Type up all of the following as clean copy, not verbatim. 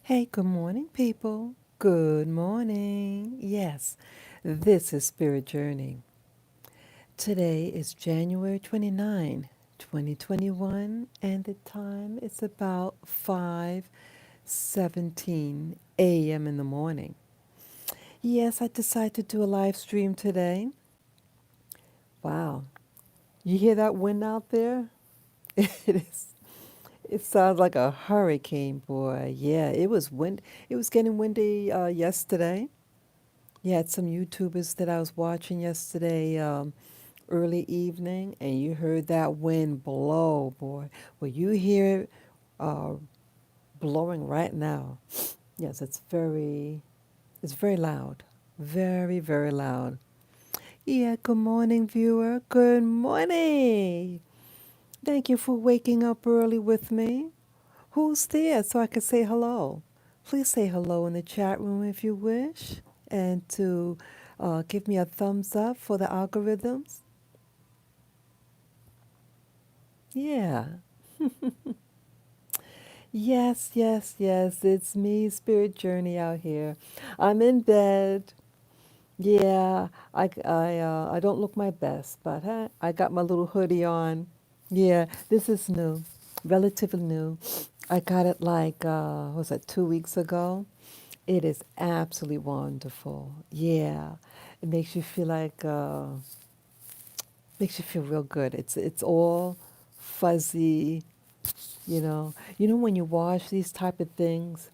Hey, good morning, people. Good morning. Yes, this is Spirit Journey. Today is January 29, 2021, and the time is about 5:17 a.m. in the morning. Yes, I decided to do a live stream today. Wow. You hear that wind out there? It is. It sounds like a hurricane, boy. Yeah, it was getting windy yesterday. You had some YouTubers that I was watching yesterday, early evening, and you heard that wind blow, boy. Well, you hear it uh, blowing right now. Yes, it's very loud. Very, very loud. Yeah, good morning, viewer. Good morning. Thank you for waking up early with me. Who's there so I can say hello? Please say hello in the chat room if you wish, and to give me a thumbs up for the algorithms. Yeah. Yes, yes, yes. It's me, Spirit Journey out here. I'm in bed. Yeah, I don't look my best, but I got my little hoodie on. Yeah, this is new, relatively new. I got it like, what was that, 2 weeks ago? It is absolutely wonderful. Yeah, it makes you feel real good. It's all fuzzy, you know. You know when you wash these type of things,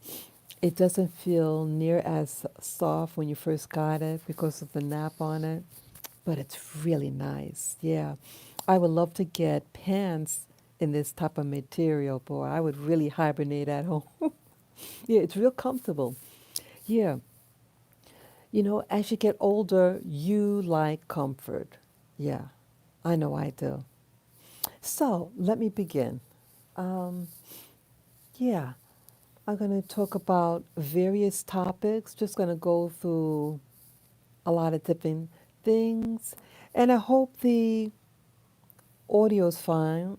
it doesn't feel near as soft when you first got it because of the nap on it, but it's really nice. Yeah, I would love to get pants in this type of material, boy. I would really hibernate at home. Yeah, it's real comfortable. Yeah. You know, as you get older, you like comfort. Yeah, I know I do. So let me begin. Um, yeah, I'm going to talk about various topics, just going to go through a lot of different things. And I hope the audio's fine,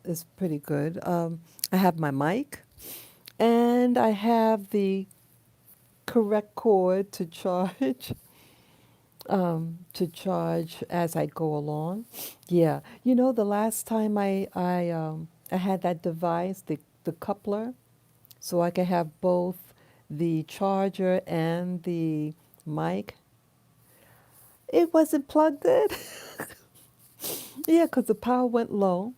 is pretty good. I have my mic and I have the correct cord to charge as I go along. Yeah, you know, the last time I had that device, the coupler, so I could have both the charger and the mic. It wasn't plugged in. Yeah, because the power went low.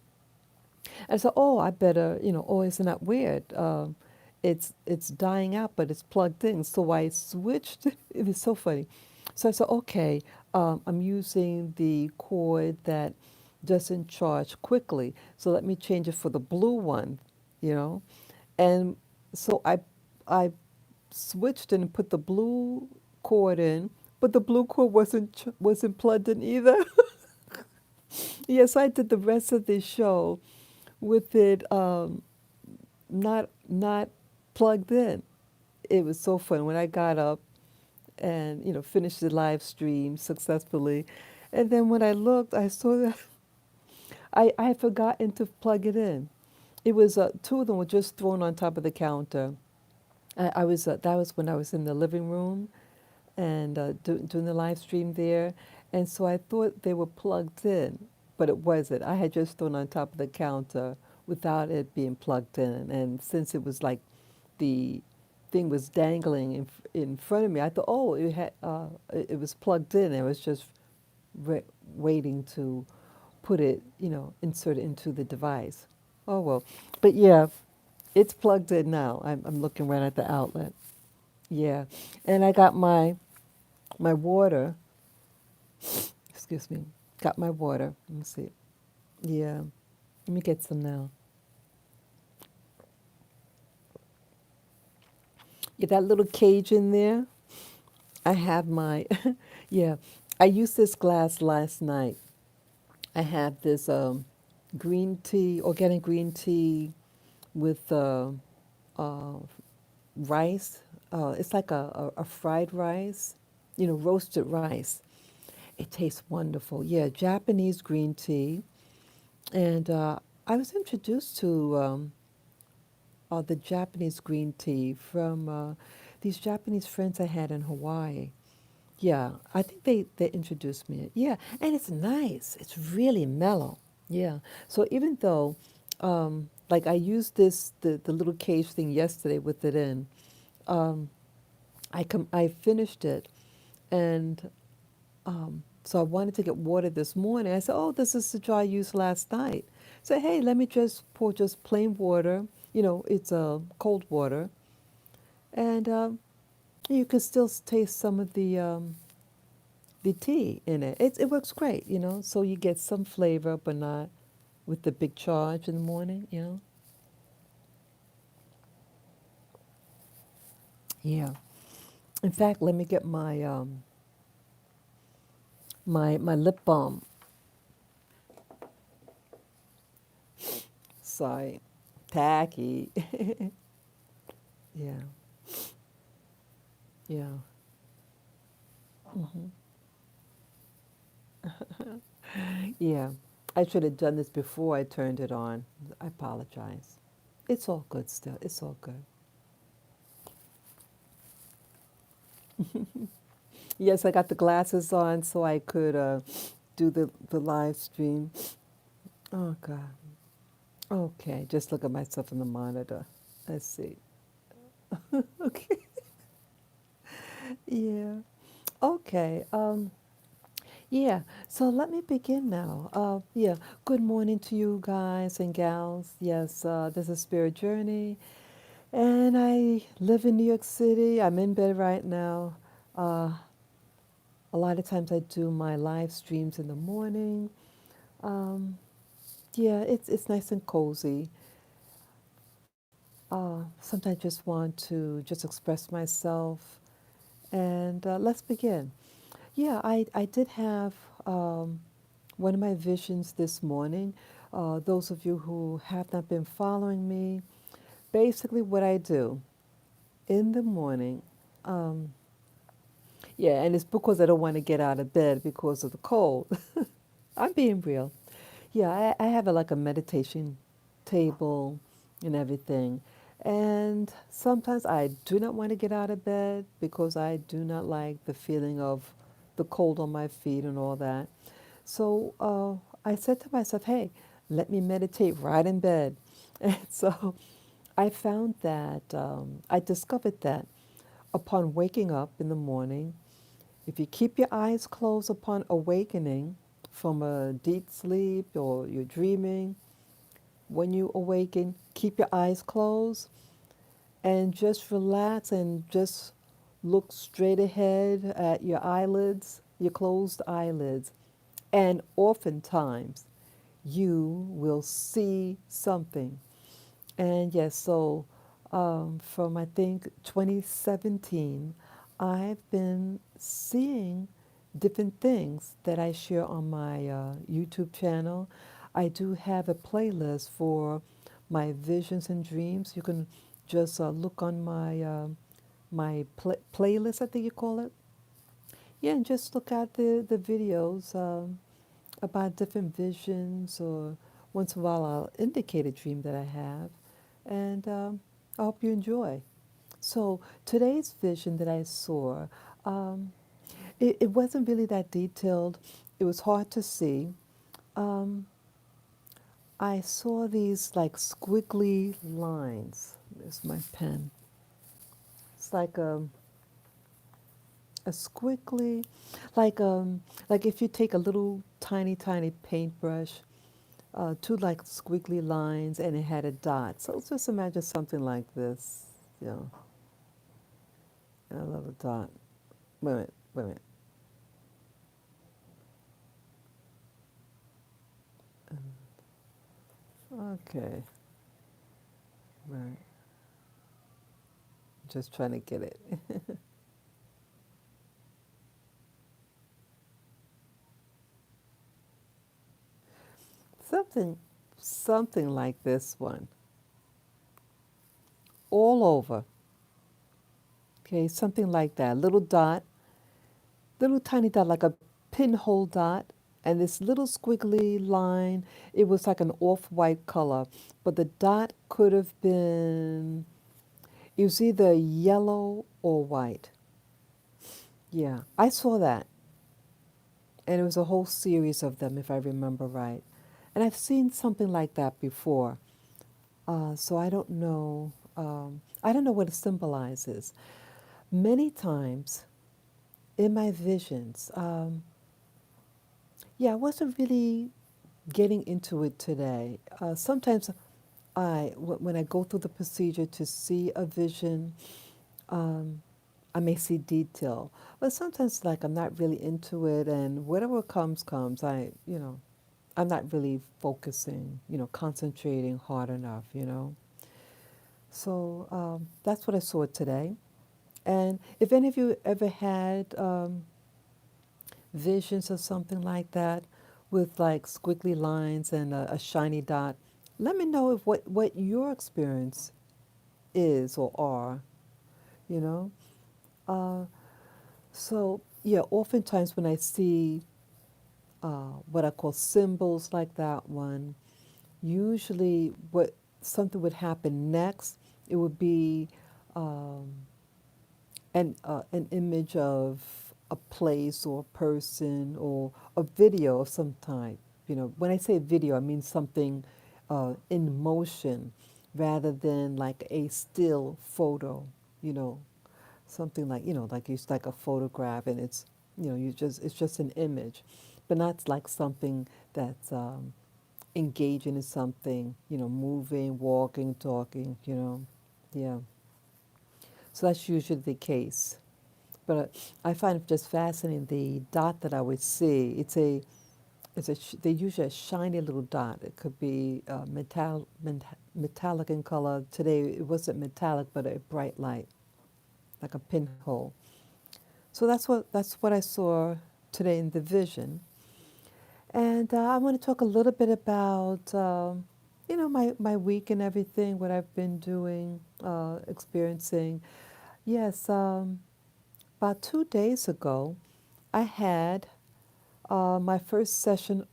I said, oh, I better, oh, isn't that weird? It's dying out, but it's plugged in. So I switched. It was so funny. So I said, okay, I'm using the cord that doesn't charge quickly. So let me change it for the blue one, you know. And so I switched and put the blue cord in, but the blue cord wasn't plugged in either. Yes, I did the rest of the show with it not plugged in. It was so fun when I got up and finished the live stream successfully, and then when I looked, I saw that I had forgotten to plug it in. It was two of them were just thrown on top of the counter. I was that was when I was in the living room and doing the live stream there, and so I thought they were plugged in, but it wasn't. I had just thrown on top of the counter without it being plugged in, and since it was like the thing was dangling in front of me, I thought, oh, it was plugged in. I was just re- waiting to put it, insert it into the device. Oh well, but yeah, it's plugged in now. I'm looking right at the outlet. Yeah, and I got my water. Excuse me. Got my water. Let me see. Yeah, let me get some now. Yeah, that little cage in there. I have my. Yeah, I used this glass last night. I have this green tea, organic green tea with uh, rice. It's like a fried rice, roasted rice. It tastes wonderful. Yeah, Japanese green tea. And I was introduced to the Japanese green tea from these Japanese friends I had in Hawaii. Yeah, I think they introduced me. Yeah, and it's nice. It's really mellow. Yeah. So even though, like I used the little cage thing yesterday with it in, um, I finished it, and so I wanted to get water this morning. I said, "Oh, this is the jar I used last night." So hey, let me just pour just plain water. It's cold water, and you can still taste some of the tea in it. It works great. So you get some flavor, but not with the big charge in the morning. Yeah. In fact, let me get my lip balm. Sorry, tacky. Yeah, yeah, yeah. I should have done this before I turned it on. I apologize. It's all good still. It's all good. Yes, I got the glasses on so I could do the live stream. Oh God. Okay, just look at myself in the monitor. Let's see. Okay. Yeah. Okay. Yeah. So let me begin now. Yeah. Good morning to you guys and gals. Yes. This is Spirit Journey, and I live in New York City. I'm in bed right now. Uh, a lot of times I do my live streams in the morning. Um, yeah. It's nice and cozy. Sometimes I just want to just express myself, and let's begin. Yeah, I did have one of my visions this morning. Those of you who have not been following me, basically what I do in the morning, um, yeah, and it's because I don't want to get out of bed because of the cold. I'm being real. Yeah, I have like a meditation table and everything. And sometimes I do not want to get out of bed because I do not like the feeling of the cold on my feet and all that. So I said to myself, hey, let me meditate right in bed. And so I found that, I discovered that upon waking up in the morning, if you keep your eyes closed upon awakening from a deep sleep or you're dreaming, when you awaken, keep your eyes closed and just relax and just look straight ahead at your eyelids, your closed eyelids. And oftentimes you will see something. And yes, so from I think 2017, I've been seeing different things that I share on my YouTube channel. I do have a playlist for my visions and dreams. You can just look on my playlist, I think you call it. Yeah, and just look at the videos about different visions, or once in a while I'll indicate a dream that I have, and I hope you enjoy. So today's vision that I saw, um, it wasn't really that detailed. It was hard to see. Um, I saw these like squiggly lines. There's my pen. It's like a squiggly, like if you take a little tiny paintbrush, two like squiggly lines, and it had a dot. So just imagine something like this. You know, I love a dot. Wait a minute, wait a minute. Okay, right. Just trying to get it. something, something like this one, all over. Okay, something like that. Little dot, little tiny dot, like a pinhole dot, And this little squiggly line, it was like an off-white color, but the dot could have been, it was either yellow or white. Yeah, I saw that. And it was a whole series of them, if I remember right. And I've seen something like that before. So I don't know. I don't know what it symbolizes. Many times in my visions, yeah, I wasn't really getting into it today. Sometimes when I go through the procedure to see a vision, um, I may see detail, but sometimes like I'm not really into it, and whatever comes, comes. I'm not really focusing, concentrating hard enough, So that's what I saw today. And if any of you ever had visions or something like that with like squiggly lines and a shiny dot, let me know if what your experience is or are, you know. Uh, so yeah, oftentimes when I see what I call symbols like that one, usually what something would happen next, it would be um, an image of a place or a person or a video of some type. When I say video, I mean something in motion rather than like a still photo. You know, something like like it's like a photograph, and it's it's just an image, but not like something that's engaging in something. Moving, walking, talking. Yeah. So that's usually the case. But I find it just fascinating the dot that I would see. They usually a shiny little dot. It could be metallic in color. Today it wasn't metallic, but a bright light, like a pinhole. So that's what I saw today in the vision. And I want to talk a little bit about my week and everything, what I've been doing, experiencing. Yes, about 2 days ago, I had my first session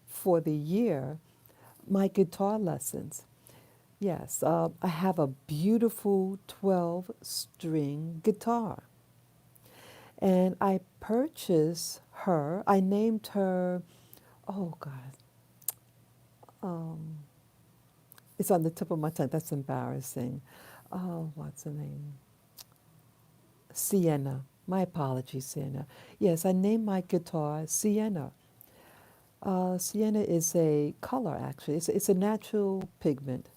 for the year, my guitar lessons. Yes, I have a beautiful 12-string guitar. And I purchased her, I named her, oh God, um, it's on the tip of my tongue. That's embarrassing. Oh, what's her name? Sienna. My apologies, Sienna. Yes, I named my guitar Sienna. Sienna is a color, actually. It's a natural pigment,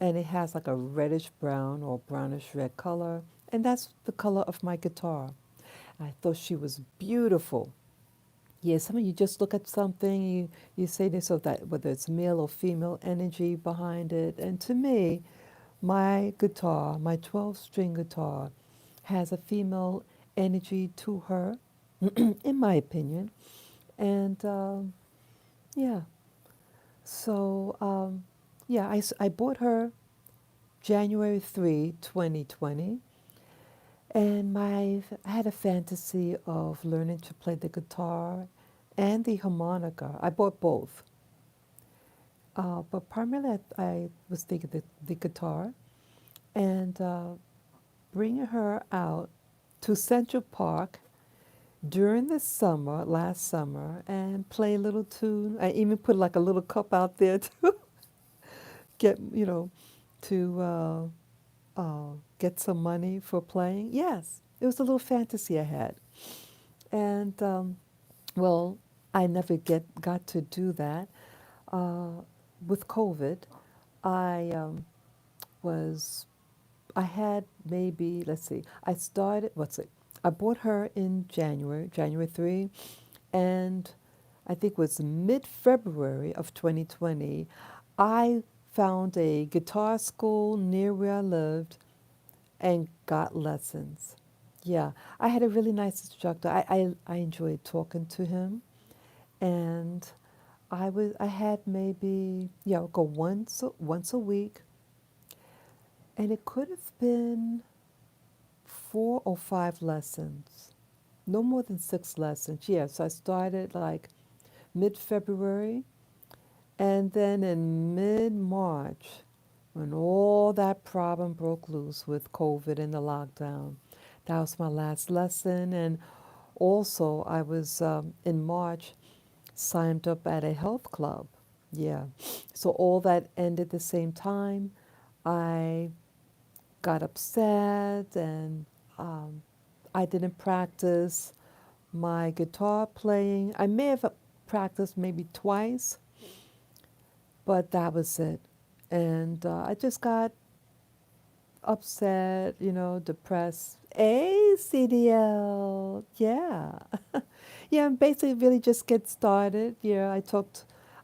and it has like a reddish brown or brownish red color, and that's the color of my guitar. I thought she was beautiful. Yeah, some of you just look at something, you say this or that, whether it's male or female energy behind it. And to me, my guitar, my 12-string guitar, has a female energy to her, in my opinion. And yeah, so yeah, I bought her January 3, 2020. And I had a fantasy of learning to play the guitar and the harmonica. I bought both. But primarily I was thinking the guitar and bringing her out to Central Park during the summer, last summer, and play a little tune. I even put like a little cup out there to get, to get some money for playing. Yes, it was a little fantasy I had. And well, I never got to do that. Uh, with COVID, I was I had maybe, let's see, I started, what's it? I bought her in January 3, and I think it was mid-February of 2020, I found a guitar school near where I lived and got lessons. Yeah, I had a really nice instructor. I enjoyed talking to him, and I had maybe, yeah, I'll go once a week, and it could have been 4 or 5 lessons, no more than 6 lessons. Yes, I started like mid-February, and then in mid-March, when all that problem broke loose with COVID and the lockdown, that was my last lesson. And also, I was in March signed up at a health club. Yeah. So all that ended the same time. I got upset and um, I didn't practice my guitar playing. I may have practiced maybe twice, but that was it. And I just got upset, depressed. CDL. Yeah. Yeah, and basically really just get started. Yeah,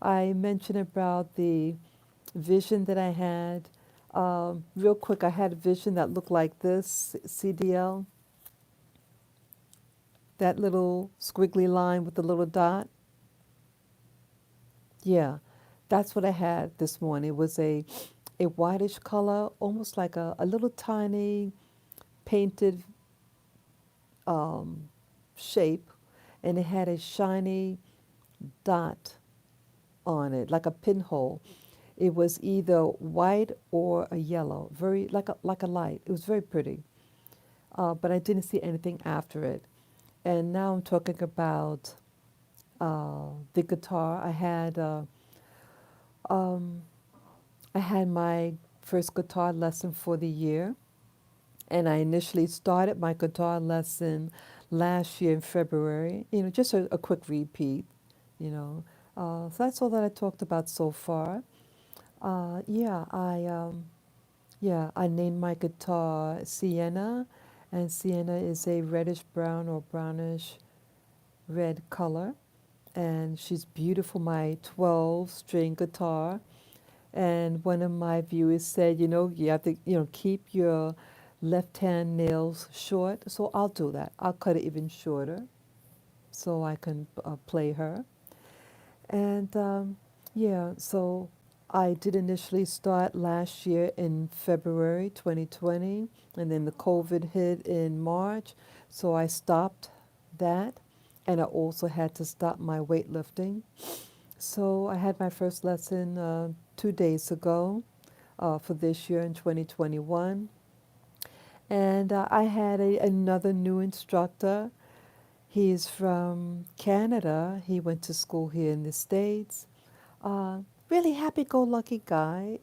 I mentioned about the vision that I had. Real quick, I had a vision that looked like this, CDL, that little squiggly line with the little dot. Yeah, that's what I had this morning. It was a whitish color, almost like a little tiny painted um, shape, and it had a shiny dot on it, like a pinhole. It was either white or a yellow, very like a light. It was very pretty, but I didn't see anything after it. And now I'm talking about the guitar. Um, I had my first guitar lesson for the year, and I initially started my guitar lesson last year in February. Just a quick repeat. You know, so that's all that I talked about so far. Uh, yeah, I um, yeah, I named my guitar Sienna, and Sienna is a reddish brown or brownish red color, and she's beautiful. My 12-string guitar, and one of my viewers said, you have to, keep your left hand nails short. So I'll do that. I'll cut it even shorter so I can play her. And yeah, so I did initially start last year in February 2020, and then the COVID hit in March. So I stopped that, and I also had to stop my weightlifting. So I had my first lesson 2 days ago for this year in 2021. And I had another new instructor. He's from Canada. He went to school here in the States. Uh, Really happy-go-lucky guy.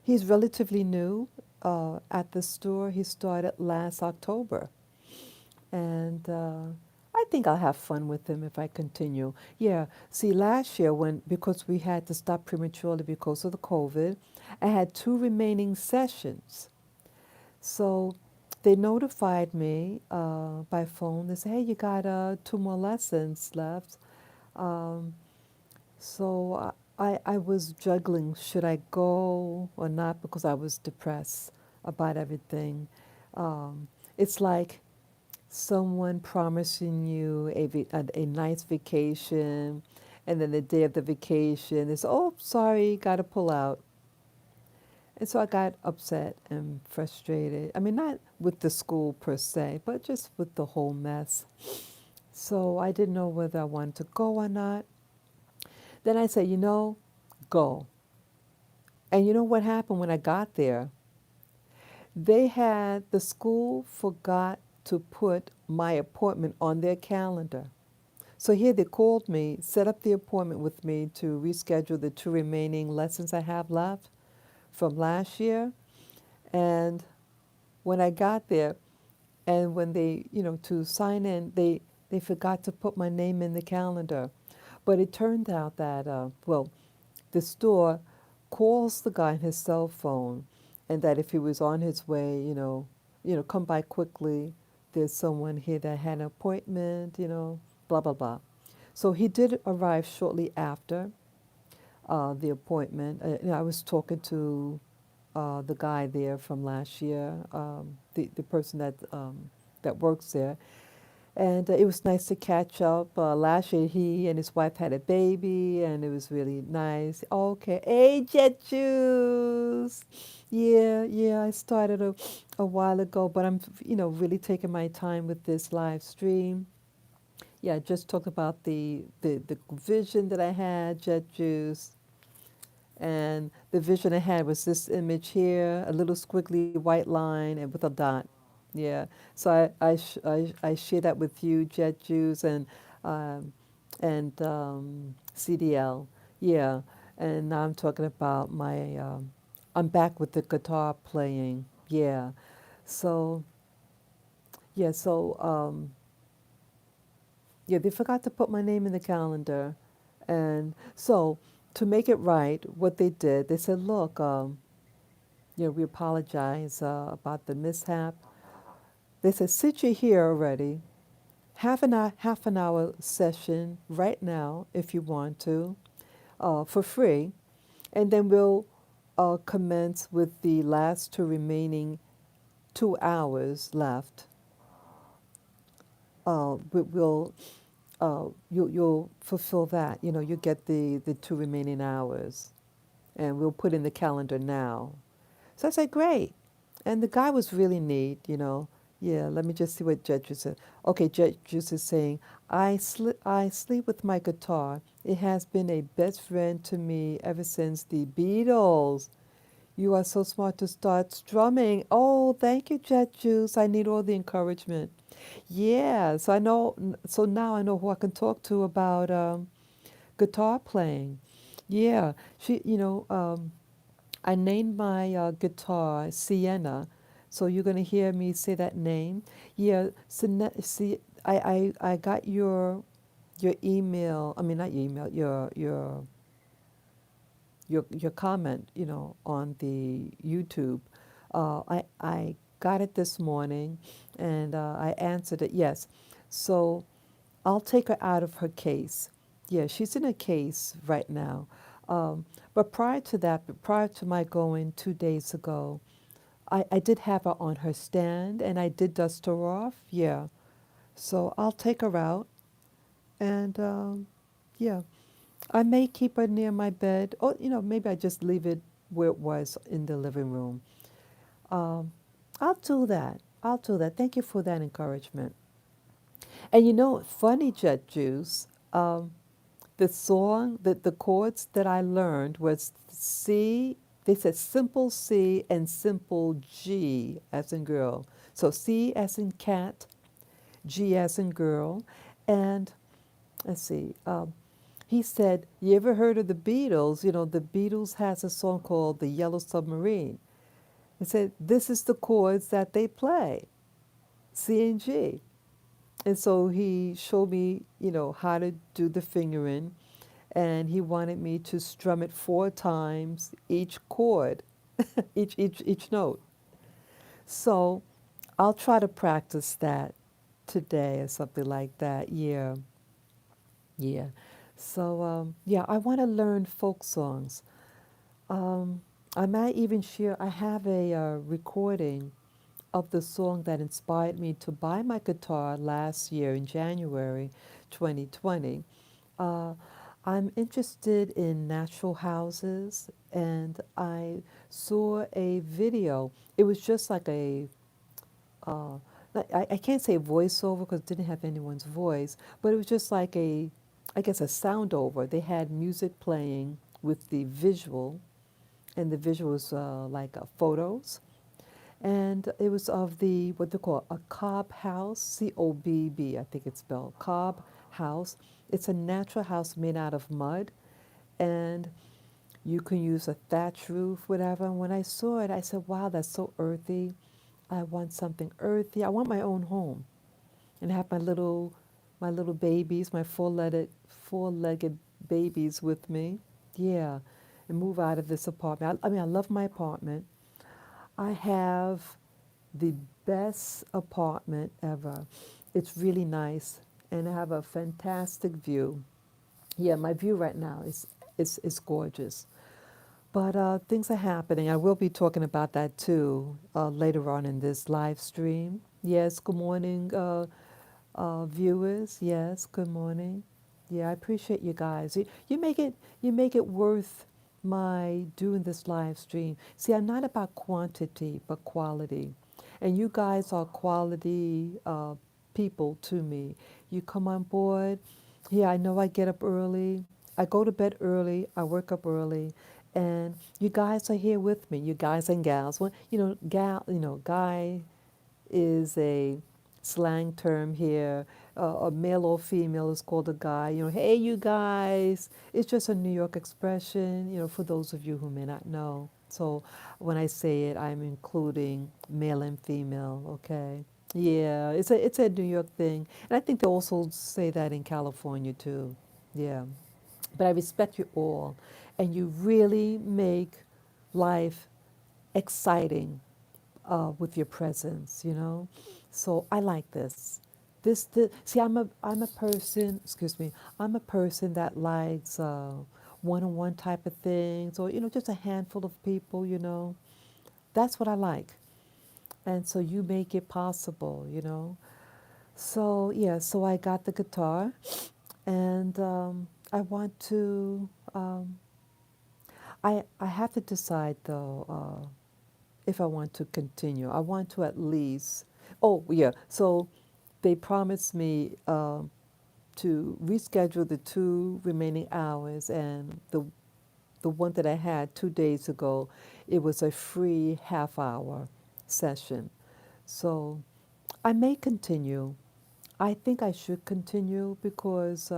He's relatively new at the store. He started last October, and I think I'll have fun with him if I continue. Yeah. See, last year when because we had to stop prematurely because of the COVID, I had two remaining sessions. So they notified me by phone. They said, "Hey, you got two more lessons left." Um, so I was juggling, should I go or not, because I was depressed about everything. Um, it's like someone promising you a nice vacation, and then the day of the vacation is, oh, sorry, got to pull out. And so I got upset and frustrated. I mean, not with the school per se, but just with the whole mess. So I didn't know whether I wanted to go or not. Then I said, go. And you know what happened when I got there? The school forgot to put my appointment on their calendar. So here they called me, set up the appointment with me to reschedule the two remaining lessons I have left from last year. And when I got there, and when they, to sign in, they forgot to put my name in the calendar. But it turned out that, the store calls the guy on his cell phone, and that if he was on his way, come by quickly. There's someone here that had an appointment, blah blah blah. So he did arrive shortly after the appointment. I was talking to the guy there from last year, the person that works there, and it was nice to catch up. Last year, he and his wife had a baby, and it was really nice. Okay, hey, Jet Juice. Yeah, yeah, I started a while ago, but I'm, really taking my time with this live stream. Yeah, I just talked about the vision that I had, Jet Juice, and the vision I had was this image here, a little squiggly white line and with a dot. Yeah, so I share that with you, Jet Juice, um, and CDL. Yeah, and now I'm talking about I'm back with the guitar playing. Yeah, so yeah, yeah, they forgot to put my name in the calendar. And so to make it right, what they did, they said, look, we apologize about the mishap. They said, since you're here already, half an hour session right now, if you want to, for free. And then we'll commence with the last two remaining 2 hours left. We'll you'll fulfill that. You know, you get the two remaining hours, and we'll put in the calendar now. So I said, great. And the guy was really neat, you know. Yeah, let me just see what Jet Juice said. Okay, Jet Juice is saying, I sleep with my guitar. It has been a best friend to me ever since the Beatles. You are so smart to start strumming. Oh, thank you, Jet Juice. I need all the encouragement. Yeah, so I know, so now I know who I can talk to about guitar playing. Yeah, I named my guitar Sienna, so you're going to hear me say that name. Yeah, see, I got your email. I mean, not your email. Your comment. You know, on the YouTube. I got it this morning, and I answered it yes. So I'll take her out of her case. Yeah, she's in a case right now. But prior to that, prior to my going 2 days ago, I did have her on her stand and I did dust her off. Yeah. So I'll take her out and yeah, I may keep her near my bed or, maybe I just leave it where it was in the living room. Um, I'll do that. I'll do that. Thank you for that encouragement. And funny, Jet Juice. The song, the chords that I learned was C, they said simple C and simple G as in girl. So C as in cat, G as in girl. And let's see, he said, you ever heard of the Beatles? You know, the Beatles has a song called The Yellow Submarine. He said, this is the chords that they play, C and G. And so he showed me, how to do the fingering, and he wanted me to strum it 4 times each chord, each note. So I'll try to practice that today or something like that. Yeah, yeah. So yeah, I want to learn folk songs. Um, I might even share. I have a recording of the song that inspired me to buy my guitar last year in January 2020. Uh, I'm interested in natural houses, and I saw a video. It was just like uh, I can't say voiceover because it didn't have anyone's voice, but it was just like I guess, a sound over. They had music playing with the visual, and the visual was like photos. And it was of the, what they call a cob house, Cobb, I think it's spelled, cob house. It's a natural house made out of mud, and you can use a thatch roof, whatever. And when I saw it, I said, wow, that's so earthy. I want something earthy. I want my own home and have my little babies, my four-legged babies with me. Yeah, and move out of this apartment. I mean, I love my apartment. I have the best apartment ever. It's really nice, and I have a fantastic view. Yeah, my view right now is gorgeous. But things are happening. I will be talking about that too later on in this live stream. Yes, good morning, viewers. Yes, good morning. Yeah, I appreciate you guys. You make it worth my doing this live stream. See, I'm not about quantity, but quality. And you guys are quality people to me. You come on board. Yeah, I know I get up early. I go to bed early. I work up early, and you guys are here with me. You guys and gals. Well, guy is a slang term here. A male or female is called a guy. Hey, you guys. It's just a New York expression, for those of you who may not know. So when I say it, I'm including male and female, okay? Yeah, it's a New York thing. And I think they also say that in California too. Yeah. But I respect you all. And you really make life exciting with your presence. So I like this. See, I'm a person. Excuse me. I'm a person that likes one-on-one type of things, or just a handful of people. That's what I like, and so you make it possible. So yeah, so I got the guitar, and I want to. I have to decide though. If I want to continue. I want to at least, oh, yeah, so they promised me to reschedule the 2 remaining hours, and the one that I had 2 days ago, it was a free half-hour session. So I may continue. I think I should continue because,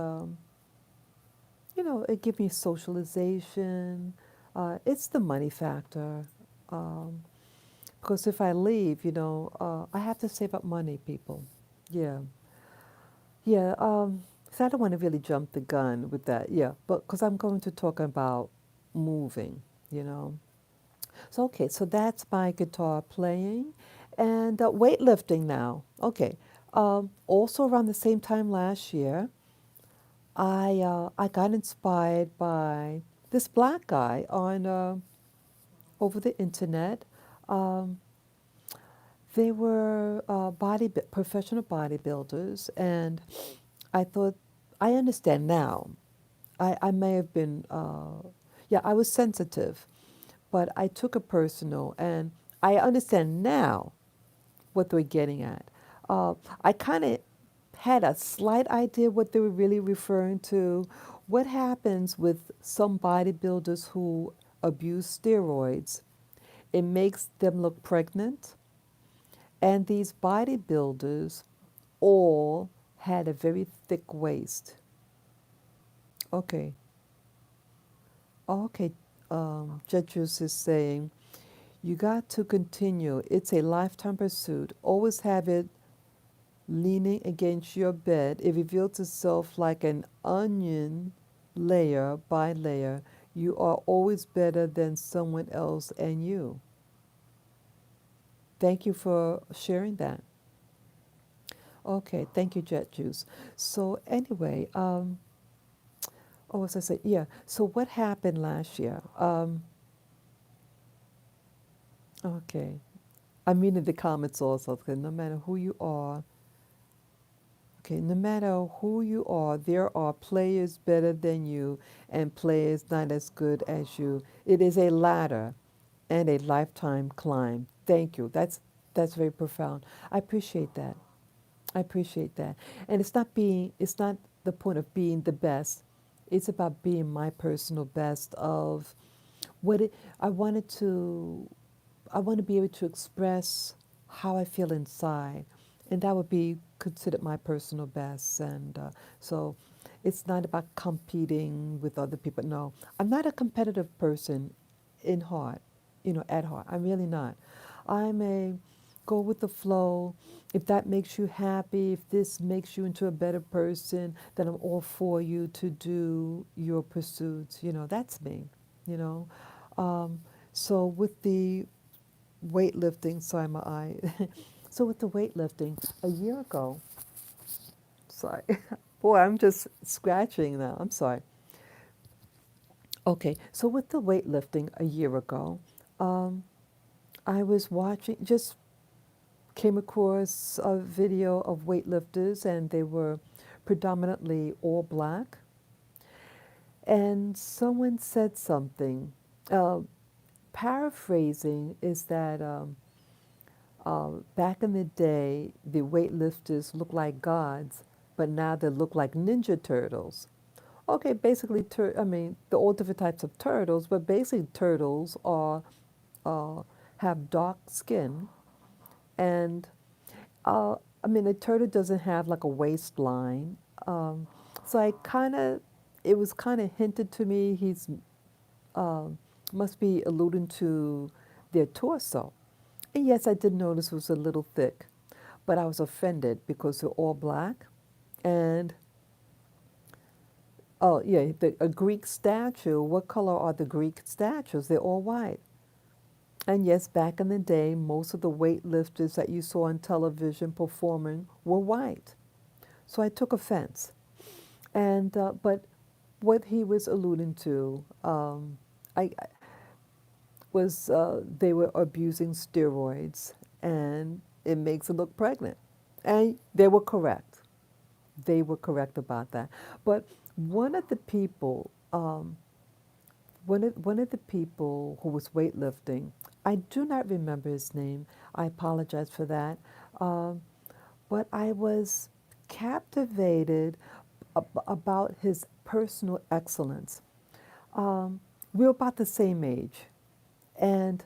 it gives me socialization. It's the money factor. Um, Because if I leave, I have to save up money, people. Yeah. Yeah. So I don't want to really jump the gun with that. Yeah. But because I'm going to talk about moving, you know. So, okay. So that's my guitar playing and weightlifting now. Okay. Also, around the same time last year, I got inspired by this black guy on over the internet. Um, They were professional bodybuilders, and I thought, I understand now. I may have been, yeah, I was sensitive, but I took it personal, and I understand now what they were getting at. I kind of had a slight idea what they were really referring to. What happens with some bodybuilders who abuse steroids? It makes them look pregnant. And these bodybuilders all had a very thick waist. Okay, okay. Jedrus is saying, you got to continue. It's a lifetime pursuit. Always have it leaning against your bed. It reveals itself like an onion, layer by layer. You are always better than someone else and you. Thank you for sharing that. Okay, thank you, Jet Juice. So anyway, oh, as I say, yeah. So what happened last year? Okay, I'm reading the comments also. Okay, no matter who you are, okay, no matter who you are, there are players better than you and players not as good as you. It is a ladder and a lifetime climb. Thank you. That's very profound. I appreciate that. I appreciate that. And it's not the point of being the best. It's about being my personal best of what it, I wanted to, I want to be able to express how I feel inside. And that would be considered my personal best. And so it's not about competing with other people. No, I'm not a competitive person in heart, at heart. I'm really not. I'm a go with the flow. If that makes you happy, if this makes you into a better person, then I'm all for you to do your pursuits. That's me, you know. Um, so with the weightlifting, sorry, my eye. So with the weightlifting, a year ago, sorry, boy, I'm just scratching now. I'm sorry. Okay, so with the weightlifting a year ago, um, I was watching, just came across a video of weightlifters, and they were predominantly all black. And someone said something. Uh, Paraphrasing is that Back in the day, the weightlifters looked like gods, but now they look like ninja turtles. Okay, basically, I mean, the all different types of turtles, but basically, turtles are uh, have dark skin, and I mean, a turtle doesn't have like a waistline. Um, so it was kind of hinted to me he's um must be alluding to their torso. And yes, I did notice it was a little thick, but I was offended because they're all black. And oh yeah, a Greek statue. What color are the Greek statues? They're all white. And yes, back in the day, most of the weightlifters that you saw on television performing were white. So I took offense. And but what he was alluding to, I was they were abusing steroids, and it makes them look pregnant. And they were correct. They were correct about that. But one of the people, one of the people who was weightlifting, I do not remember his name. I apologize for that. Um, but I was captivated about his personal excellence. We're about the same age, and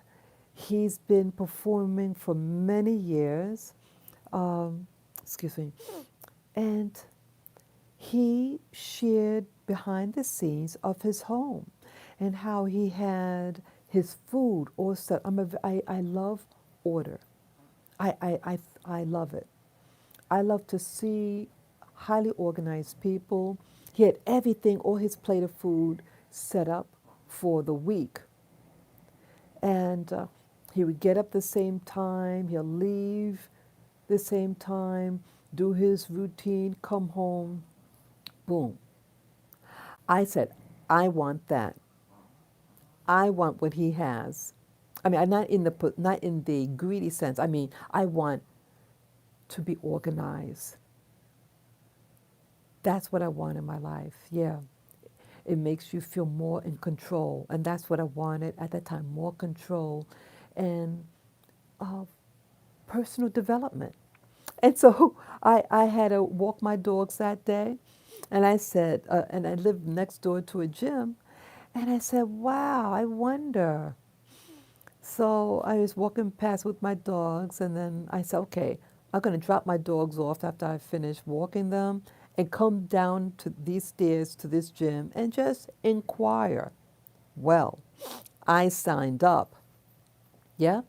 he's been performing for many years. Um, excuse me. And he shared behind the scenes of his home and how he had his food all set. I love order. I love it. I love to see highly organized people. He had everything, all his plate of food set up for the week. And he would get up the same time, he'll leave the same time, do his routine, come home, boom. I said, I want that. I want what he has. I mean, not in the greedy sense. I mean, I want to be organized. That's what I want in my life. Yeah. It makes you feel more in control. And that's what I wanted at that time, more control and uh, personal development. And so I had to walk my dogs that day. And I said, and I lived next door to a gym. And I said, wow, I wonder. So I was walking past with my dogs. And then I said, okay, I'm going to drop my dogs off after I finish walking them and come down to these stairs to this gym and just inquire. Well, I signed up. Yeah,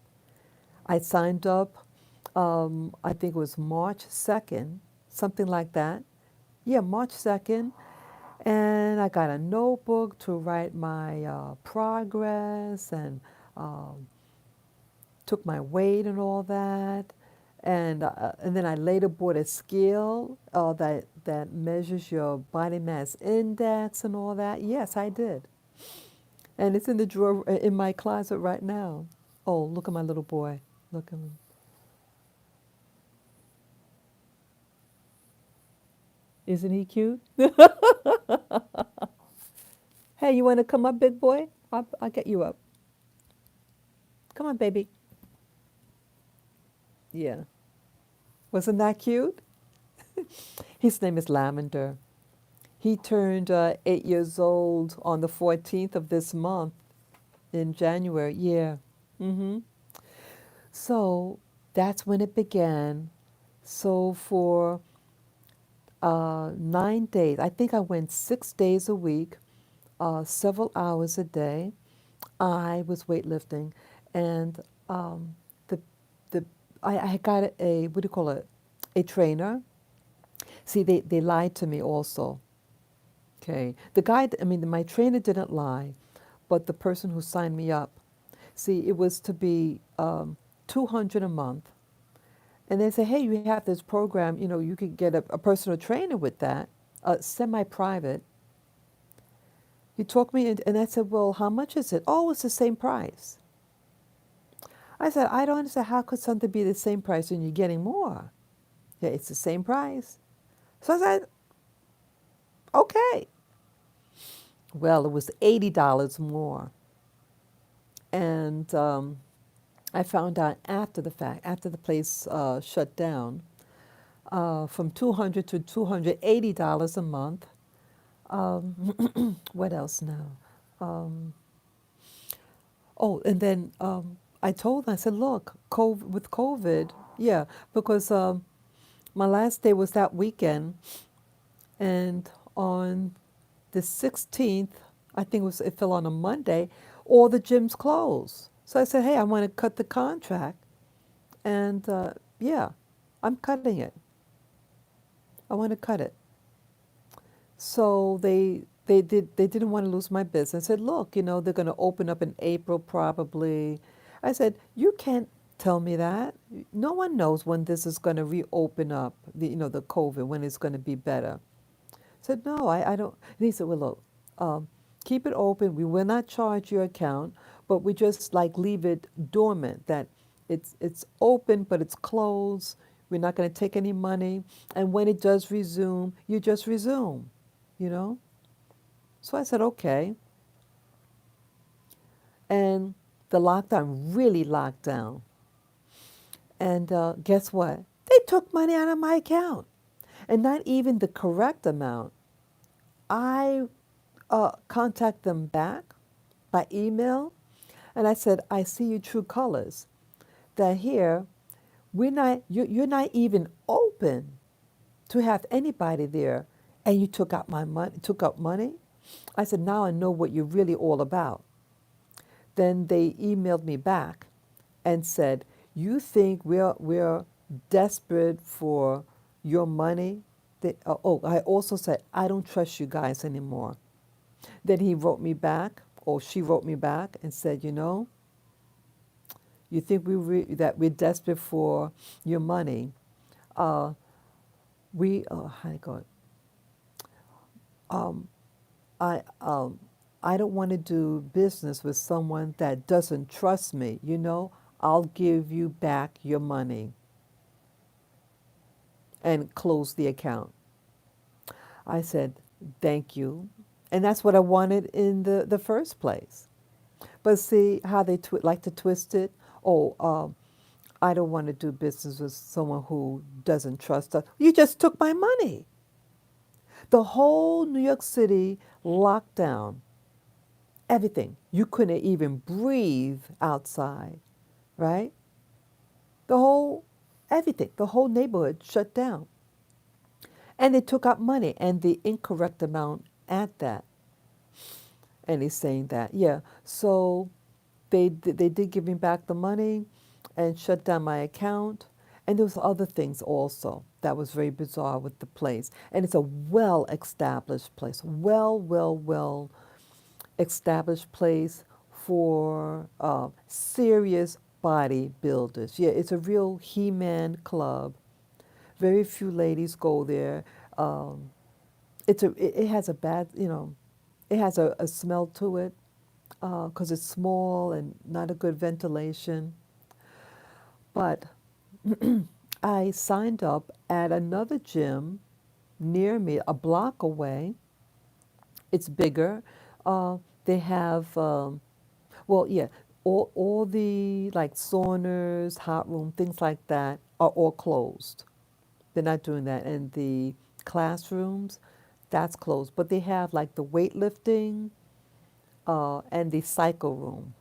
I signed up. I think it was March 2nd, something like that. Yeah, March 2nd. And I got a notebook to write my progress and um, took my weight and all that. And then I later bought a scale that measures your body mass index and all that. Yes, I did. And it's in the drawer in my closet right now. Oh, look at my little boy. Look at him. Isn't he cute? Hey, you want to come up, big boy? I'll get you up. Come on, baby. Yeah. Wasn't that cute? His name is Lavender. He turned 8 years old on the 14th of this month in January. Yeah. Mm-hmm. So that's when it began. So for 9 days, I think I went 6 days a week, several hours a day. I was weightlifting, and the the I got a what do you call it? A trainer. See, they lied to me also. Okay, the guy. I mean, my trainer didn't lie, but the person who signed me up. See, it was to be 200 a month, and they say, hey, you have this program. You know, you could get a personal trainer with that, semi-private. He talked me, and I said, well, how much is it? Oh, it's the same price. I said, I don't understand how could something be the same price and you're getting more? Yeah, it's the same price. So I said, okay. Well, it was $80 more. And I found out after the fact, after the place shut down, from 200 to $280 a month. What else now? Um, oh, and then I told them, I said, look, COVID, with COVID, yeah, because my last day was that weekend, and on the 16th, I think it fell on a Monday, all the gyms closed. So I said, hey, I want to cut the contract, and yeah, I'm cutting it. I want to cut it. So they didn't want to lose my business. I said, look, they're going to open up in April probably. I said, you can't tell me that. No one knows when this is going to reopen up, the COVID, when it's going to be better. I said, no, I don't. And he said, well, look, um, keep it open. We will not charge your account, but we just like leave it dormant, that it's open, but it's closed. We're not going to take any money. And when it does resume, you just resume, you know? So I said, okay. And the lockdown really locked down. And guess what? They took money out of my account, and not even the correct amount. I contact them back by email, and I said, I see your true colors. That here, you're not even open to have anybody there, and you took out my money, took out money. I said, now I know what you're really all about. Then they emailed me back and said, you think we're desperate for your money? I also said, I don't trust you guys anymore. Then he wrote me back, or she wrote me back and said, you think that we're desperate for your money? Uh, how do you go? Um, I I don't want to do business with someone that doesn't trust me. I'll give you back your money, and close the account. I said, thank you. And that's what I wanted in the first place. But see how they like to twist it? Oh, I don't want to do business with someone who doesn't trust us. You just took my money. The whole New York City locked down. Everything. You couldn't even breathe outside, right? The whole, everything, the whole neighborhood shut down. And they took out money, and the incorrect amount at that. And he's saying that, yeah. So they did give me back the money and shut down my account. And there was other things also that was very bizarre with the place. And it's a well-established place, well established place for serious bodybuilders. Yeah, it's a real He-Man club. Very few ladies go there. Um, it has a bad, it has a smell to it because it's small and not a good ventilation. But I signed up at another gym near me, a block away. It's bigger. They have, well, yeah, all the like saunas, hot room, things like that are all closed. They're not doing that. And the classrooms, that's closed. But they have like the weightlifting and the cycle room,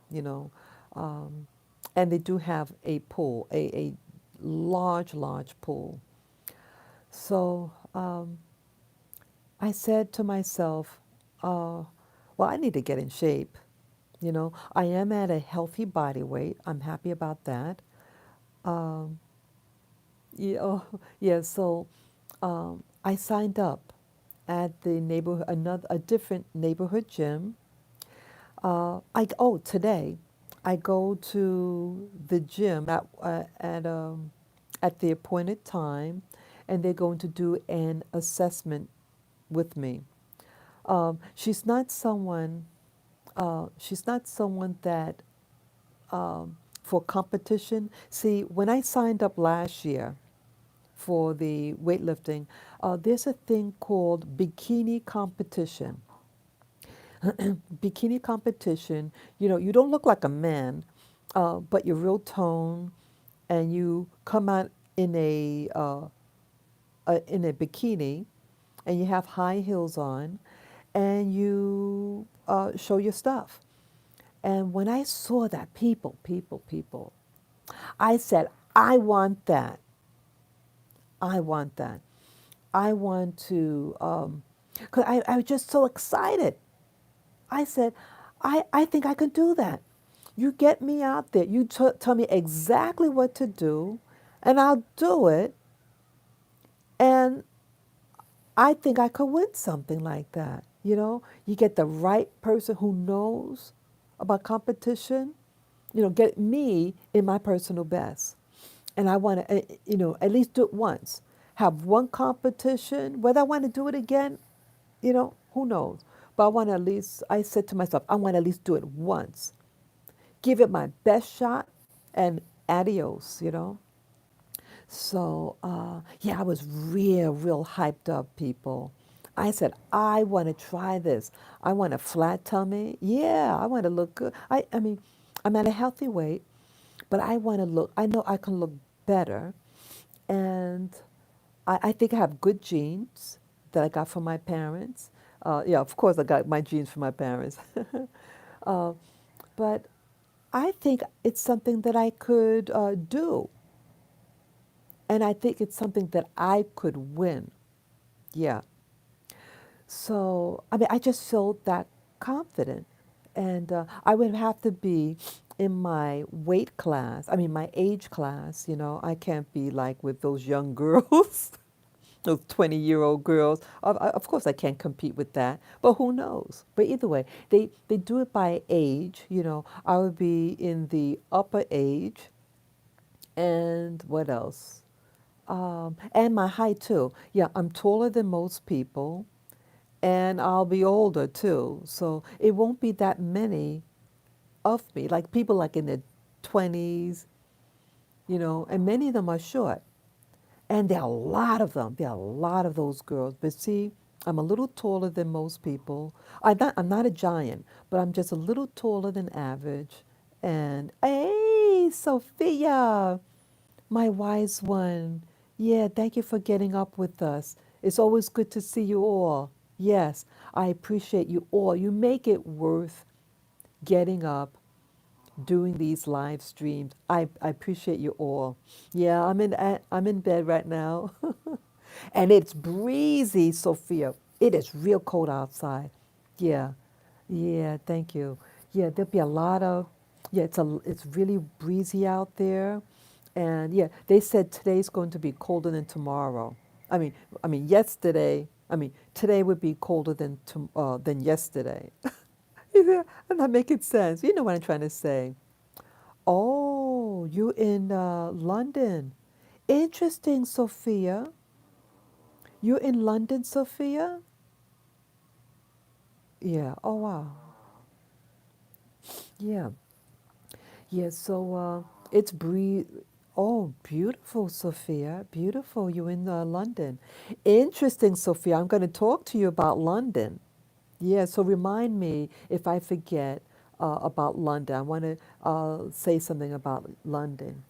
Um, and they do have a pool, a large pool. So I said to myself, well, I need to get in shape. I am at a healthy body weight. I'm happy about that. Um, yeah, yeah. So I signed up at the neighborhood, a different neighborhood gym. Today I go to the gym at the appointed time, and they're going to do an assessment with me. She's not someone. She's not someone that for competition. See, when I signed up last year for the weightlifting, there's a thing called bikini competition. Bikini competition, you don't look like a man, but you're real toned, and you come out in a bikini, and you have high heels on, and you show your stuff. And when I saw that, people, I said, I want that. I want that. I want to, because I was just so excited. I said, I think I can do that. You get me out there. You tell me exactly what to do, and I'll do it. And I think I could win something like that. You get the right person who knows about competition, get me in my personal best. And I want to, at least do it once. Have one competition. Whether I want to do it again, who knows? But I want to at least, I said to myself, I want to at least do it once. Give it my best shot and adios. So, yeah, I was real hyped up, people. I said, I want to try this. I want a flat tummy. Yeah, I want to look good. I mean, I'm at a healthy weight, but I want to look, I know I can look better. And I think I have good genes that I got from my parents. Yeah, of course, I got my genes from my parents. uh, but I think it's something that I could do. And I think it's something that I could win. Yeah. So, I mean, I just felt that confident. And I would have to be in my weight class, I mean, my age class. I can't be like with those young girls, those 20-year-old girls. Of course, I can't compete with that, but who knows? But either way, they do it by age. I would be in the upper age. And what else? And my height too. Yeah, I'm taller than most people, and I'll be older too. So it won't be that many of me. Like people like in their 20s, and many of them are short. And there are a lot of them. There are a lot of those girls. But see, I'm a little taller than most people. I'm not a giant, but I'm just a little taller than average. And hey, Sophia, my wise one. Yeah, thank you for getting up with us. It's always good to see you all. Yes, I appreciate you all. You make it worth getting up, doing these live streams. I appreciate you all. Yeah, I'm in bed right now. And it's breezy, Sophia. It is real cold outside. Yeah. Yeah, thank you. Yeah, there'll be a lot of yeah, it's really breezy out there. And yeah, they said today's going to be colder than tomorrow. I mean, today would be colder than yesterday. Yeah, I'm not making sense. You know what I'm trying to say. Oh, you in London. Interesting, Sophia. You in London, Sophia? Yeah. Oh, wow. Yeah. Yeah. So it's breeze. Oh, beautiful, Sophia. Beautiful. You in London. Interesting, Sophia. I'm going to talk to you about London. Yeah. So remind me if I forget about London. I want to say something about London.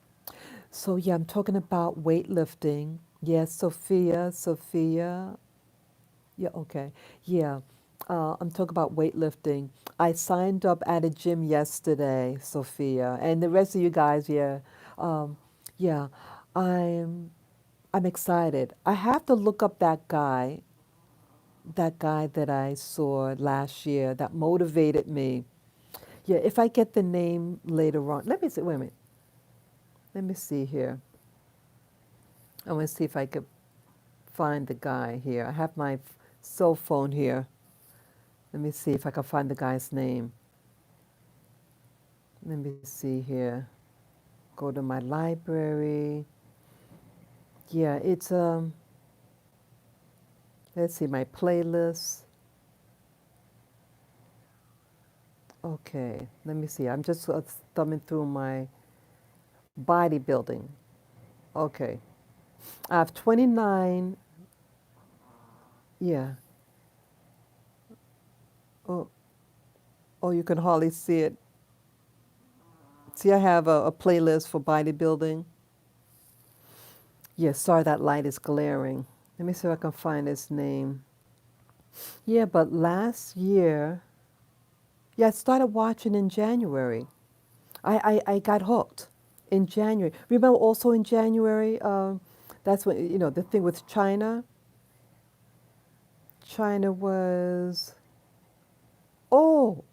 So yeah, I'm talking about weightlifting. Yes, Sophia, Sophia. Yeah, okay. Yeah. I'm talking about weightlifting. I signed up at a gym yesterday, Sophia, and the rest of you guys, yeah. Um, yeah. I'm I'm excited. I have to look up that guy that I saw last year that motivated me. Yeah, if I get the name later on. Let me see. Wait a minute. Let me see here. I want to see if I could find the guy here. I have my cell phone here. Let me see if I can find the guy's name. Let me see here. Go to my library. Yeah, it's let's see my playlist. Okay, let me see. I'm just thumbing through my bodybuilding. Okay. I have 29. Yeah. Oh, oh, you can hardly see it. See, I have a playlist for bodybuilding. Yeah, sorry that light is glaring. Let me see if I can find his name. Yeah, but last year, yeah, I started watching in January. I got hooked in January. Remember also in January, that's when, the thing with China. China was, oh,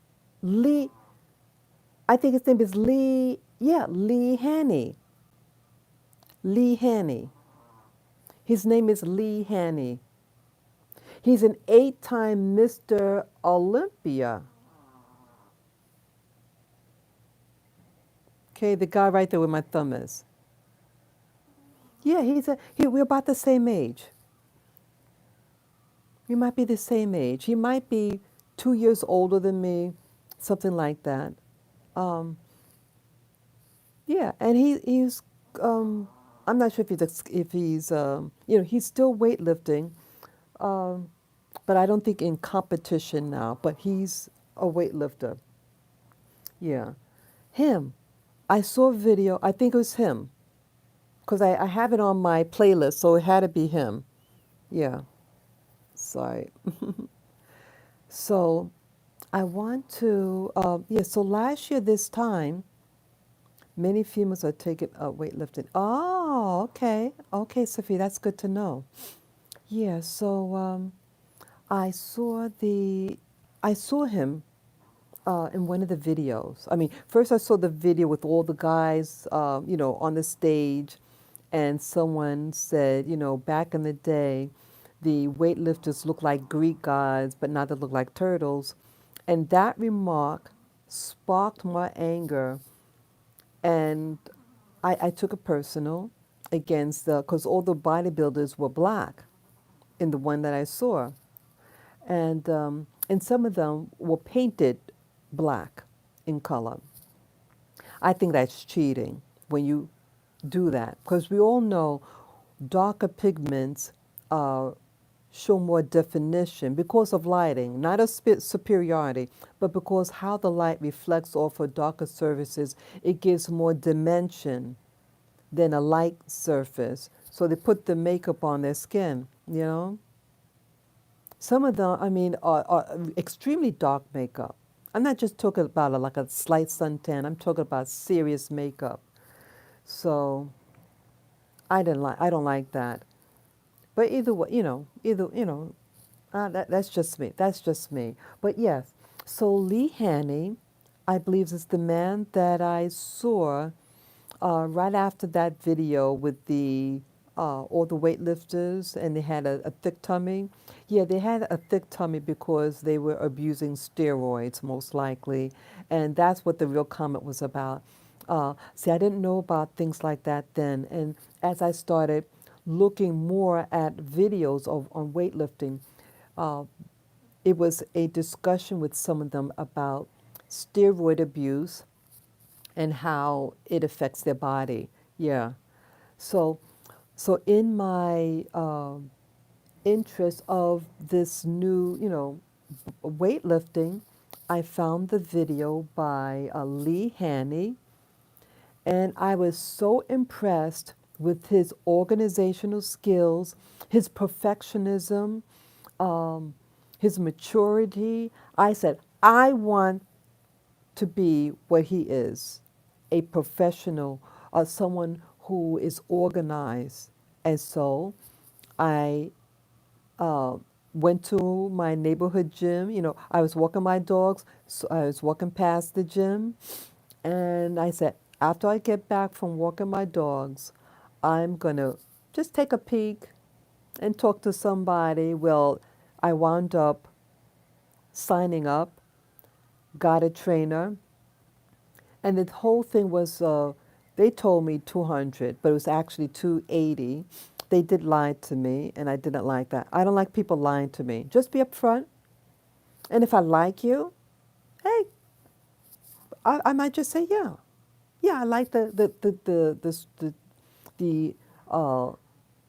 Lee, I think his name is Lee, yeah, Lee Haney. Lee Haney. His name is Lee Haney. He's an 8-time Mr. Olympia. Okay, the guy right there where my thumb is. Yeah, we're about the same age. We might be the same age. He might be 2 years older than me, something like that. Um, yeah, and he's I'm not sure if he's he's still weightlifting, um, but I don't think in competition now. But he's a weightlifter. Yeah, him. I saw a video. I think it was him because I have it on my playlist, so it had to be him. Yeah. Sorry. So I want to, yeah, so last year this time, many females are taking weightlifting. Oh, okay. Okay, Sophie, that's good to know. Yeah, so I saw the, I saw him in one of the videos. I mean, first I saw the video with all the guys, on the stage, and someone said, back in the day, the weightlifters look like Greek gods, but now they look like turtles. And that remark sparked my anger, and I took it personal against the, because all the bodybuilders were black in the one that I saw. And some of them were painted black in color. I think that's cheating when you do that because we all know darker pigments show more definition because of lighting, not a superiority, but because how the light reflects off of darker surfaces, it gives more dimension than a light surface. So they put the makeup on their skin. Some of them, I mean, are extremely dark makeup. I'm not just talking about like a slight suntan. I'm talking about serious makeup. So I don't like that. But either way, that's just me. That's just me. But yes, so Lee Haney, I believe, is the man that I saw right after that video with the all the weightlifters, and they had a thick tummy. Yeah, they had a thick tummy because they were abusing steroids, most likely, and that's what the real comment was about. See, I didn't know about things like that then, and as I started looking more at videos of on weightlifting, uh, it was a discussion with some of them about steroid abuse and how it affects their body. Yeah. So, so in my interest of this new, weightlifting, I found the video by Lee Haney, and I was so impressed with his organizational skills, his perfectionism, um, his maturity. I said, I want to be what he is, a professional, someone who is organized. And so I uh, went to my neighborhood gym. I was walking my dogs, so I was walking past the gym, and I said, after I get back from walking my dogs, I'm going to just take a peek and talk to somebody. Well, I wound up signing up, got a trainer, and the whole thing was, they told me 200, but it was actually 280. They did lie to me, and I didn't like that. I don't like people lying to me. Just be upfront. And if I like you, hey, I might just say, yeah. Yeah, I like the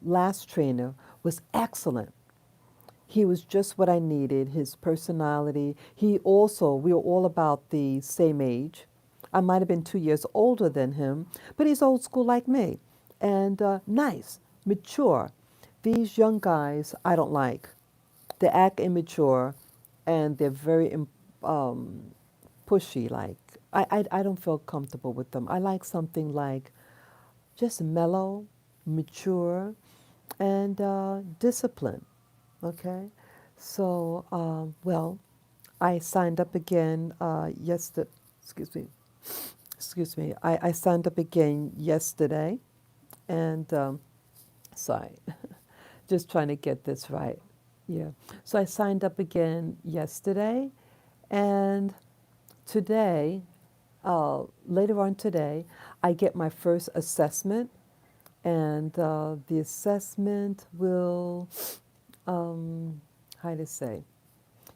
last trainer was excellent. He was just what I needed, his personality. We were all about the same age. I might have been 2 years older than him, but he's old school like me, and nice, mature. These young guys, I don't like. They act immature, and they're very pushy. Like I don't feel comfortable with them. I like something like just mellow, mature, and disciplined. Okay, so well, I signed up again yesterday. Excuse me. Excuse me. I signed up again yesterday, and sorry, just trying to get this right. Yeah. So I signed up again yesterday, and today, later on today, I get my first assessment, and the assessment will, how to say,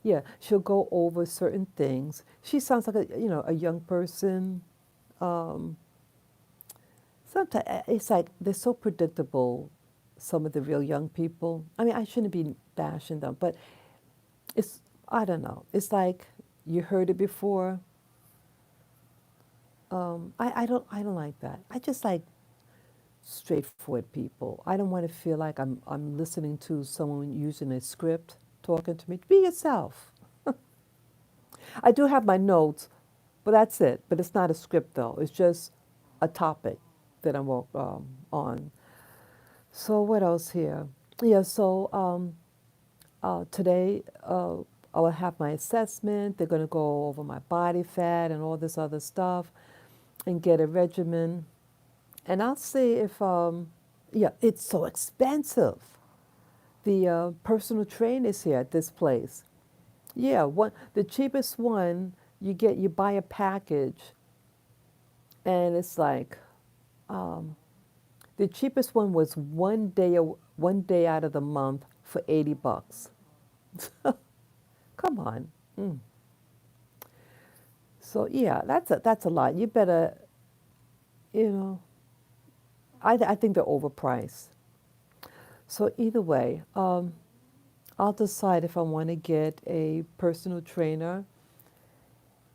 yeah, she'll go over certain things. She sounds like a young person. Um, Sometimes it's like they're so predictable. Some of the real young people. I mean, I shouldn't be bashing them, but it's I don't know. It's like you heard it before. I don't like that. I just like straightforward people. I don't want to feel like I'm listening to someone using a script talking to me. Be yourself. I do have my notes, but that's it. But it's not a script though. It's just a topic that I'm on. So what else here? Yeah. So today I will have my assessment. They're going to go over my body fat and all this other stuff, and get a regimen. And I'll see if yeah, it's so expensive. The personal trainers here at this place. Yeah, the cheapest one you buy a package, and it's like the cheapest one was 1 day out of the month for $80. Come on. Mm. So yeah, that's a lot. You better, you know, I think they're overpriced. So either way, I'll decide if I want to get a personal trainer.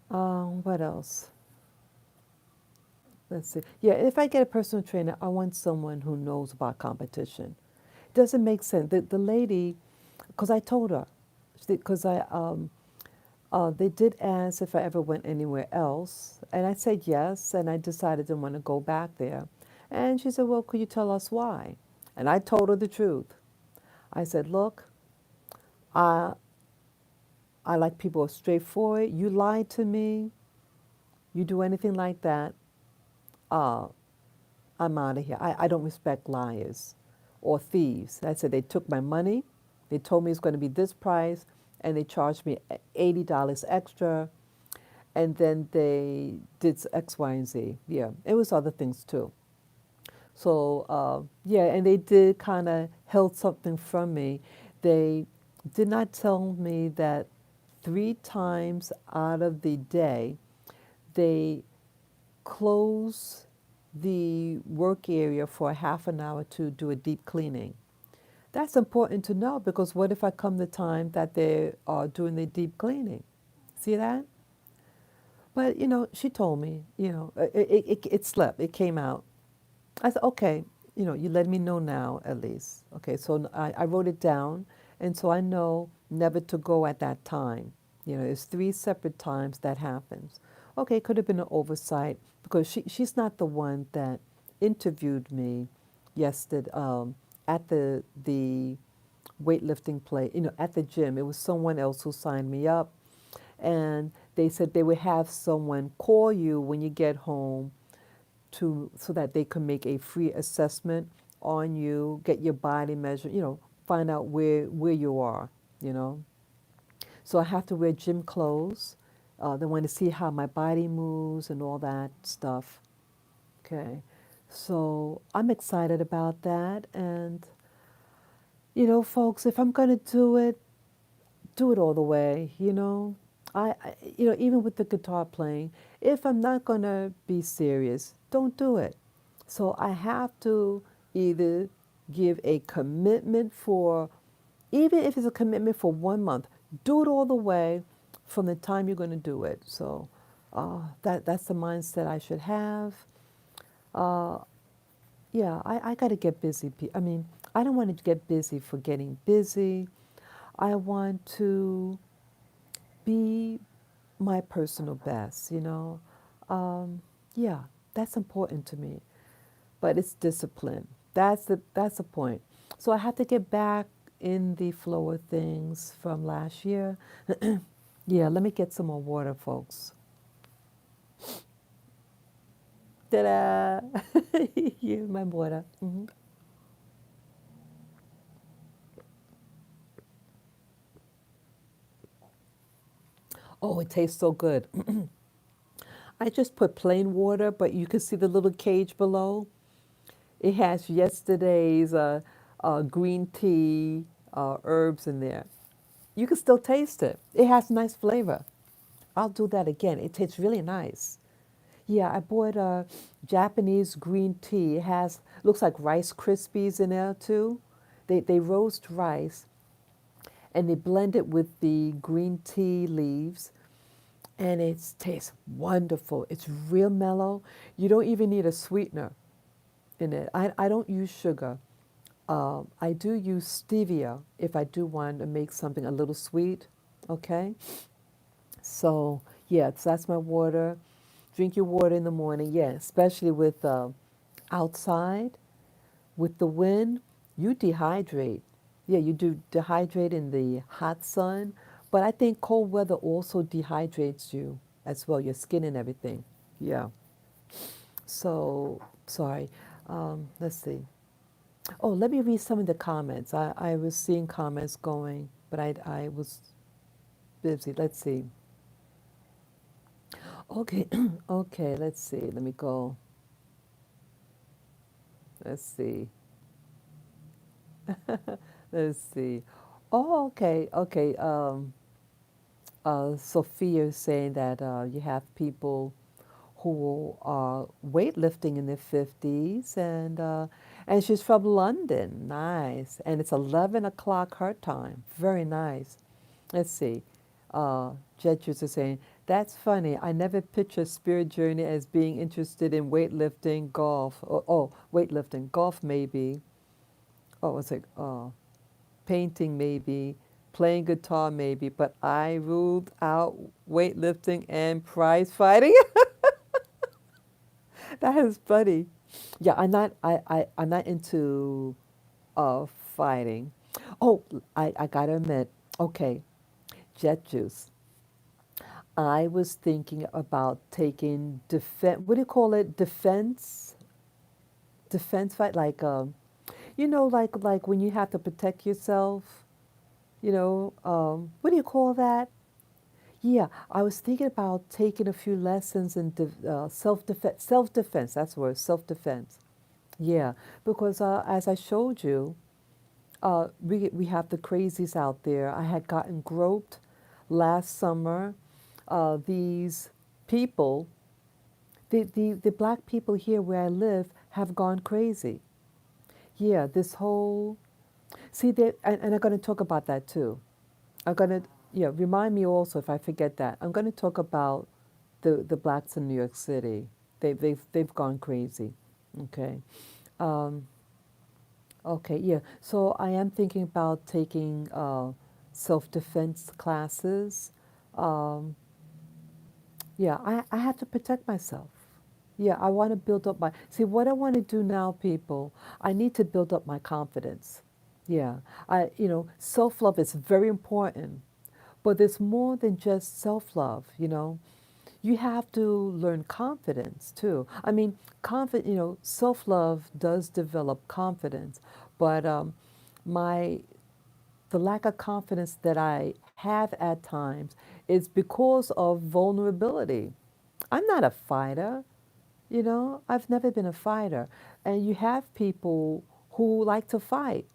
What else? Let's see. Yeah, if I get a personal trainer, I want someone who knows about competition. Doesn't make sense. The lady, because I told her, because they did ask if I ever went anywhere else, and I said yes, and I decided I didn't want to go back there. And she said, "Well, could you tell us why?" And I told her the truth. I said, "Look, I I like people who are straightforward. You lie to me, you do anything like that, uh, I'm out of here. I don't respect liars or thieves." I said, "They took my money. They told me it's going to be this price, and they charged me $80 extra, and then they did X, Y, and Z." Yeah, it was other things too. So yeah, and they did kind of held something from me. They did not tell me that 3 times out of the day they close the work area for a half an hour to do a deep cleaning. That's important to know, because what if I come the time that they are doing the deep cleaning? See that? But she told me, it slept, it came out. I said, okay, you let me know now at least. Okay, so I wrote it down, and so I know never to go at that time. It's 3 separate times that happens. Okay, could have been an oversight, because she's not the one that interviewed me yesterday at the weightlifting play, at the gym. It was someone else who signed me up, and they said they would have someone call you when you get home so that they can make a free assessment on you, get your body measured, find out where you are, you know. So I have to wear gym clothes. They want to see how my body moves and all that stuff. Okay. So I'm excited about that. And, folks, if I'm going to do it all the way, even with the guitar playing, if I'm not going to be serious, don't do it. So I have to either give a commitment for, even if it's a commitment for 1 month, do it all the way from the time you're going to do it. So That's the mindset I should have. Uh, yeah, I got to get busy. I mean, I don't want to get busy for getting busy. I want to be my personal best, you know. Um, yeah, that's important to me. But it's discipline. That's the point. So I have to get back in the flow of things from last year. Yeah, let me get some more water, folks. Ta-da! Yeah, my water. Oh, it tastes so good. I just put plain water, but you can see the little cage below. It has yesterday's green tea herbs in there. You can still taste it. It has nice flavor. I'll do that again. It tastes really nice. Yeah, I bought a Japanese green tea. It has looks like Rice Krispies in there too. They roast rice and they blend it with the green tea leaves, and it tastes wonderful. It's real mellow. You don't even need a sweetener in it. I don't use sugar. I do use stevia if I do want to make something a little sweet. Okay, so yeah, so that's my water. Drink your water in the morning. Yeah, especially with outside with the wind, you dehydrate. Yeah, you do dehydrate in the hot sun, but I think cold weather also dehydrates you as well, your skin and everything. Yeah. So, sorry. Let's see. Oh, let me read some of the comments. I was seeing comments going, but I was busy. Let's see. Okay, okay, let's see. Let me go. Let's see. Let's see. Oh, okay, okay. Sophia is saying that you have people who are weightlifting in their 50s, and she's from London. Nice. And it's 11 o'clock her time. Very nice. Let's see. Jetros is saying, that's funny. I never picture Spirit Journey as being interested in weightlifting, golf. Weightlifting, golf maybe. Oh, it's like, painting maybe, playing guitar maybe, but I ruled out weightlifting and prize fighting. That is funny. Yeah, I'm not into uh fighting. Oh, I gotta admit, okay, Jet Juice. I was thinking about taking defense. What do you call it? Defense fight, like like when you have to protect yourself. What do you call that? Yeah, I was thinking about taking a few lessons in self-defense. Self-defense, that's the word, self-defense. Yeah, because as I showed you, we have the crazies out there. I had gotten groped last summer. These people, the black people here where I live, have gone crazy. Yeah, this whole see that, and I'm going to talk about that too. I'm going to yeah remind me also if I forget that. I'm going to talk about the blacks in New York City. They've gone crazy. Okay. Um, okay. Yeah. So I am thinking about taking self-defense classes. Um, yeah. I have to protect myself. Yeah. I want to build up my see what I want to do now, people. I need to build up my confidence. Yeah. Self-love is very important, but there's more than just self-love. You have to learn confidence too. I mean, self-love does develop confidence, but my the lack of confidence that I have at times is because of vulnerability. I'm not a fighter. I've never been a fighter. And you have people who like to fight,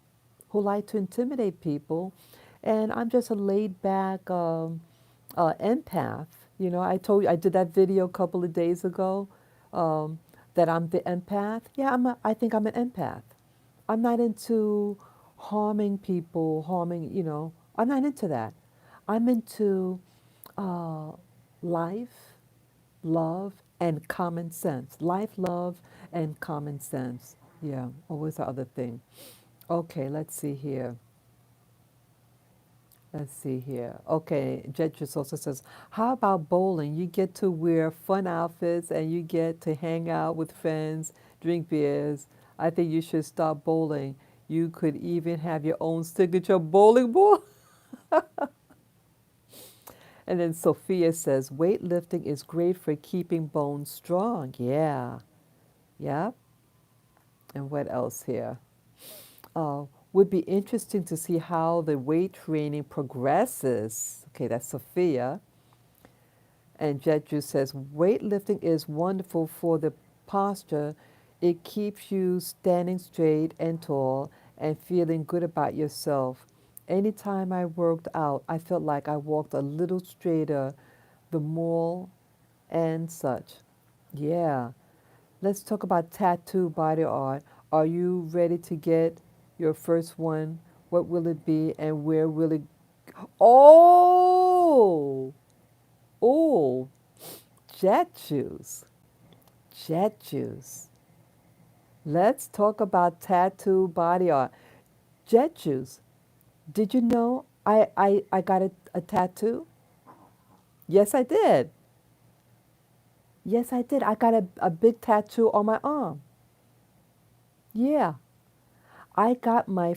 who like to intimidate people. And I'm just a laid back empath. I told you I did that video a couple of days ago that I'm the empath. Yeah, I think I'm an empath. I'm not into harming people, I'm not into that. I'm into uh, life, love, and common sense. Life, love, and common sense. Yeah, always the other thing. Okay, let's see here. Let's see here. Okay, Jetris also says, how about bowling? You get to wear fun outfits and you get to hang out with friends, drink beers. I think you should start bowling. You could even have your own signature bowling ball. And then Sophia says, weightlifting is great for keeping bones strong. Yeah, yeah. And what else here? Uh, would be interesting to see how the weight training progresses. Okay, that's Sophia. And Jeju says, weightlifting is wonderful for the posture. It keeps you standing straight and tall and feeling good about yourself. Anytime I worked out, I felt like I walked a little straighter, the more and such. Yeah. Let's talk about tattoo body art. Are you ready to get your first one? What will it be and where will it? Oh, oh, jet juice. Jet juice. Let's talk about tattoo body art. Jet juice. Did you know I got a tattoo? Yes, I did. Yes, I did. I got a big tattoo on my arm. Yeah. I got my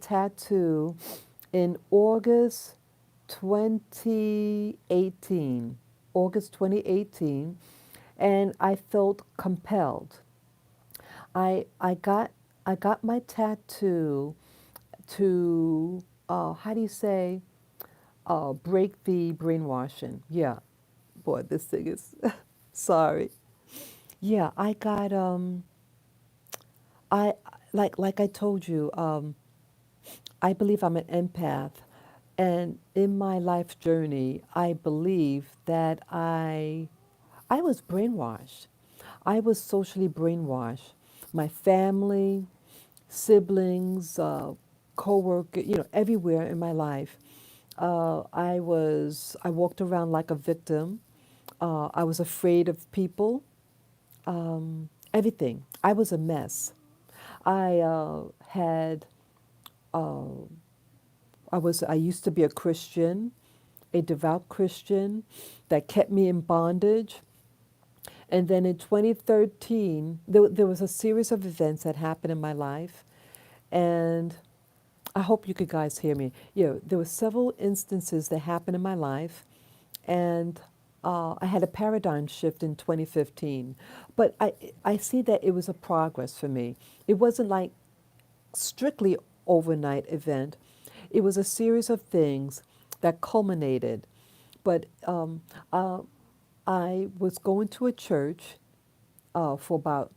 tattoo in August 2018. August 2018. And I felt compelled. I got my tattoo to, how do you say, break the brainwashing. Yeah, boy, this thing is, sorry. Yeah, I got, I, like I told you, I believe I'm an empath. And in my life journey, I believe that I was brainwashed. I was socially brainwashed. My family, siblings, co-worker, everywhere in my life. I walked around like a victim. I was afraid of people, everything. I was a mess. I had, uh, I used to be a Christian, a devout Christian that kept me in bondage. And then in 2013, there was a series of events that happened in my life. And I hope you could guys hear me. There were several instances that happened in my life. And I had a paradigm shift in 2015. But I see that it was a progress for me. It wasn't like strictly overnight event. It was a series of things that culminated. But I was going to a church for about,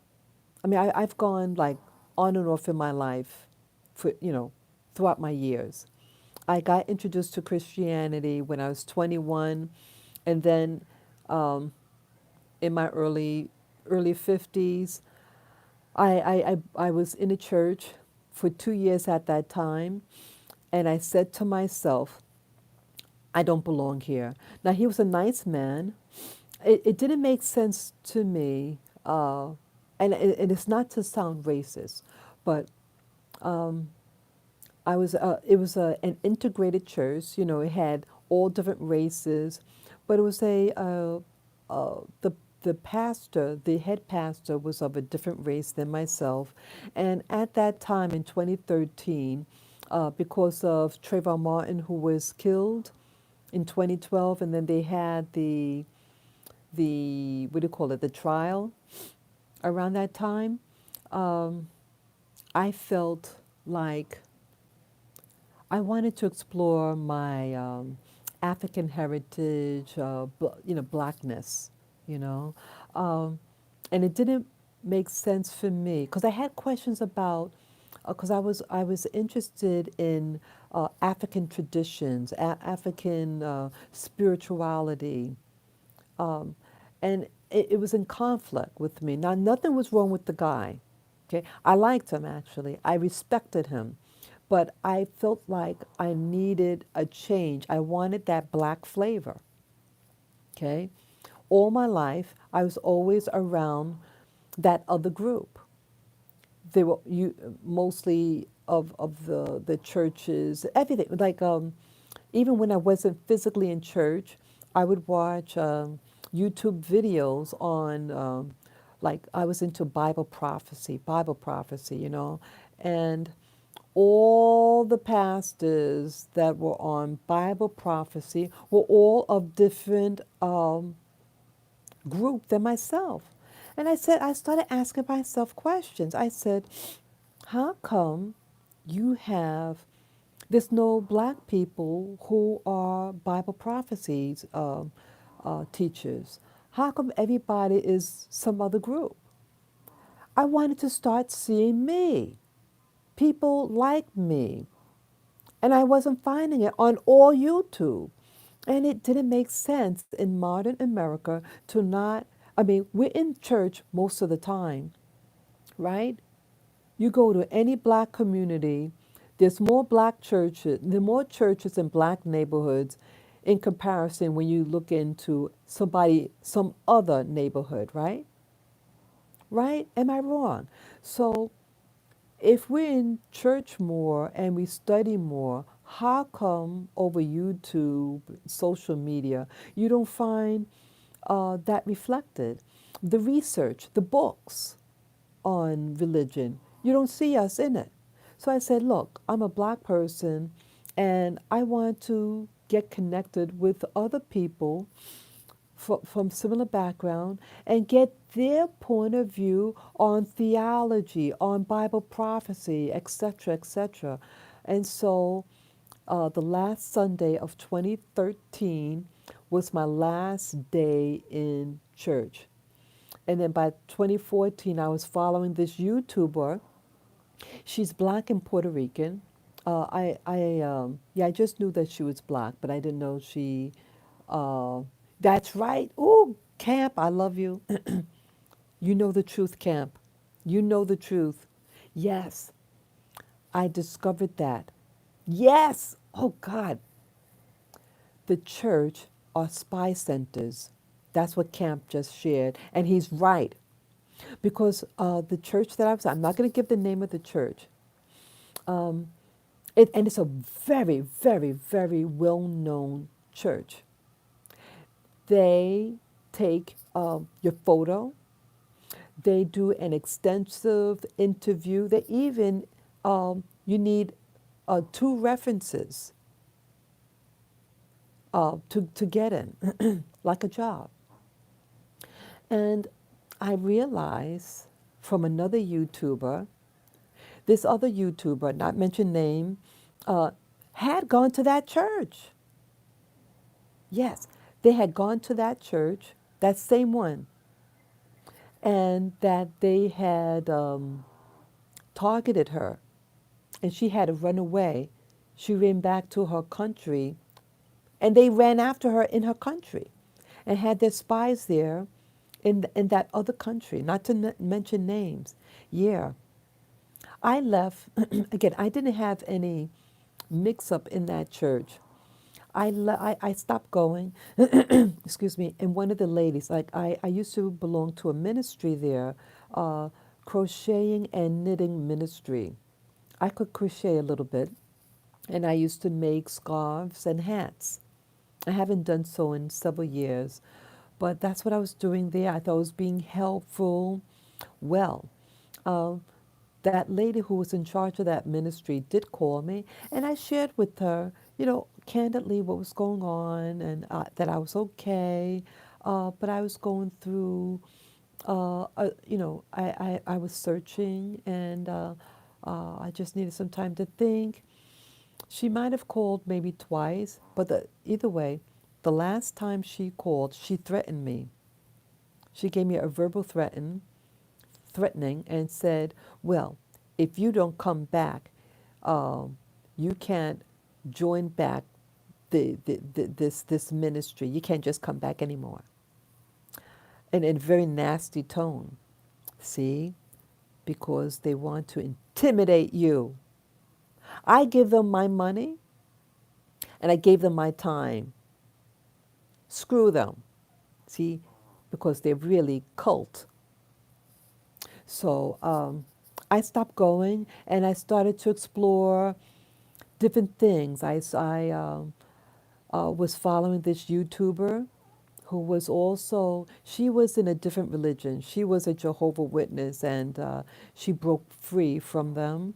I've gone like on and off in my life for, throughout my years. I got introduced to Christianity when I was 21, and then in my early 50s, I was in a church for 2 years at that time, and I said to myself, I don't belong here. Now, he was a nice man. It didn't make sense to me, and it's not to sound racist, but it was an integrated church. It had all different races, but it was the pastor, the head pastor, was of a different race than myself, and at that time in 2013, because of Trayvon Martin, who was killed in 2012, and then they had the what do you call it, the trial around that time. I felt like I wanted to explore my African heritage, blackness, you know, um, and it didn't make sense for me because I had questions about, because I was interested in African traditions, African spirituality, um, and it was in conflict with me. Now, nothing was wrong with the guy. Okay, I liked him actually. I respected him, but I felt like I needed a change. I wanted that black flavor. Okay? All my life, I was always around that other group. They were mostly of the churches, everything. Like even when I wasn't physically in church, I would watch YouTube videos on, like I was into Bible prophecy, and all the pastors that were on Bible prophecy were all of different group than myself. And I started asking myself questions. I said, how come you have, there's no black people who are Bible prophecies teachers? How come everybody is some other group? I wanted to start seeing me, people like me, and I wasn't finding it on all YouTube. And it didn't make sense in modern America to not, I mean, we're in church most of the time, right? You go to any black community, there's more black churches, there are more churches in black neighborhoods in comparison when you look into some other neighborhood, right? Right? Am I wrong? So if we're in church more and we study more, how come over YouTube, social media, you don't find that reflected? The research, the books on religion, you don't see us in it. So I said, look, I'm a black person and I want to get connected with other people from similar background and get their point of view on theology, on Bible prophecy, etc., etc. And so the last Sunday of 2013 was my last day in church. And then by 2014, I was following this YouTuber. She's black and Puerto Rican. Yeah, I just knew that she was black, but I didn't know she. Uh, that's right. Ooh, Camp, I love you. You know the truth, Camp. You know the truth. Yes, I discovered that. Yes. Oh God, the church are spy centers. That's what Camp just shared, and he's right because the church that I was, I'm not going to give the name of the church. Um, and it's a very, very, very well known church. They take your photo, they do an extensive interview. They even, you need two references to get in, like a job. And I realized from another YouTuber, this other YouTuber, not mention name, uh, had gone to that church. Yes, they had gone to that church, that same one, and that they had targeted her, and she had to run away. She ran back to her country, and they ran after her in her country, and had their spies there in that other country, not to mention names. Yeah, I left again. I didn't have any mix up in that church. I stopped going, excuse me, and one of the ladies, like I used to belong to a ministry there, uh, crocheting and knitting ministry. I could crochet a little bit, and I used to make scarves and hats. I haven't done so in several years, but that's what I was doing there. I thought I was being helpful. Well, uh, that lady who was in charge of that ministry did call me, and I shared with her, candidly what was going on, and that I was okay, but I was going through, I was searching, and I just needed some time to think. She might have called maybe twice, but either way, the last time she called, she threatened me. She gave me a verbal threatening and said, well, if you don't come back, you can't join back this ministry. You can't just come back anymore. And in a very nasty tone. See? Because they want to intimidate you. I give them my money and I gave them my time. Screw them. See, because they're really cult. So I stopped going and I started to explore different things. I was following this YouTuber who was also, she was in a different religion. She was a Jehovah Witness and she broke free from them.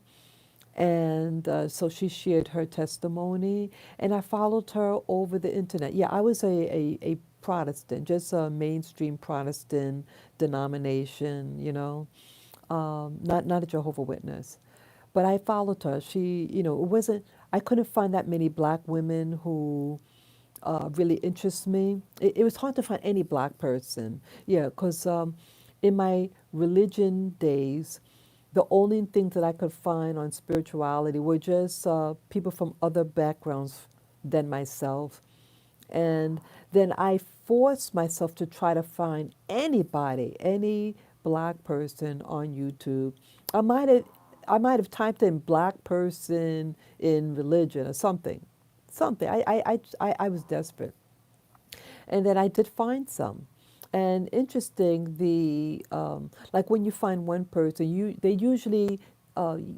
And so she shared her testimony, and I followed her over the internet. Yeah, I was a Protestant, just a mainstream Protestant denomination, not a Jehovah Witness. But I followed her. It wasn't, I couldn't find that many black women who really interests me. It was hard to find any black person. Yeah, because in my religion days, the only things that I could find on spirituality were just people from other backgrounds than myself. And then I forced myself to try to find anybody, any black person on YouTube. I might have, I might have typed in black person in religion or something, something. I was desperate, and then I did find some. And interesting, like when you find one person, they usually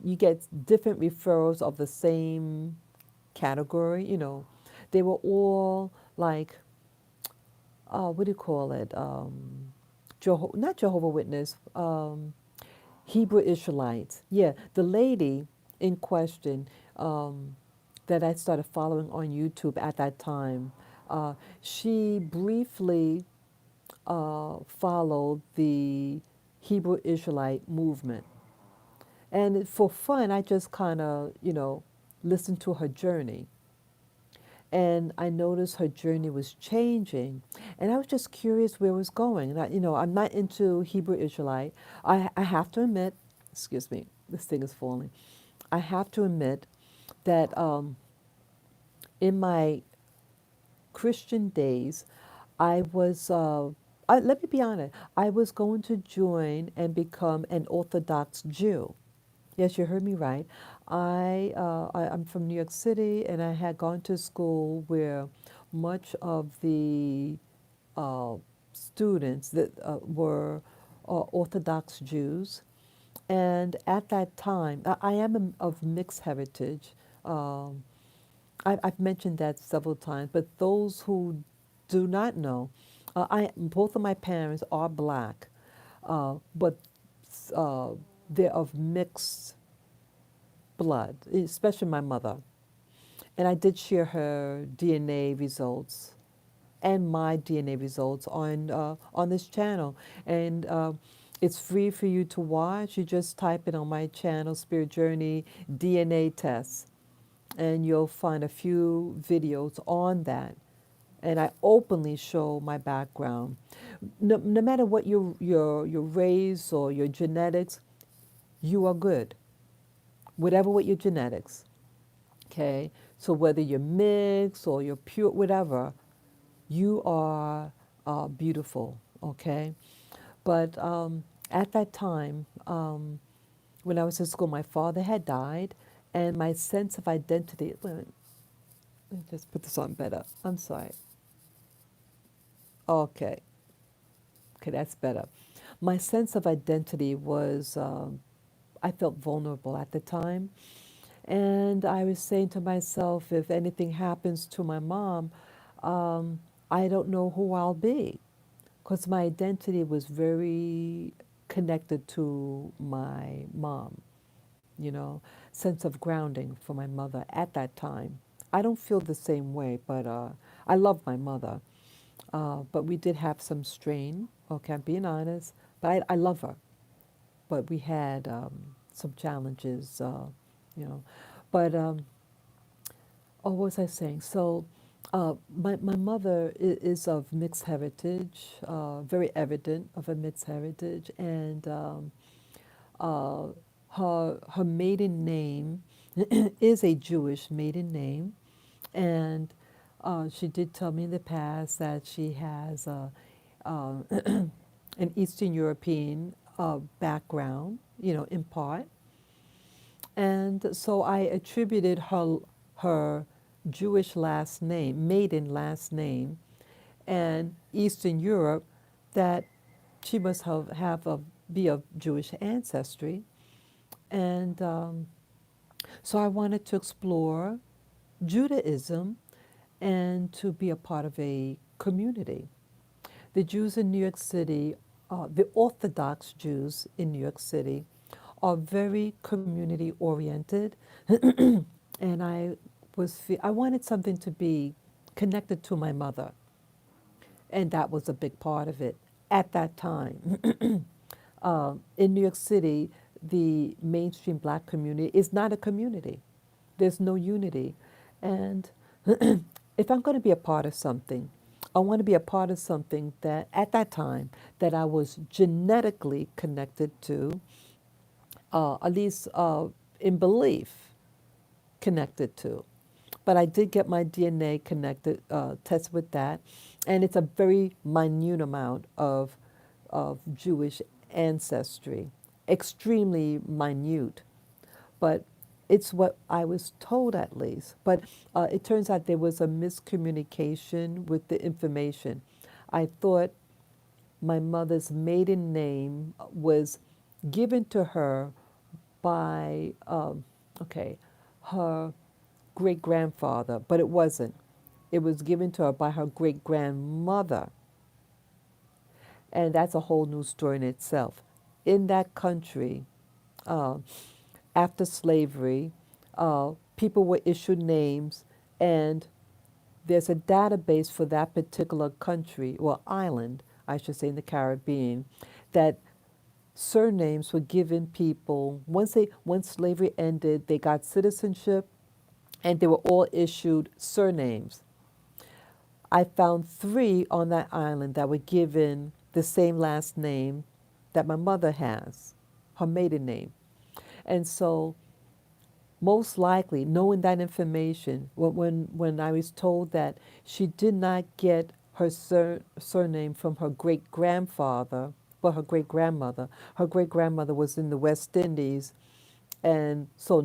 you get different referrals of the same category. They were all like what do you call it? Not Jehovah Witness, Hebrew Israelites. Yeah, the lady in question that I started following on YouTube at that time, she briefly followed the Hebrew Israelite movement. And for fun, I just kind of, listened to her journey. And I noticed her journey was changing. And I was just curious where it was going. And I'm not into Hebrew Israelite. I have to admit, excuse me, this thing is falling. I have to admit that in my Christian days, I was, let me be honest, I was going to join and become an Orthodox Jew. Yes, you heard me right. I'm from New York City, and I had gone to school where much of the uh, students that were Orthodox Jews. And at that time, I am of mixed heritage. Um, I've mentioned that several times, but those who do not know, both of my parents are black, but uh, they're of mixed blood, especially my mother. And I did share her DNA results and my DNA results on this channel. And it's free for you to watch. You just type it on my channel, Spirit Journey DNA test, and you'll find a few videos on that. And I openly show my background. No matter what your race or your genetics, you are good. Whatever with your genetics, okay? So whether you're mixed or you're pure, whatever, you are beautiful, okay? But at that time, when I was in school, my father had died, and my sense of identity. Let me just put this on better. I'm sorry. Okay, okay, that's better. My sense of identity was, I felt vulnerable at the time. And I was saying to myself, if anything happens to my mom, um, I don't know who I'll be. Because my identity was very connected to my mom, sense of grounding for my mother at that time. I don't feel the same way, but I love my mother. But we did have some strain, okay, I'm being honest. But I love her. But we had some challenges, you know. But, what was I saying? So, my mother is of mixed heritage, very evident of a mixed heritage, and uh, her maiden name is a Jewish maiden name, and she did tell me in the past that she has an Eastern European background, in part. And so I attributed her Jewish last name, maiden last name, and Eastern Europe, that she must be of Jewish ancestry. And so I wanted to explore Judaism and to be a part of a community. The Jews in New York City, the Orthodox Jews in New York City, are very community oriented, and I wanted something to be connected to my mother, and that was a big part of it at that time. In New York City, the mainstream black community is not a community. There's no unity. And if I'm going to be a part of something, I want to be a part of something that at that time that I was genetically connected to, at least in belief connected to. But I did get my DNA connected, tested with that, and it's a very minute amount of Jewish ancestry, extremely minute. But it's what I was told at least. But it turns out there was a miscommunication with the information. I thought my mother's maiden name was given to her by, okay, her great grandfather, but it wasn't. It was given to her by her great grandmother. And that's a whole new story in itself. In that country, uh, after slavery, people were issued names, and there's a database for that particular country, or island, I should say, in the Caribbean, that surnames were given people once slavery ended, they got citizenship, and they were all issued surnames. I found 3 on that island that were given the same last name that my mother has, her maiden name. And so, most likely, knowing that information, when I was told that she did not get her surname from her great grandfather, but her great grandmother was in the West Indies, and so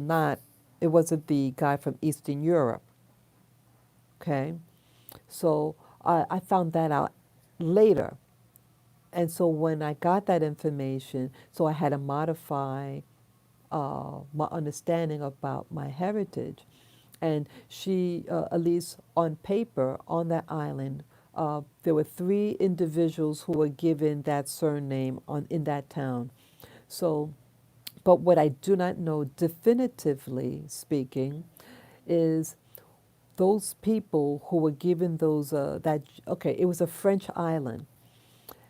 it wasn't the guy from Eastern Europe. Okay, so I found that out later. And so when I got that information, so I had to modify my understanding about my heritage. And she, at least on paper, on that island, there were 3 individuals who were given that surname in that town. So, but what I do not know definitively speaking is those people who were given okay, it was a French island,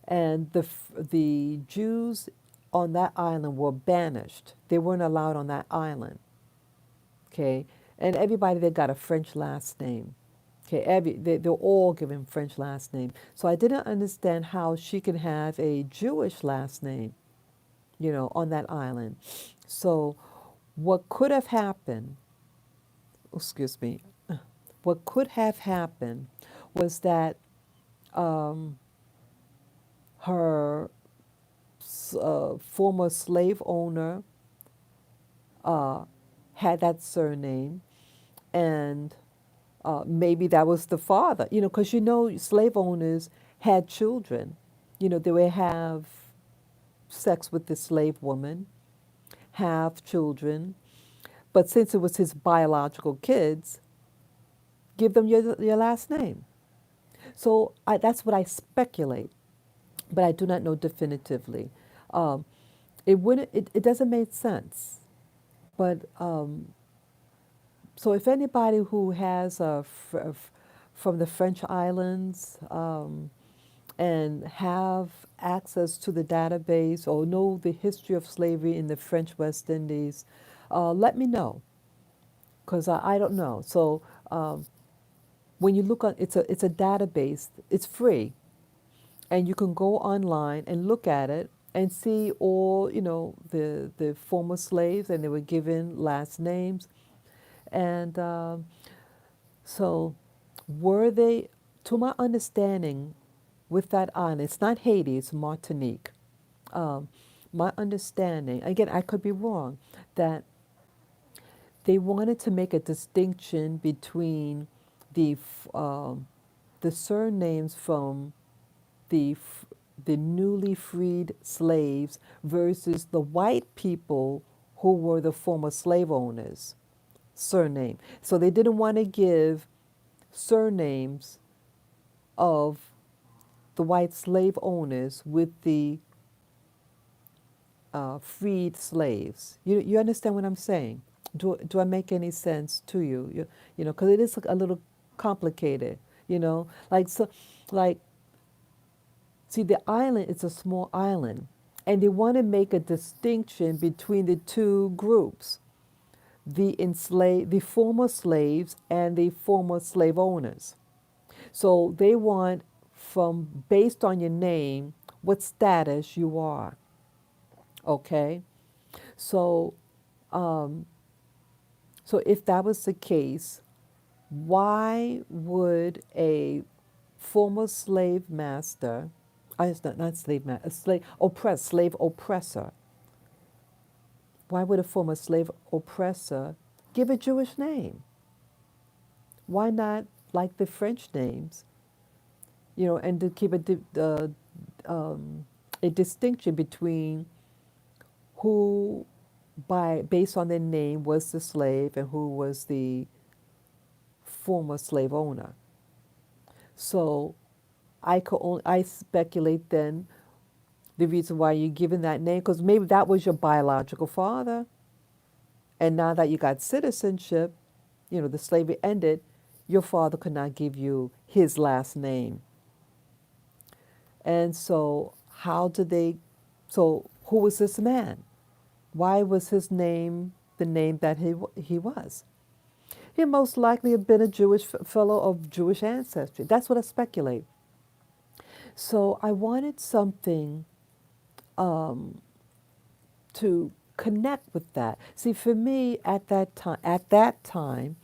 and the Jews on that island were banished. They weren't allowed on that island. Okay, and everybody there got a French last name. Okay, they're all given French last name. So I didn't understand how she could have a Jewish last name, on that island. So what could have happened? Excuse me. What could have happened was that um, her former slave owner uh, had that surname, and maybe that was the father, because slave owners had children. They would have sex with the slave woman, have children, but since it was his biological kids, give them your last name. So that's what I speculate, but I do not know definitively. Um, it doesn't make sense. But so if anybody who has from the French islands and have access to the database or know the history of slavery in the French West Indies, let me know, because I don't know. So when you look on, it's a database. It's free, and you can go online and look at it and see all the former slaves, and they were given last names. And so were they, to my understanding, with that island, it's not Haiti, it's Martinique. Um, my understanding, again, I could be wrong, that they wanted to make a distinction between the the surnames from the the newly freed slaves versus the white people who were the former slave owners surname. So they didn't want to give surnames of the white slave owners with the freed slaves. You understand what I'm saying? Do I make any sense to you? You know, because it is a little complicated. You know, like so, like see the island. It's a small island, and they want to make a distinction between the two groups: the former slaves and the former slave owners. So they want from based on your name what status you are. Okay, so um, so if that was the case, why would a former slave master, it's not slave master, a slave oppressor, why would a former slave oppressor give a Jewish name? Why not like the French names, you know, and to keep a distinction between who, based on their name, was the slave and who was the former slave owner. So I speculate then the reason why you're given that name, because maybe that was your biological father, and now that you got citizenship, you know, the slavery ended, your father could not give you his last name. And so how did they, so who was this man? Why was his name the name that he was? He most likely have been a Jewish fellow of Jewish ancestry. That's what I speculate. So I wanted something um, to connect with that. See, for me at that time,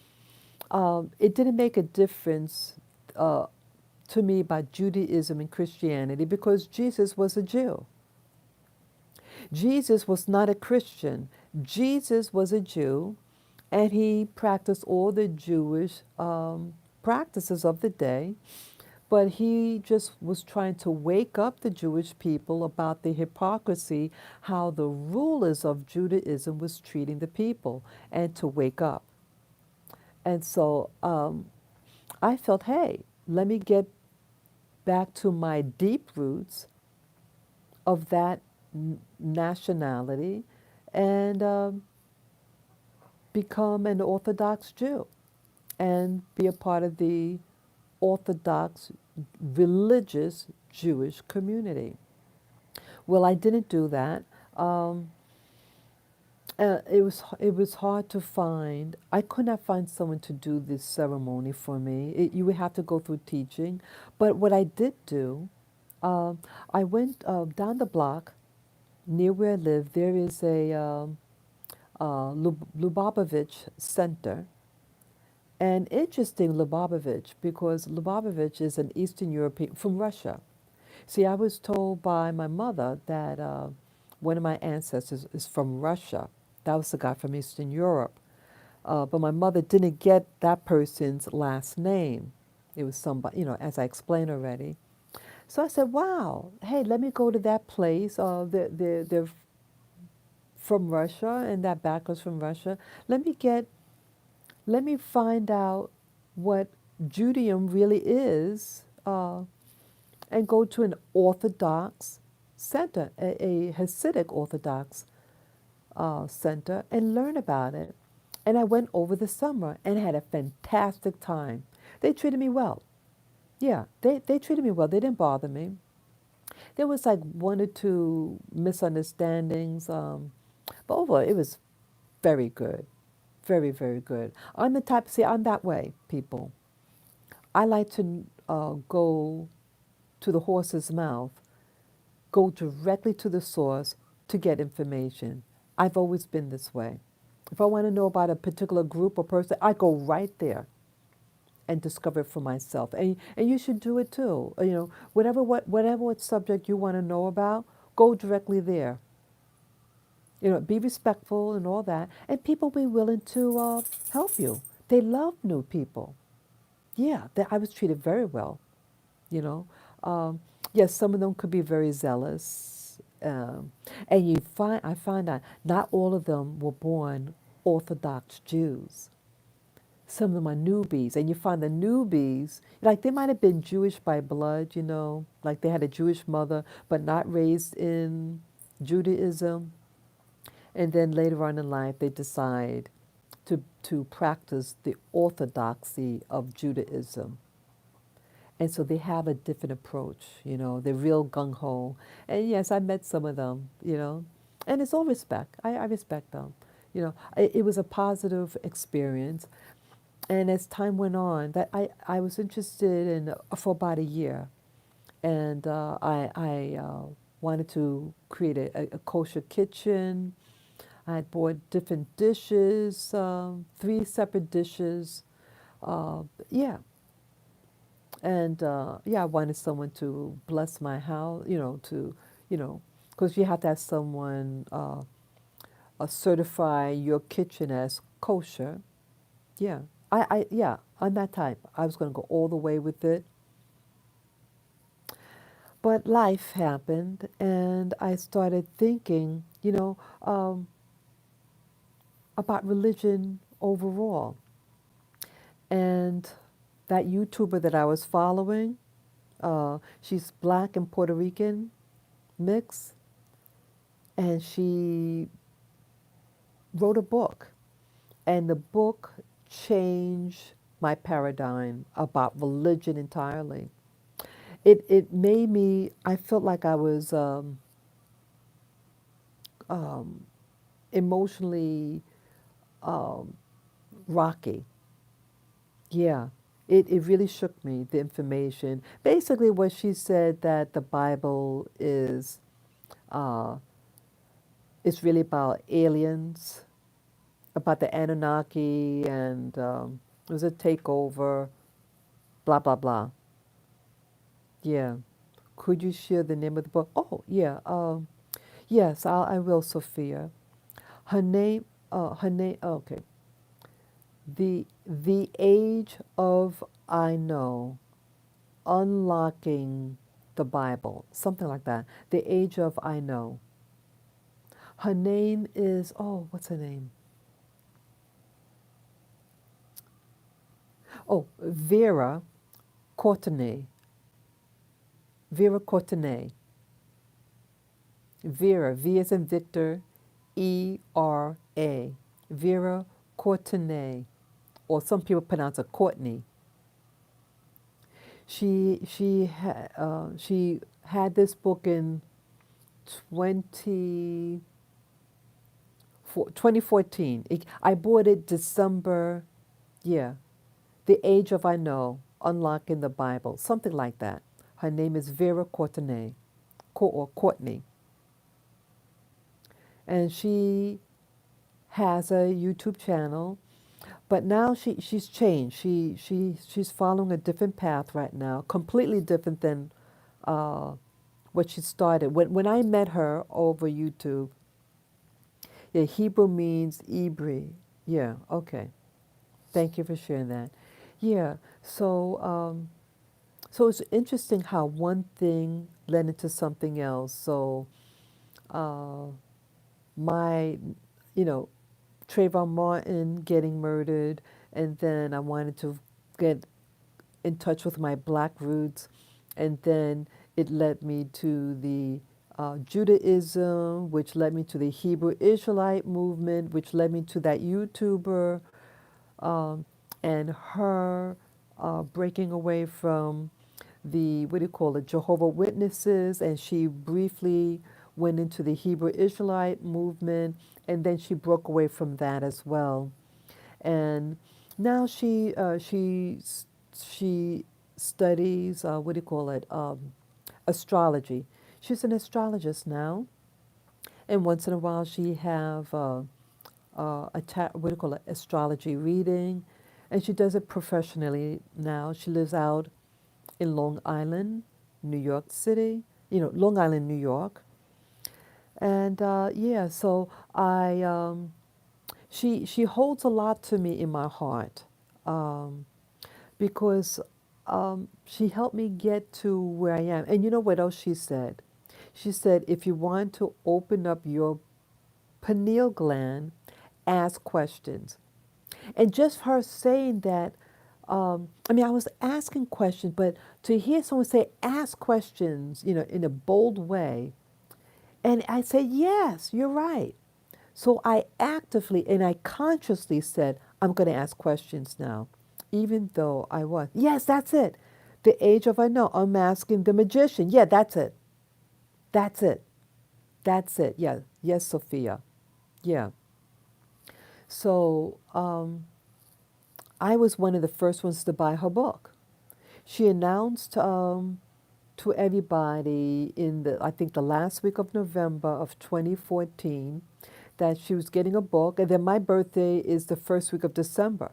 it didn't make a difference uh, to me about Judaism and Christianity because Jesus was a Jew. Jesus was not a Christian. Jesus was a Jew, and he practiced all the Jewish practices of the day. But he just was trying to wake up the Jewish people about the hypocrisy, how the rulers of Judaism was treating the people, and to wake up. And so I felt, hey, let me get back to my deep roots of that nationality and become an Orthodox Jew and be a part of the Orthodox religious Jewish community. Well, I didn't do that. Um, it was hard to find. I could not find someone to do this ceremony for me. You would have to go through teaching. But what I did do, um, I went down the block near where I live. There is a Lubavitch Center, and interesting Lubavitch because Lubavitch is an Eastern European from Russia. See, I was told by my mother that one of my ancestors is from Russia. That was the guy from Eastern Europe. But my mother didn't get that person's last name. It was somebody, you know, as I explained already. So I said, wow, hey, let me go to that place. They're from Russia, and that background's from Russia. Let me get, let me find out what Judaism really is. And go to an Orthodox center, a Hasidic Orthodox center, and learn about it. And I went over the summer and had a fantastic time. They treated me well. Yeah, they treated me well. They didn't bother me. There was like one or two misunderstandings, but overall it was very good. Very, very good. I'm the type, see, I'm that way, people. I like to go to the horse's mouth, go directly to the source to get information. I've always been this way. If I want to know about a particular group or person, I go right there and discover it for myself. And you should do it too. You know, whatever what subject you want to know about, go directly there. You know, be respectful and all that, and people be willing to help you. They love new people. Yeah, I was treated very well. you know. Yes, some of them could be very zealous. And I find that not all of them were born Orthodox Jews. Some of them are newbies, and you find the newbies, like they might have been Jewish by blood, like they had a Jewish mother, but not raised in Judaism. And then later on in life, they decide to practice the orthodoxy of Judaism. And so they have a different approach, they're real gung ho. And yes, I met some of them, and it's all respect. I respect them. It was a positive experience. And as time went on, I was interested in for about a year. And I wanted to create a kosher kitchen. I had bought different dishes, three separate dishes. Yeah, and yeah, I wanted someone to bless my house, because you have to have someone certify your kitchen as kosher. Yeah, yeah, I'm that type. I was going to go all the way with it, but life happened, and I started thinking, about religion overall. And that YouTuber that I was following, she's black and Puerto Rican mix, and she wrote a book. And the book changed my paradigm about religion entirely. It made me, I felt like I was um, emotionally um, rocky. Yeah, it really shook me, the information. Basically, what she said that the Bible uh, is really about aliens, about the Anunnaki, and it was a takeover, blah, blah, blah. Yeah. Could you share the name of the book? Oh, yeah. Yes, I will, Sophia. Her name, okay. The Age of I Know, Unlocking the Bible, something like that. The Age of I Know. Her name is, oh, what's her name? Oh, Courtenay. Vera Courtenay. Vera, V as in Victor, E-R-A. Vera Courtenay, or some people pronounce it Courtney. She had this book in 20, 2014. I bought it December, yeah. The Age of I Know, Unlocking the Bible, something like that. Her name is Vera Courtenay, or Courtney. And she has a YouTube channel, but now she's changed. She's following a different path right now, completely different than uh, what she started. When I met her over YouTube, yeah, Hebrew means Ibri. Yeah, okay. Thank you for sharing that. Yeah, so it's interesting how one thing led into something else. So uh, my, you know, Trayvon Martin getting murdered, and then I wanted to get in touch with my black roots, and then it led me to the Judaism, which led me to the Hebrew Israelite movement, which led me to that YouTuber, um, and her breaking away from the, what do you call it, Jehovah Witnesses, and she briefly went into the Hebrew Israelite movement, and then she broke away from that as well. And now she studies, what do you call it, astrology. She's an astrologist now, and once in a while she have what do you call it, astrology reading, and she does it professionally now. She lives out in Long Island, New York City, Long Island, New York. And yeah, so she holds a lot to me in my heart, um, because She helped me get to where I am. And you know what else she said? She said, if you want to open up your pineal gland, ask questions. And just her saying that, I mean, I was asking questions, but to hear someone say, ask questions, in a bold way, and I said, yes, you're right. So I actively and I consciously said, I'm going to ask questions now, even though I was. Yes, that's it. The age of I know, unmasking the magician. Yeah, that's it. That's it. That's it. Yeah. Yes, Sophia. Yeah. So I was one of the first ones to buy her book. She announced to everybody in I think the last week of November of 2014 that she was getting a book, and then my birthday is the first week of December.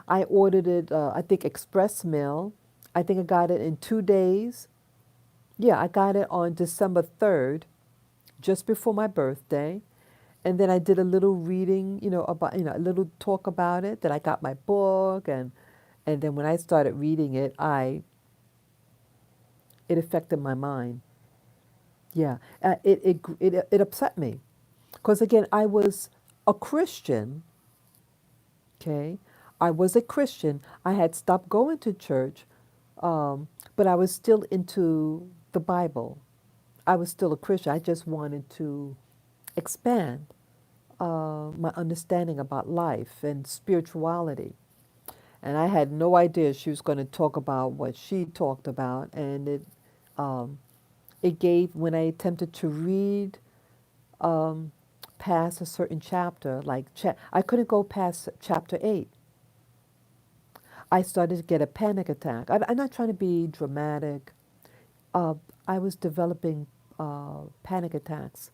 I ordered it, I think express mail. I think I got it in 2 days. Yeah, I got it on December 3rd, just before my birthday. And then I did a little reading, about, a little talk about it, that I got my book. And then when I started reading it, it affected my mind. Yeah, it upset me. Because again, I was a Christian, okay? I was a Christian. I had stopped going to church, but I was still into the Bible. I was still a Christian. I just wanted to expand my understanding about life and spirituality. And I had no idea she was going to talk about what she talked about. And um, it gave, when I attempted to read um, past a certain chapter, like I couldn't go past chapter 8. I started to get a panic attack. I'm not trying to be dramatic. Uh, I was developing panic attacks.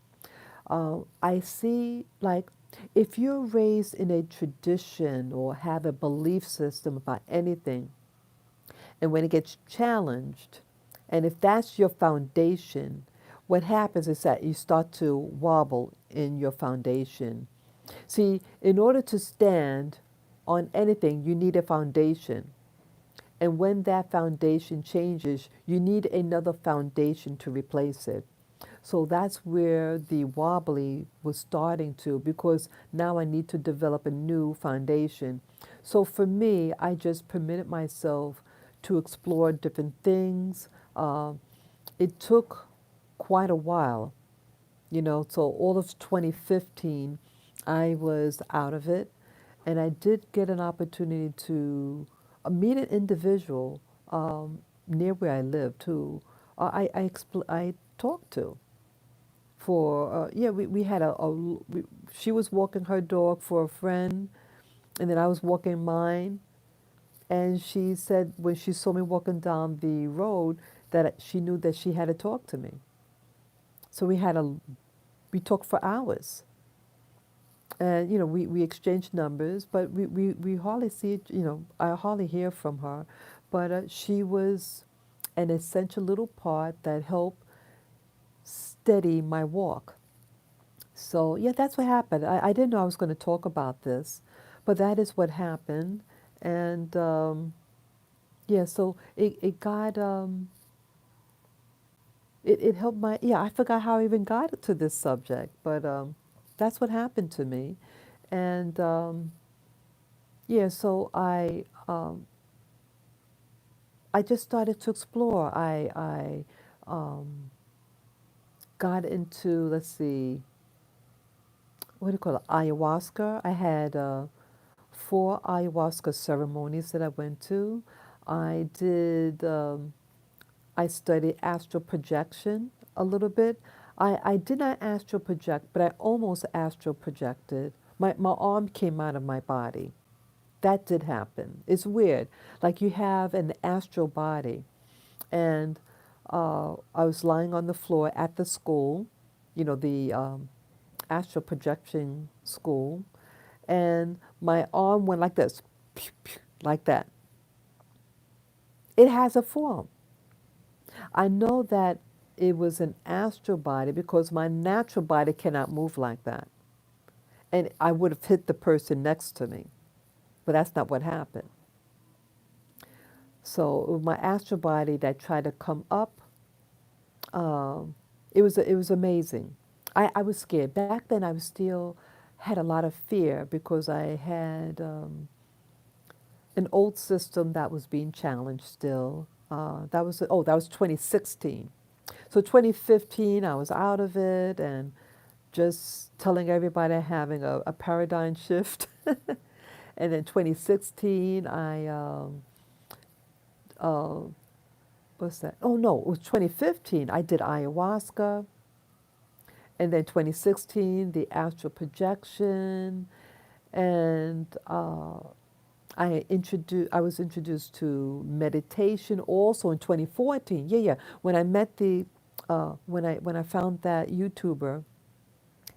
I see, like, if you're raised in a tradition or have a belief system about anything, and when it gets challenged, and if that's your foundation, what happens is that you start to wobble in your foundation. See, in order to stand on anything, you need a foundation. And when that foundation changes, you need another foundation to replace it. So that's where the wobbly was starting to, because now I need to develop a new foundation. So for me, I just permitted myself to explore different things. Uh, it took quite a while, so all of 2015, I was out of it. And I did get an opportunity to meet an individual near where I lived who I talked to for, yeah, we had she was walking her dog for a friend, and then I was walking mine. And she said when she saw me walking down the road that she knew that she had to talk to me. So we talked for hours. And we exchanged numbers, but we hardly see it. I hardly hear from her, but she was an essential little part that helped steady my walk. So yeah, that's what happened. I didn't know I was going to talk about this, but that is what happened. And yeah, so it got it helped my, yeah, I forgot how I even got to this subject, but that's what happened to me. And yeah, so I just started to explore. I got into, let's see, what do you call it, ayahuasca. I had 4 ayahuasca ceremonies that I went to. I did. I studied astral projection a little bit. I did not astral project, but I almost astral projected. My arm came out of my body. That did happen. It's weird. Like you have an astral body. And I was lying on the floor at the school, the astral projection school, and my arm went like this, pew, pew, like that. It has a form. I know that it was an astral body because my natural body cannot move like that. And I would have hit the person next to me, but that's not what happened. So it was my astral body that tried to come up. Um, it was amazing. I was scared back then. I was still had a lot of fear because I had an old system that was being challenged still. That was 2016. So 2015, I was out of it and just telling everybody having a paradigm shift. And then 2016, uh, what's that? Oh no, it was 2015. I did ayahuasca, and then 2016, the astral projection, and I was introduced to meditation also in 2014. Yeah, yeah. When I met when I found that YouTuber,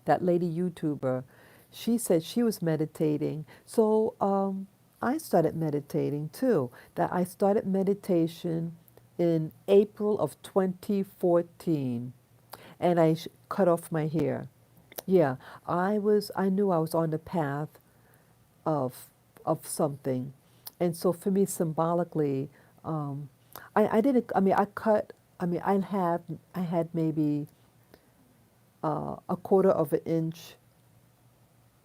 that lady YouTuber, she said she was meditating. So I started meditating too. That I started meditation in April of 2014, and cut off my hair. Yeah, I knew I was on the path of something, and so for me symbolically, um, I didn't. I mean, I cut. I mean, I had maybe a quarter of an inch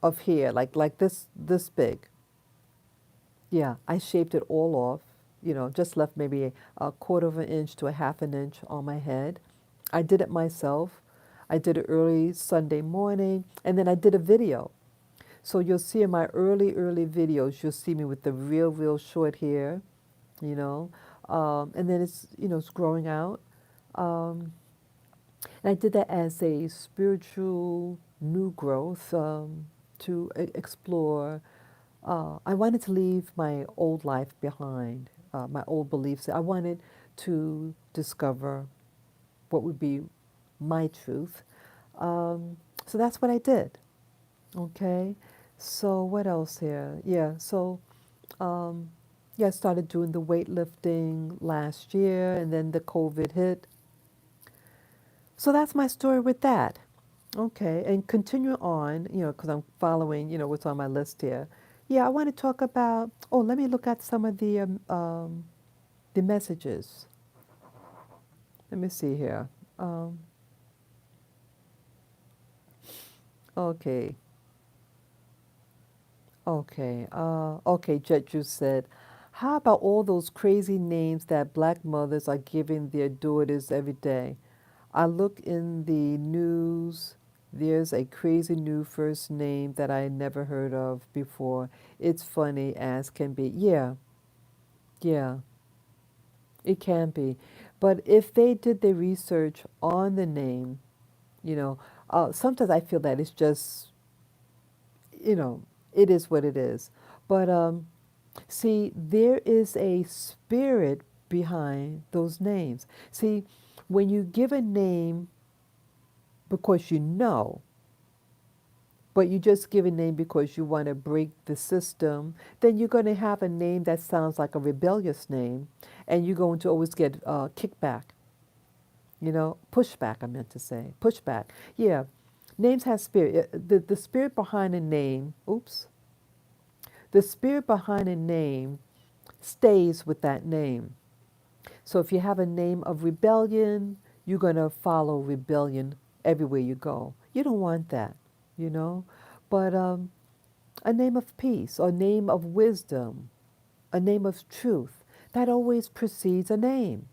of hair, like this big. Yeah, I shaved it all off. Just left maybe a quarter of an inch to a half an inch on my head. I did it myself. I did it early Sunday morning, and then I did a video. So you'll see in my early videos, you'll see me with the real short hair, you know, and then it's growing out. Um, and I did that as a spiritual new growth to explore. I wanted to leave my old life behind, my old beliefs. I wanted to discover what would be my truth. So that's what I did. Okay. So what else here? Yeah. So um, yeah, I started doing the weightlifting last year, and then the COVID hit. So that's my story with that. Okay, and continue on, because I'm following, what's on my list here. Yeah, I want to talk about. Oh, let me look at some of the messages. Let me see here. Um, okay, okay. Jet Juice said, "How about all those crazy names that black mothers are giving their daughters every day? I look in the news. There's a crazy new first name that I never heard of before. It's funny as can be. Yeah, yeah, it can be. But if they did their research on the name, you know, sometimes I feel that it's just, you know, it is what it is. But see, there is a spirit behind those names. See, when you give a name because you know, but you just give a name because you want to break the system, then you're going to have a name that sounds like a rebellious name, and you're going to always get kickback, pushback, I meant to say. Pushback. Yeah. Names have spirit. The spirit behind a name, the spirit behind a name stays with that name. So if you have a name of rebellion, you're going to follow rebellion everywhere you go. You don't want that, you know? But a name of peace, or a name of wisdom, a name of truth, that always precedes a name,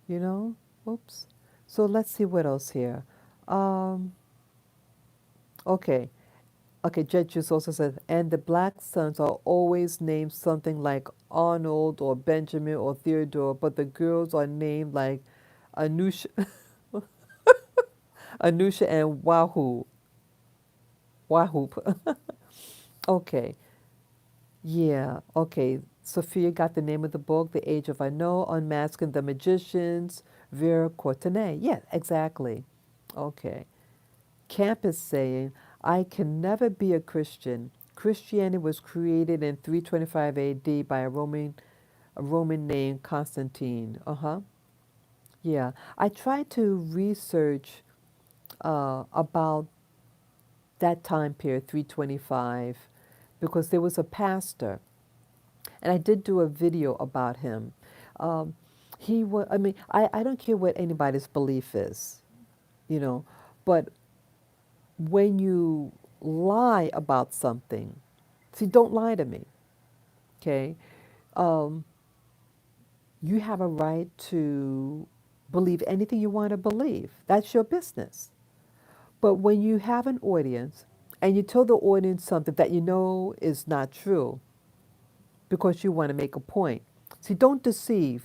you know? Oops. So let's see what else here. Um, okay. Okay, Jet Juice also says, and the black sons are always named something like Arnold or Benjamin or Theodore, but the girls are named like Anusha, Anusha and Wahoo. Okay, yeah, okay. Sophia got the name of the book, The Age of I Know, Unmasking the Magicians, Vera Courtenay. Yeah, exactly. Okay. Camp is saying, I can never be a Christian. Christianity was created in 325 AD by a Roman named Constantine. Uh-huh. Yeah. I tried to research about that time period, 325, because there was a pastor. And I did do a video about him. Um, he was, I mean, I don't care what anybody's belief is, you know, but when you lie about something, see, don't lie to me, okay? Um, you have a right to believe anything you want to believe. That's your business. But when you have an audience and you tell the audience something that you know is not true because you want to make a point, see, don't deceive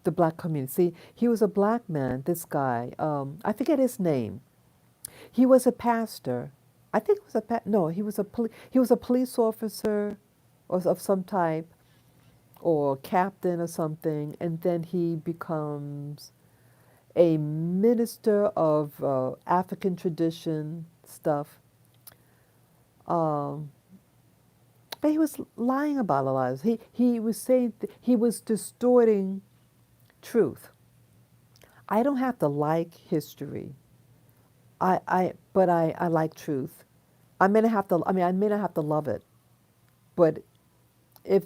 the black community. See, he was a black man, this guy. I forget his name. He was a pastor. I think it was no, he was a police officer or of some type or captain or something, and then he becomes a minister of African tradition stuff. Um, but he was lying about a lot. He was saying he was distorting truth. I don't have to like history. But I like truth. I may not have to. I mean, I may not have to love it, but if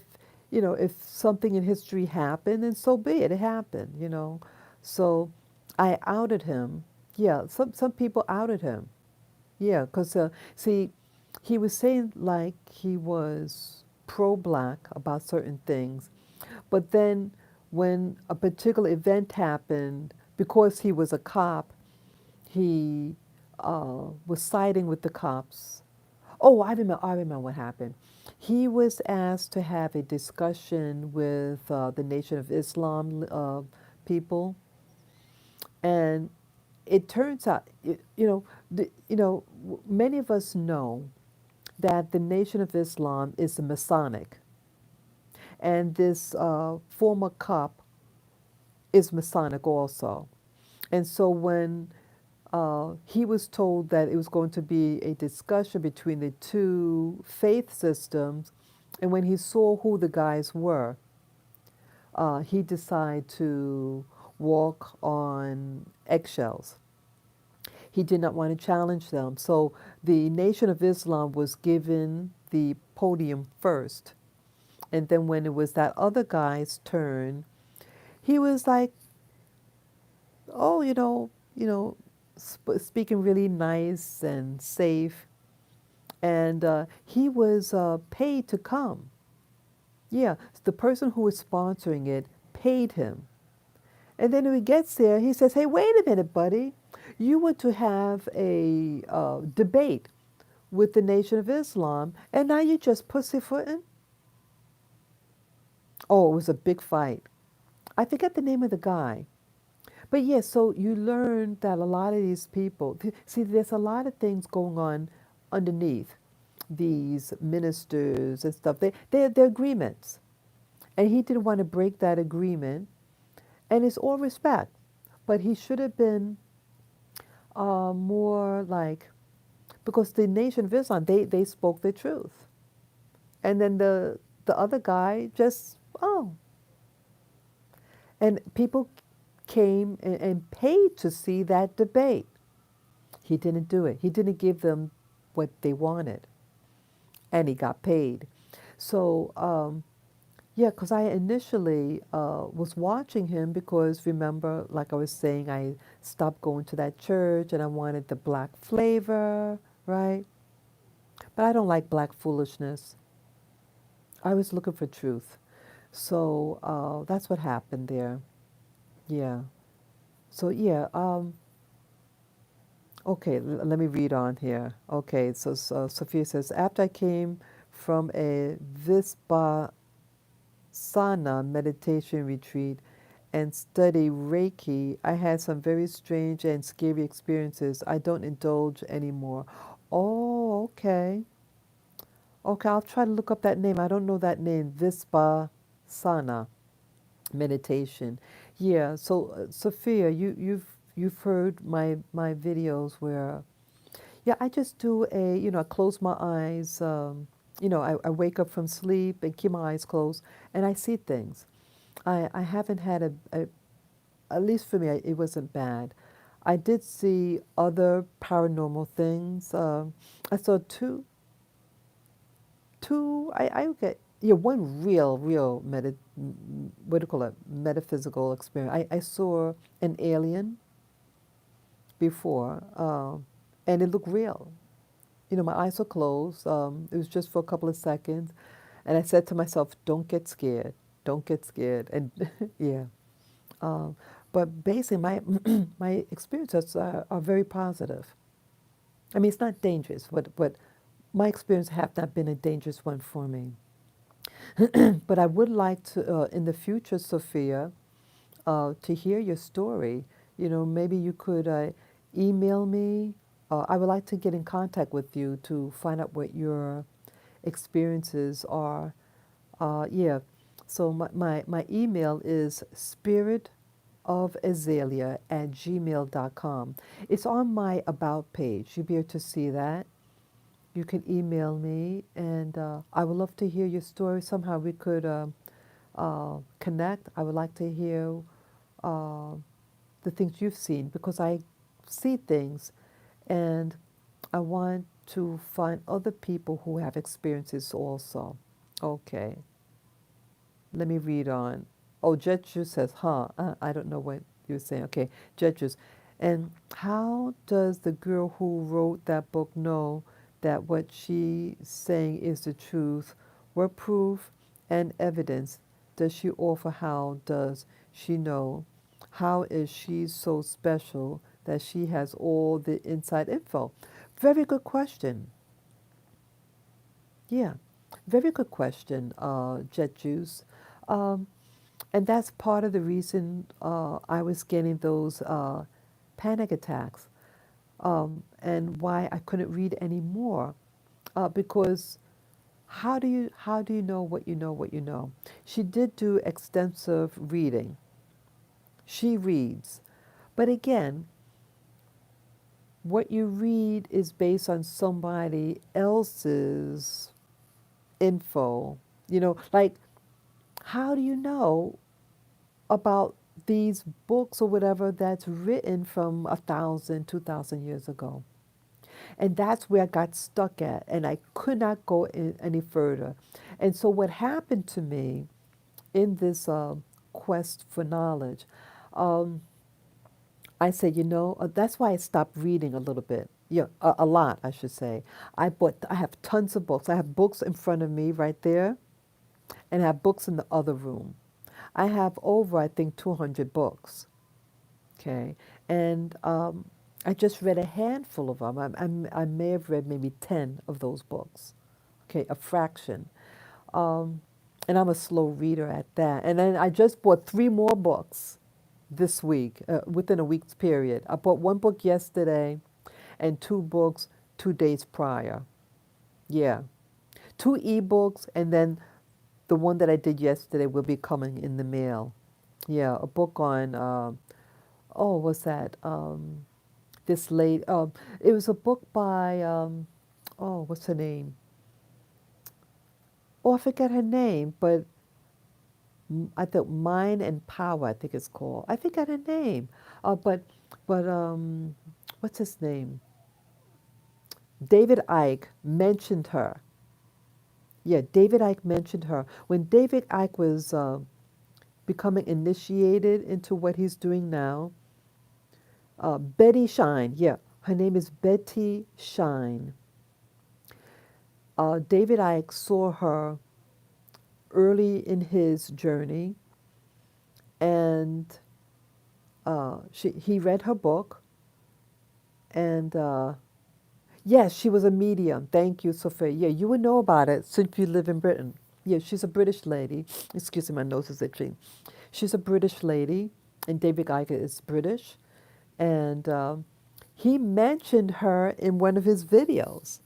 if something in history happened, then so be it. It happened. So I outed him. Yeah, some people outed him. Yeah, because see, he was saying like he was pro-black about certain things, but then when a particular event happened, because he was a cop, he was siding with the cops. Oh, I remember what happened. He was asked to have a discussion with the Nation of Islam people, and it turns out, many of us know that the Nation of Islam is Masonic, and this former cop is Masonic also. And so when he was told that it was going to be a discussion between the two faith systems, and when he saw who the guys were, he decided to walk on eggshells. He did not want to challenge them. So the Nation of Islam was given the podium first. And then when it was that other guy's turn, he was like, oh, speaking really nice and safe. And he was paid to come. Yeah, the person who was sponsoring it paid him. And then when he gets there, he says, hey, wait a minute, buddy. You were to have a debate with the Nation of Islam, and now you're just pussyfooting? Oh, it was a big fight. I forget the name of the guy. But yes, so you learn that a lot of these people, see, there's a lot of things going on underneath these ministers and stuff. They're agreements. And he didn't want to break that agreement. And it's all respect. But he should have been more like, because the Nation of Islam, they spoke the truth. And then the other guy just, oh. And people came and paid to see that debate. He didn't do it. He didn't give them what they wanted. And he got paid. So, yeah, because I initially was watching him because, remember, like I was saying, I stopped going to that church and I wanted the black flavor, right? But I don't like black foolishness. I was looking for truth. So that's what happened there. Yeah. So, yeah. Okay, let me read on here. Okay, so Sophia says, after I came from a Vipassana meditation retreat and study Reiki, I had some very strange and scary experiences. I don't indulge anymore. Oh, okay. Okay, I'll try to look up that name. I don't know that name, Vipassana meditation. Yeah, so Sophia, you've heard my videos where yeah, I just do I close my eyes. I wake up from sleep and keep my eyes closed, and I see things. I haven't had at least for me, it wasn't bad. I did see other paranormal things. I saw two. I get yeah, one real what do you call it, metaphysical experience. I saw an alien before, and it looked real. You know, my eyes were closed. It was just for a couple of seconds, and I said to myself, "Don't get scared. Don't get scared." And yeah, um, but basically, my my experiences are very positive. I mean, it's not dangerous, but my experience have not been a dangerous one for me. But I would like to, in the future, Sophia, to hear your story. You know, maybe you could email me. I would like to get in contact with you to find out what your experiences are. Yeah. So my email is spiritofazalea@gmail.com. It's on my About page. You'll be able to see that. You can email me, and I would love to hear your story. Somehow we could connect. I would like to hear uh, the things you've seen because I see things and I want to find other people who have experiences also. Okay, let me read on. Oh, Jetju says, huh, I don't know what you're saying. Okay, Jetju's. And how does the girl who wrote that book know that what she's saying is the truth? What proof and evidence does she offer? How does she know? How is she so special that she has all the inside info? Very good question. Yeah, very good question, Jet Juice. Um, and that's part of the reason I was getting those panic attacks and why I couldn't read anymore. Because how do you know what you know what you know? She did do extensive reading. She reads. But again, what you read is based on somebody else's info. You know, like how do you know about these books or whatever that's written from 1,000, 2,000 years ago? And that's where I got stuck at, and I could not go any further. And so, what happened to me in this quest for knowledge, um, I said, that's why I stopped reading a little bit. Yeah, a lot, I should say. I have tons of books. I have books in front of me right there, and I have books in the other room. I have over, I think, 200 books. Okay, and I just read a handful of them. I may have read maybe 10 of those books. Okay, a fraction. Um, and I'm a slow reader at that. And then I just bought three more books this week, within a week's period. I bought one book yesterday and two books 2 days prior. Yeah, two ebooks, and then the one that I did yesterday will be coming in the mail. Yeah, a book on, what's that? This lady, it was a book by, what's her name? Oh, I forget her name, but I thought Mind and Power, I think it's called. I forgot her name. But what's his name? David Icke mentioned her. Yeah, David Icke mentioned her. When David Icke was becoming initiated into what he's doing now, Betty Shine, yeah, her name is Betty Shine. David Icke saw her early in his journey, and he read her book, and yes, she was a medium. Thank you, Sophia. Yeah, you would know about it since you live in Britain. Yeah, she's a British lady. Excuse me, my nose is itchy. She's a British lady, and David Geiger is British, and he mentioned her in one of his videos,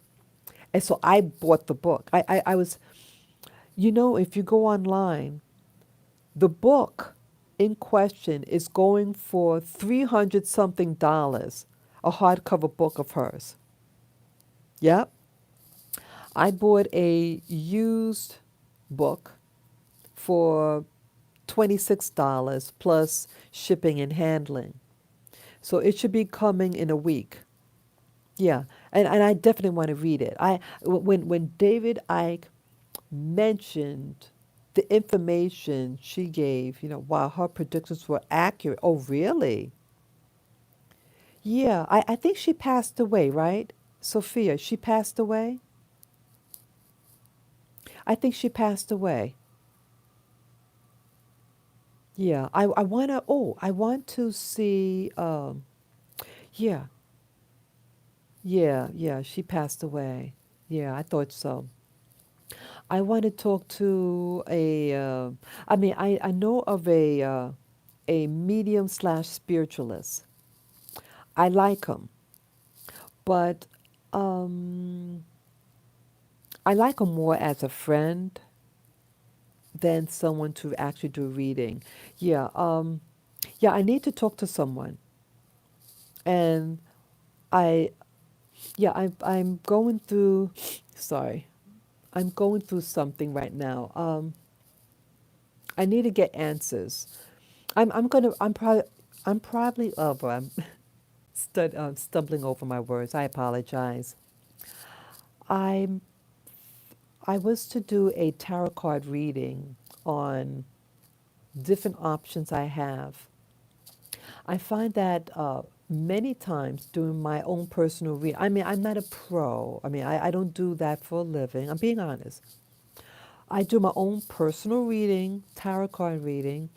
and so I bought the book. I was, if you go online, the book in question is going for 300 something dollars, a hardcover book of hers. Yep. I bought a used book for $26 plus shipping and handling. So it should be coming in a week. Yeah. And I definitely want to read it. When David Icke mentioned the information she gave, while her predictions were accurate. Oh, really? Yeah, I think she passed away, right? Sophia, she passed away? I think she passed away. Yeah, I want to see, yeah, yeah, she passed away. Yeah, I thought so. I want to talk to I know of a medium slash spiritualist. I like him, but um, I like him more as a friend than someone to actually do reading. Yeah, yeah, I need to talk to someone, and I, yeah, I'm going through. Sorry, I'm going through something right now. I need to get answers. I'm probably boy, I'm stumbling over my words. I apologize. I'm I was to do a tarot card reading on different options I have. I find that many times doing my own personal reading, I'm not a pro. I don't do that for a living. I'm being honest. I do my own personal reading, tarot card reading,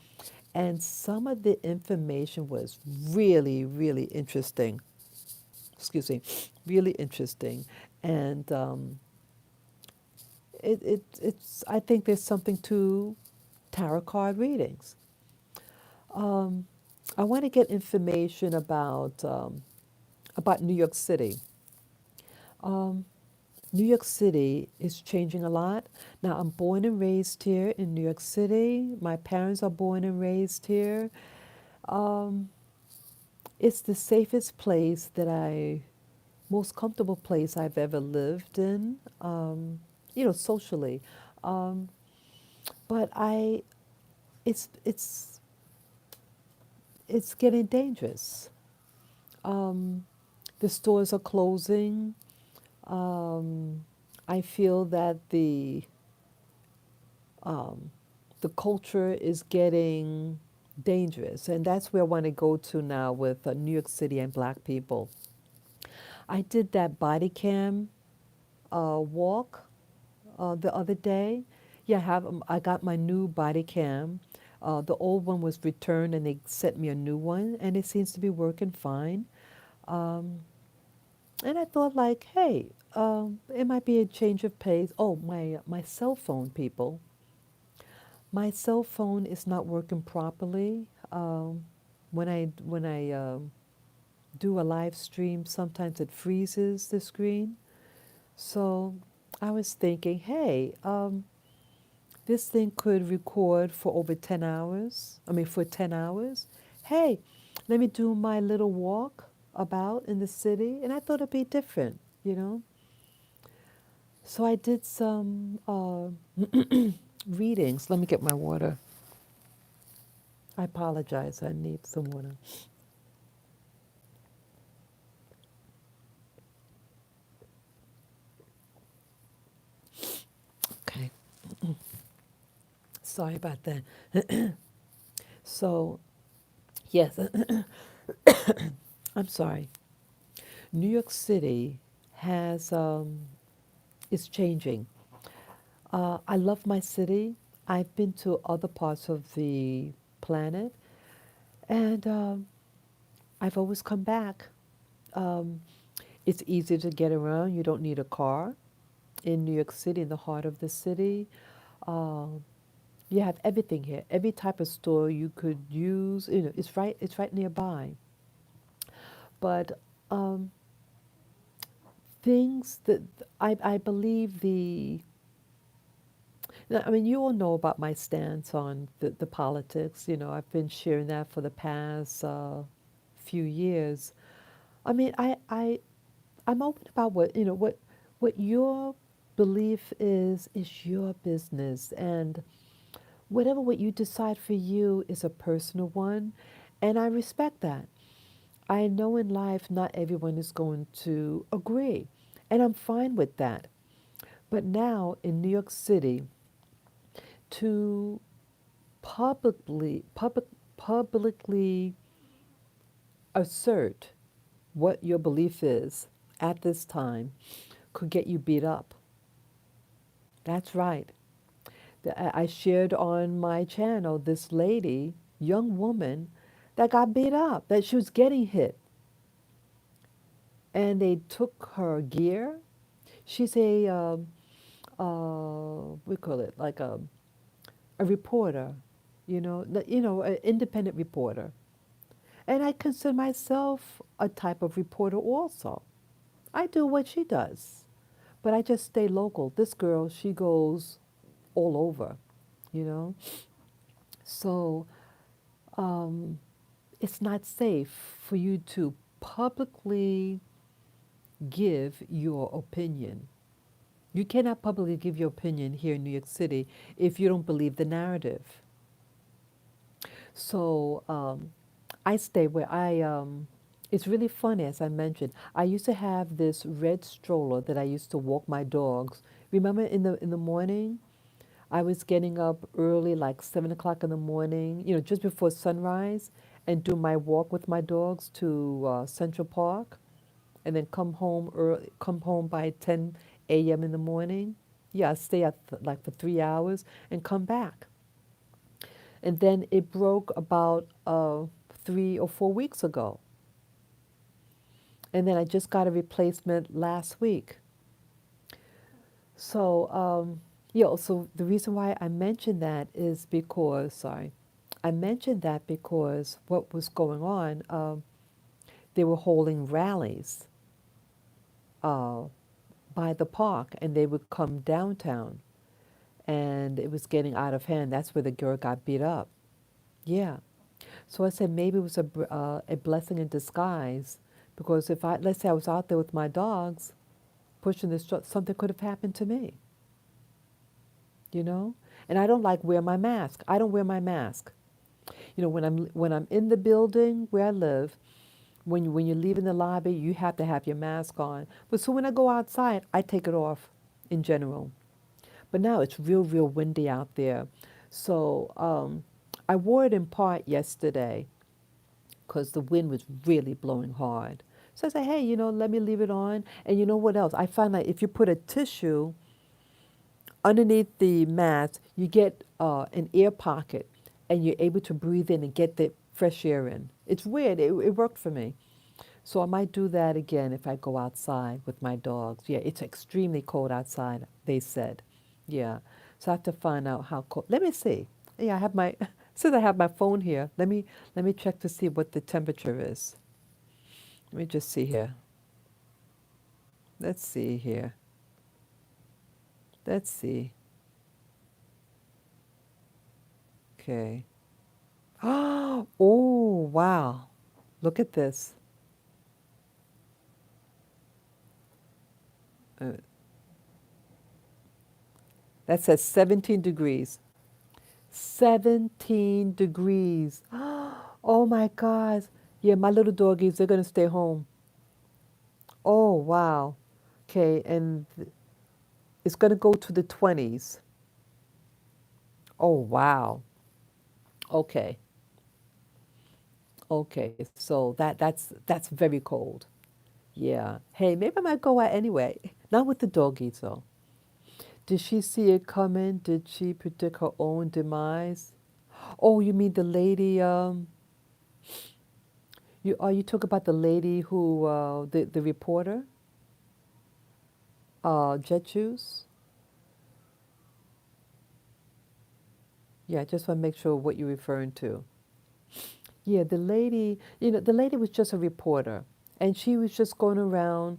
and some of the information was really, really interesting. Excuse me, really interesting. And I think there's something to tarot card readings. Um, I want to get information about New York City. Um, New York City is changing a lot. Now, I'm born and raised here in New York City. My parents are born and raised here. Um, it's the safest place most comfortable place I've ever lived in, socially. Um, but it's, it's, it's getting dangerous. Um, the stores are closing. Um, I feel that um, the culture is getting dangerous, and that's where I want to go to now with New York City and Black people. I did that body cam walk the other day. Yeah, I got my new body cam. The old one was returned, and they sent me a new one, and it seems to be working fine. Um, and I thought, like, hey, it might be a change of pace. Oh, my cell phone, people. My cell phone is not working properly. When I do a live stream, sometimes it freezes the screen. So I was thinking, hey, this thing could record for over 10 hours. For 10 hours. Hey, let me do my little walk about in the city. And I thought it'd be different, you know? So I did some readings. Let me get my water. I apologize. I need some water. Okay. Sorry about that. So, yes, I'm sorry. New York City has is changing. I love my city. I've been to other parts of the planet, and I've always come back. Um, it's easy to get around. You don't need a car in New York City, in the heart of the city. Um, you have everything here. Every type of store you could use, it's right. It's right nearby. But um, things that I believe you all know about my stance on the politics. I've been sharing that for the past few years. I'm open about what your belief is your business, and whatever what you decide for you is a personal one, and I respect that. I know in life not everyone is going to agree, and I'm fine with that. But now in New York City, to publicly, public, publicly assert what your belief is at this time could get you beat up. That's right. I shared on my channel this lady, young woman, that got beat up, that she was getting hit. And they took her gear. She's we call it like a reporter, an independent reporter. And I consider myself a type of reporter also. I do what she does, but I just stay local. This girl, she goes all over, you know. So um, it's not safe for you to publicly give your opinion. You cannot publicly give your opinion here in New York City if you don't believe the narrative. So I stay where it's really funny, as I mentioned. I used to have this red stroller that I used to walk my dogs. Remember in the morning, I was getting up early, like 7 o'clock in the morning, just before sunrise, and do my walk with my dogs to Central Park, and then come home by 10 a.m. in the morning. Yeah, I stay at like for 3 hours and come back. And then it broke about 3 or 4 weeks ago. And then I just got a replacement last week. So, so the reason why I mentioned that is because, sorry, I mentioned that because what was going on, they were holding rallies uh, by the park, and they would come downtown, and it was getting out of hand. That's where the girl got beat up. Yeah. So I said maybe it was a blessing in disguise, because if let's say I was out there with my dogs pushing this, something could have happened to me, you know? And I don't like wear my mask. I don't wear my mask. When I'm in the building where I live, when you leave in the lobby, you have to have your mask on. But so when I go outside, I take it off in general. But now it's real windy out there. So I wore it in part yesterday because the wind was really blowing hard. So I said, hey, let me leave it on. And you know what else? I find that if you put a tissue underneath the mask, you get an air pocket and you're able to breathe in and get the fresh air in. It's weird. It worked for me. So I might do that again if I go outside with my dogs. Yeah, it's extremely cold outside, they said. Yeah. So I have to find out how cold. Let me see. Yeah, I have my since I have my phone here, let me check to see what the temperature is. Let me just see here. Let's see here. Let's see. Okay. Oh, wow. Look at this. Uh, that says 17 degrees. 17 degrees. Oh my God. Yeah, my little doggies, they're going to stay home. Oh, wow. Okay, and it's going to go to the 20s. Oh, wow. Okay. Okay. So that's very cold. Yeah. Hey, maybe I might go out anyway. Not with the doggies though. Did she see it coming? Did she predict her own demise? Oh, you mean the lady you talk about the lady who the reporter? Jet Juice? Yeah, I just want to make sure what you're referring to. Yeah, the lady was just a reporter, and she was just going around.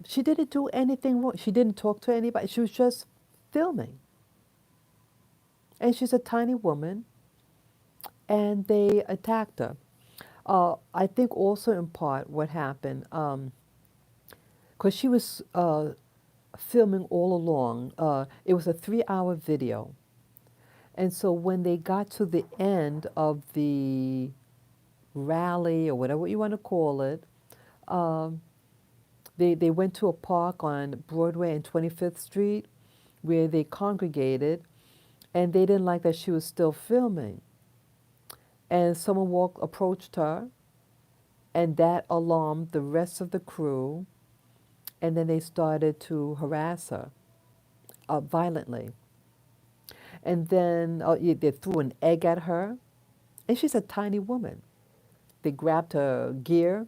She didn't do anything wrong. She didn't talk to anybody. She was just filming. And she's a tiny woman, and they attacked her. I think also in part what happened, because she was filming all along. It was a 3-hour video. And so when they got to the end of the rally or whatever you want to call it, um, They went to a park on Broadway and 25th Street where they congregated, and they didn't like that she was still filming. And someone approached her, and that alarmed the rest of the crew, and then they started to harass her violently. And then they threw an egg at her, and she's a tiny woman. They grabbed her gear,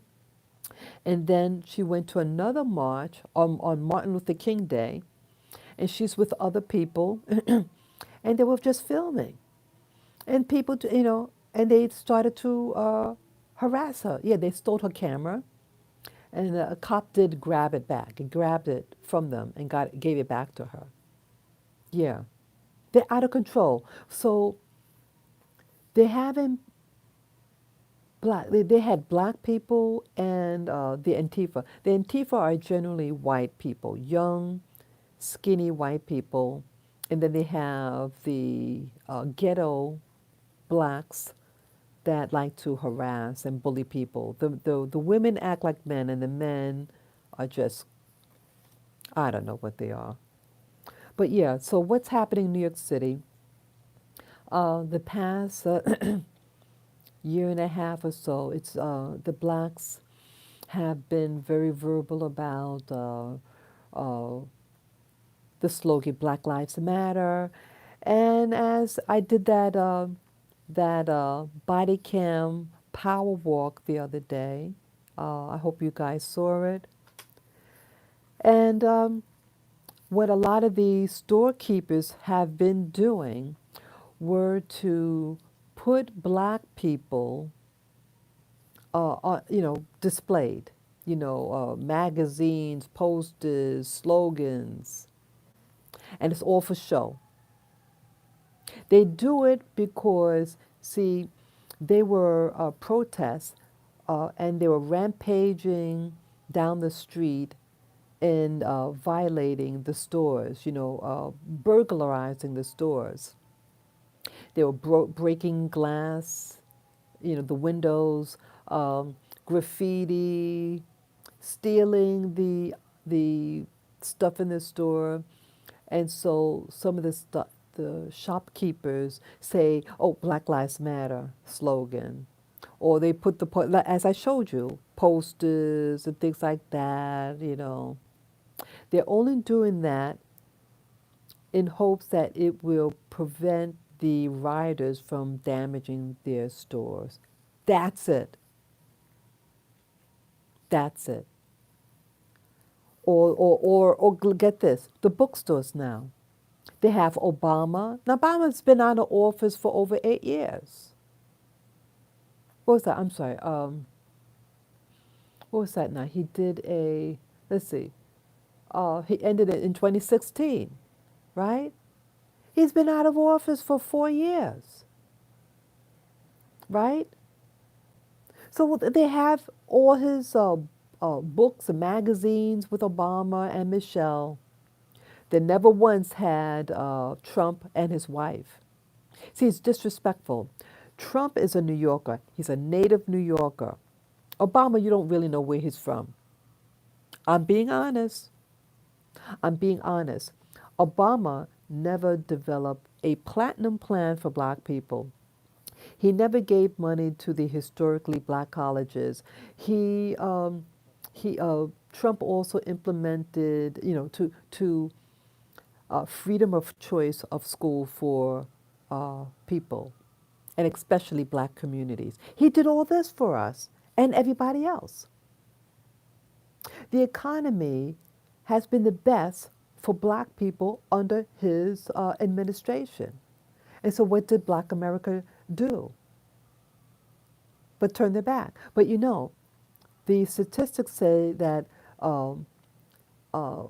and then she went to another march on Martin Luther King Day, and she's with other people, and they were just filming. And people, and they started to harass her. Yeah, they stole her camera, and a cop did grab it back and grabbed it from them and gave it back to her. Yeah, they're out of control. So they haven't they had black people and the Antifa. The Antifa are generally white people, young, skinny white people, and then they have the ghetto blacks that like to harass and bully people. The women act like men, and the men are just, I don't know what they are. But yeah, so what's happening in New York City? The past year and a half or so, it's the blacks have been very verbal about uh, the slogan "Black Lives Matter," and as I did that body cam power walk the other day, I hope you guys saw it. And what a lot of the storekeepers have been doing were to put black people, displayed, magazines, posters, slogans, and it's all for show. They do it because, see, they were protests and they were rampaging down the street and violating the stores, burglarizing the stores. They were breaking glass, the windows, um, graffiti, stealing the stuff in the store, and so some of the shopkeepers say, "Oh, Black Lives Matter" slogan, or they put as I showed you, posters and things like that. They're only doing that in hopes that it will prevent the rioters from damaging their stores. That's it. That's it. Or get this, the bookstores now. They have Obama. Now, Obama's been out of office for over 8 years. What was that? I'm sorry. What was that now? He did let's see, he ended it in 2016, right? He's been out of office for 4 years, right? So they have all his books and magazines with Obama and Michelle. They never once had Trump and his wife. See, it's disrespectful. Trump is a New Yorker. He's a native New Yorker. Obama, you don't really know where he's from. I'm being honest. I'm being honest. Obama never developed a platinum plan for black people. He never gave money to the historically black colleges. Trump also implemented, to freedom of choice of school for people, and especially black communities. He did all this for us and everybody else. The economy has been the best for black people under his administration. And so, what did black America do? But turn their back. But the statistics say that um, uh,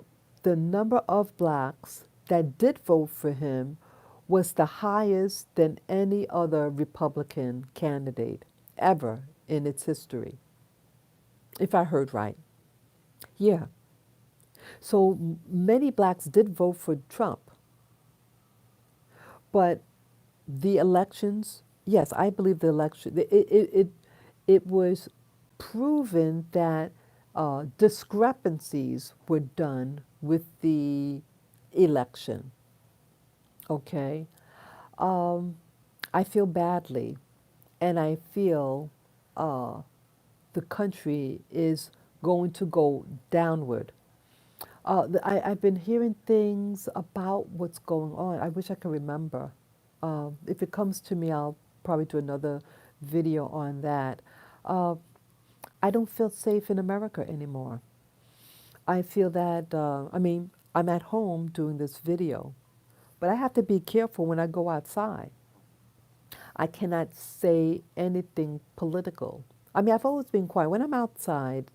the number of blacks that did vote for him was the highest than any other Republican candidate ever in its history, if I heard right. Yeah. So many blacks did vote for Trump, but the elections, yes, I believe the election, it was proven that discrepancies were done with the election. Okay, um, I feel badly, and I feel uh, the country is going to go downward. I've been hearing things about what's going on. I wish I could remember. If it comes to me, I'll probably do another video on that. Uh, I don't feel safe in America anymore. I feel that, I mean, I'm at home doing this video, but I have to be careful when I go outside. I cannot say anything political. I mean, I've always been quiet. When I'm outside,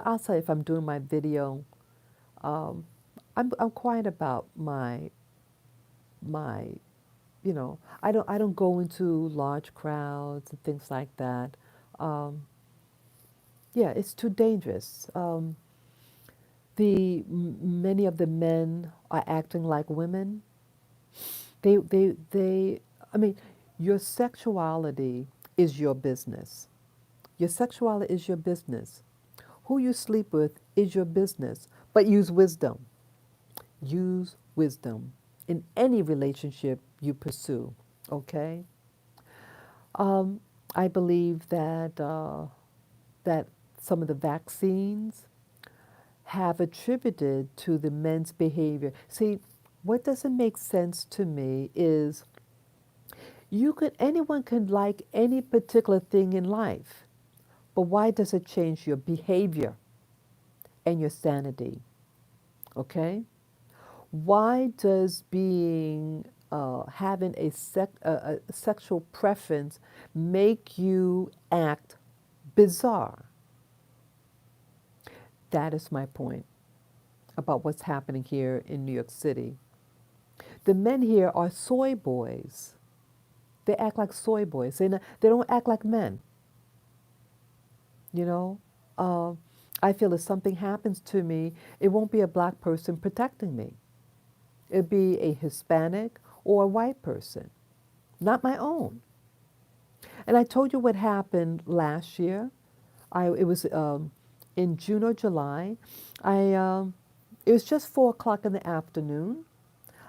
outside if I'm doing my video, um, I'm quiet about my, I don't go into large crowds and things like that. Um, yeah, it's too dangerous. Many of the men are acting like women. They. I mean, your sexuality is your business. Your sexuality is your business. Who you sleep with is your business. But use wisdom. Use wisdom in any relationship you pursue. Okay. Um, I believe that some of the vaccines have attributed to the men's behavior. See, what doesn't make sense to me is anyone can like any particular thing in life, but why does it change your behavior and your sanity? Okay? Why does being having a sexual preference make you act bizarre? That is my point about what's happening here in New York City. The men here are soy boys. They act like soy boys. They don't act like men. You know, uh, I feel if something happens to me, it won't be a black person protecting me. It'd be a Hispanic or a white person, not my own. And I told you what happened last year. It was in June or July. I It was just 4 o'clock in the afternoon.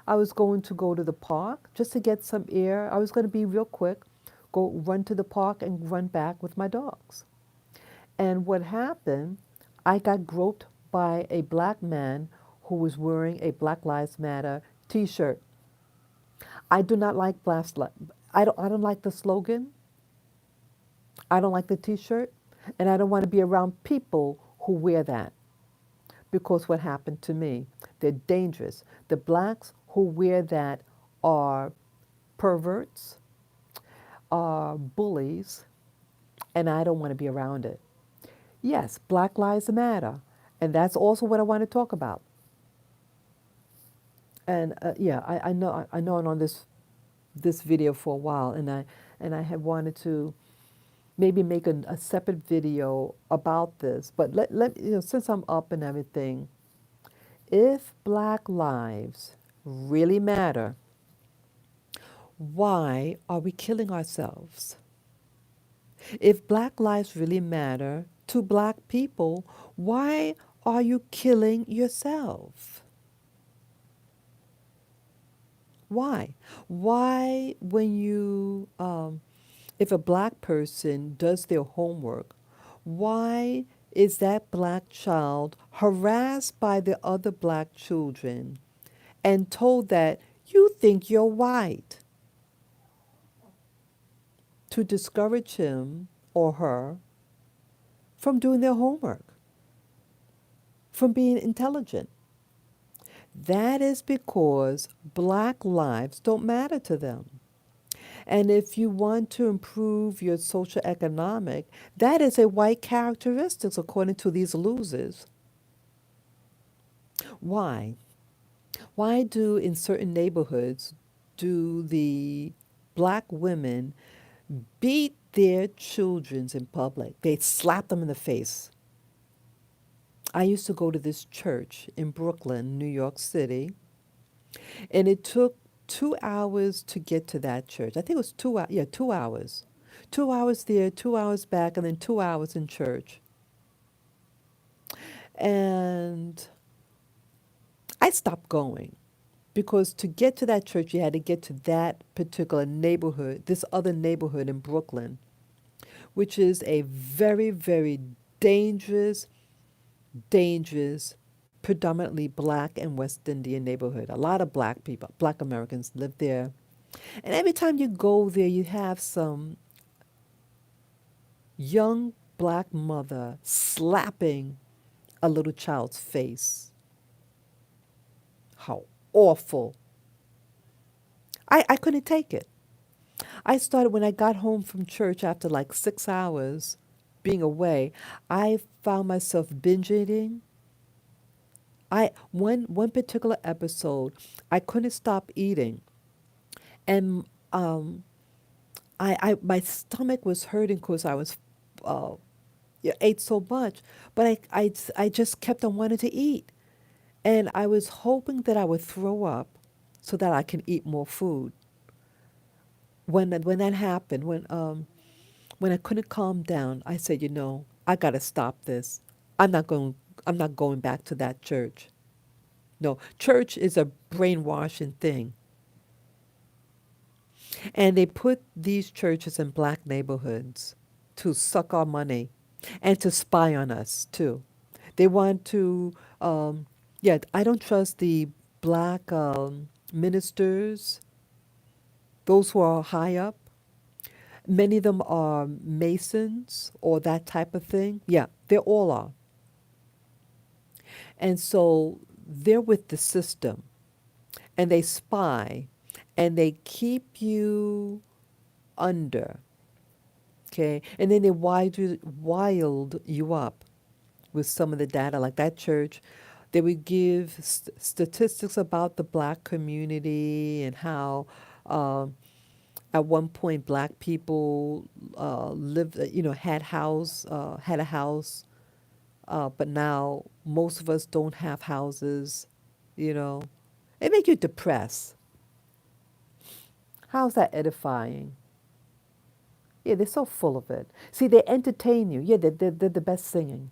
I was going to go to the park just to get some air. I was going to be real quick, go run to the park and run back with my dogs. And what happened, I got groped by a black man who was wearing a Black Lives Matter t-shirt. I do not like I don't like the slogan. I don't like the t-shirt, and I don't want to be around people who wear that because what happened to me, they're dangerous. The blacks who wear that are perverts, are bullies, and I don't want to be around it. Yes, Black Lives Matter, and that's also what I want to talk about. And yeah, I know I'm on this video for a while, and I have wanted to maybe make a separate video about this. But since I'm up and everything, if Black lives really matter, why are we killing ourselves? If Black lives really matter to Black people, why are you killing yourself? Why? Why, if a Black person does their homework, why is that Black child harassed by the other Black children and told that you think you're white to discourage him or her from doing their homework, from being intelligent? That is because Black lives don't matter to them. And if you want to improve your social economic, that is a white characteristic according to these losers. Why? Why do in certain neighborhoods do the Black women beat their children in public? They slap them in the face. I used to go to this church in Brooklyn, New York City, and it took 2 hours to get to that church. I think it was 2 hours. Yeah, 2 hours. 2 hours there, 2 hours back, and then 2 hours in church. And I stopped going because to get to that church, you had to get to that particular neighborhood, this other neighborhood in Brooklyn, which is a very, very dangerous, dangerous, predominantly black and West Indian neighborhood. A lot of black people, black Americans live there. And every time you go there, you have some young black mother slapping a little child's face. How awful. I couldn't take it. I started when I got home from church after like 6 hours being away. I found myself binge eating. One particular episode, I couldn't stop eating, and I my stomach was hurting because I was uh, ate so much, but I just kept on wanting to eat, and I was hoping that I would throw up so that I can eat more food. When that happened, when I couldn't calm down, I said, I got to stop this. I'm not going. I'm not going back to that church. No, church is a brainwashing thing, and they put these churches in black neighborhoods to suck our money, and to spy on us too. They want to. Yeah, I don't trust the black ministers, those who are high up. Many of them are Masons or that type of thing. Yeah, they all are. And so they're with the system and they spy and they keep you under, okay? And then they wild you up with some of the data, like that church. They would give statistics about the black community and how at one point black people lived, had a house, but now most of us don't have houses, you know. It make you depressed. How's that edifying? Yeah, they're so full of it. See, they entertain you. Yeah, they're the best singing.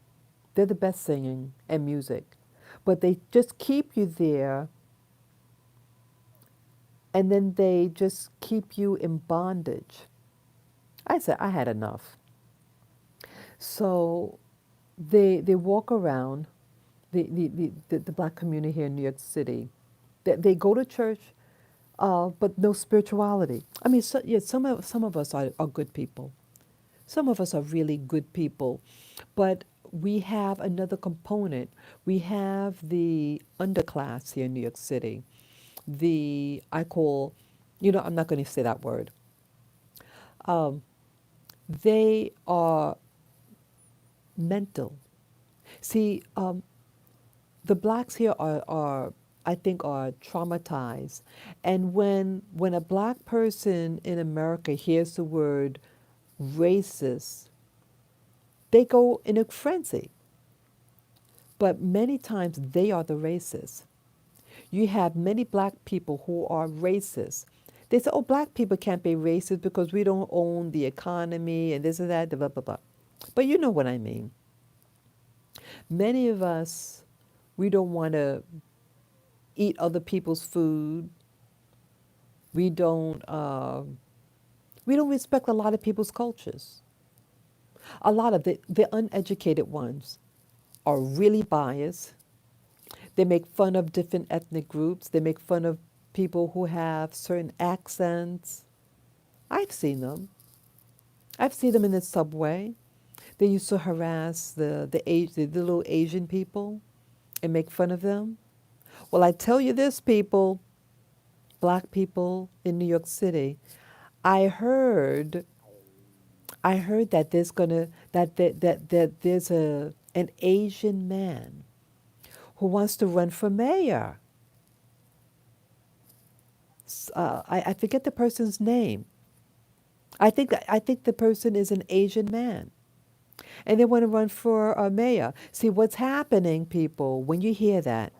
They're the best singing and music. But they just keep you there and then they just keep you in bondage. I said, I had enough. So they walk around the black community here in New York City. They go to church, but no spirituality. I mean, yeah, some of us are good people. Some of us are really good people, but we have another component. We have the underclass here in New York City. I call, I'm not going to say that word. Um, they are mental. See, the blacks here are I think are traumatized, and when a black person in America hears the word racist, they go in a frenzy. But many times they are the racists. You have many black people who are racist. They say, oh, black people can't be racist because we don't own the economy and this and that, blah, blah, blah. But you know what I mean. Many of us, we don't want to eat other people's food. We don't, uh, we don't respect a lot of people's cultures. A lot of the uneducated ones are really biased. They make fun of different ethnic groups. They make fun of people who have certain accents. I've seen them. I've seen them in the subway. They used to harass the little Asian people and make fun of them. Well, I tell you this, people, black people in New York City, I heard I heard that there's an Asian man who wants to run for mayor. I forget the person's name. I think the person is an Asian man, and they want to run for a mayor. See what's happening, people, when you hear that.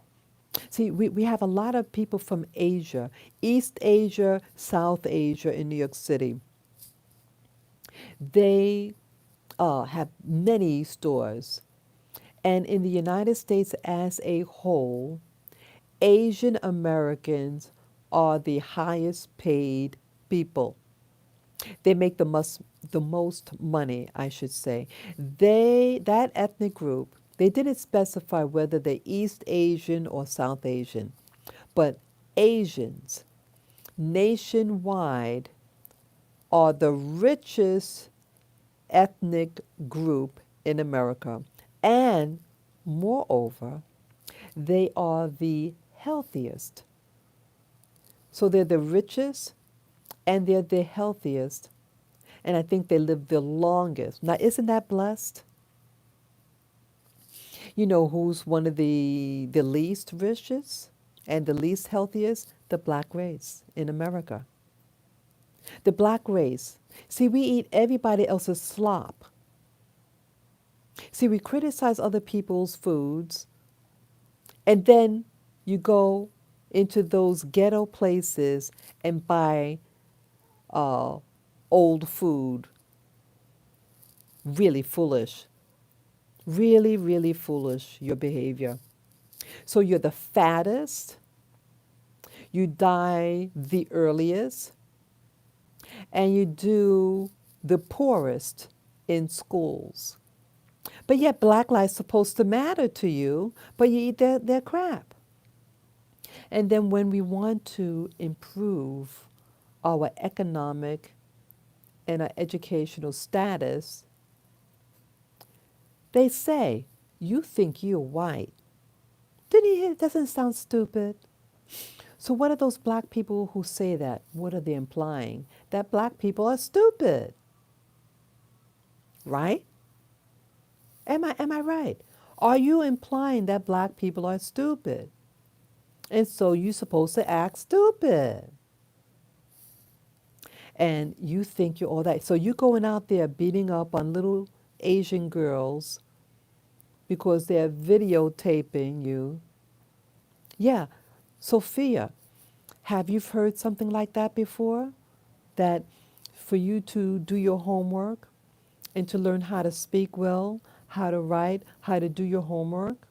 See, we have a lot of people from Asia, East Asia, South Asia in New York City. They have many stores, And in the United States as a whole, Asian Americans are the highest paid people. They make the most money, I should say. That ethnic group, they didn't specify whether they're East Asian or South Asian, but Asians nationwide are the richest ethnic group in America. And moreover, they are the healthiest. So they're the richest and they're the healthiest. And I think they live the longest. Now, isn't that blessed? You know who's one of the least richest and the least healthiest? The black race in America. The black race. See, we eat everybody else's slop. See, we criticize other people's foods, and then you go into those ghetto places and buy uh, old food. Really foolish. Really, really foolish, your behavior. So you're the fattest, you die the earliest, and you do the poorest in schools. But yet, black life's supposed to matter to you, but you eat their crap. And then, when we want to improve our economic and our educational status, they say, you think you're white. Didn't you hear? It doesn't sound stupid. So, what are those black people who say that? What are they implying? That black people are stupid, right? Am I right? Are you implying that black people are stupid? And so you're supposed to act stupid. And you think you're all that. So you're going out there beating up on little Asian girls because they're videotaping you. Yeah. Sophia, have you heard something like that before? That for you to do your homework and to learn how to speak well, how to write, how to do your homework,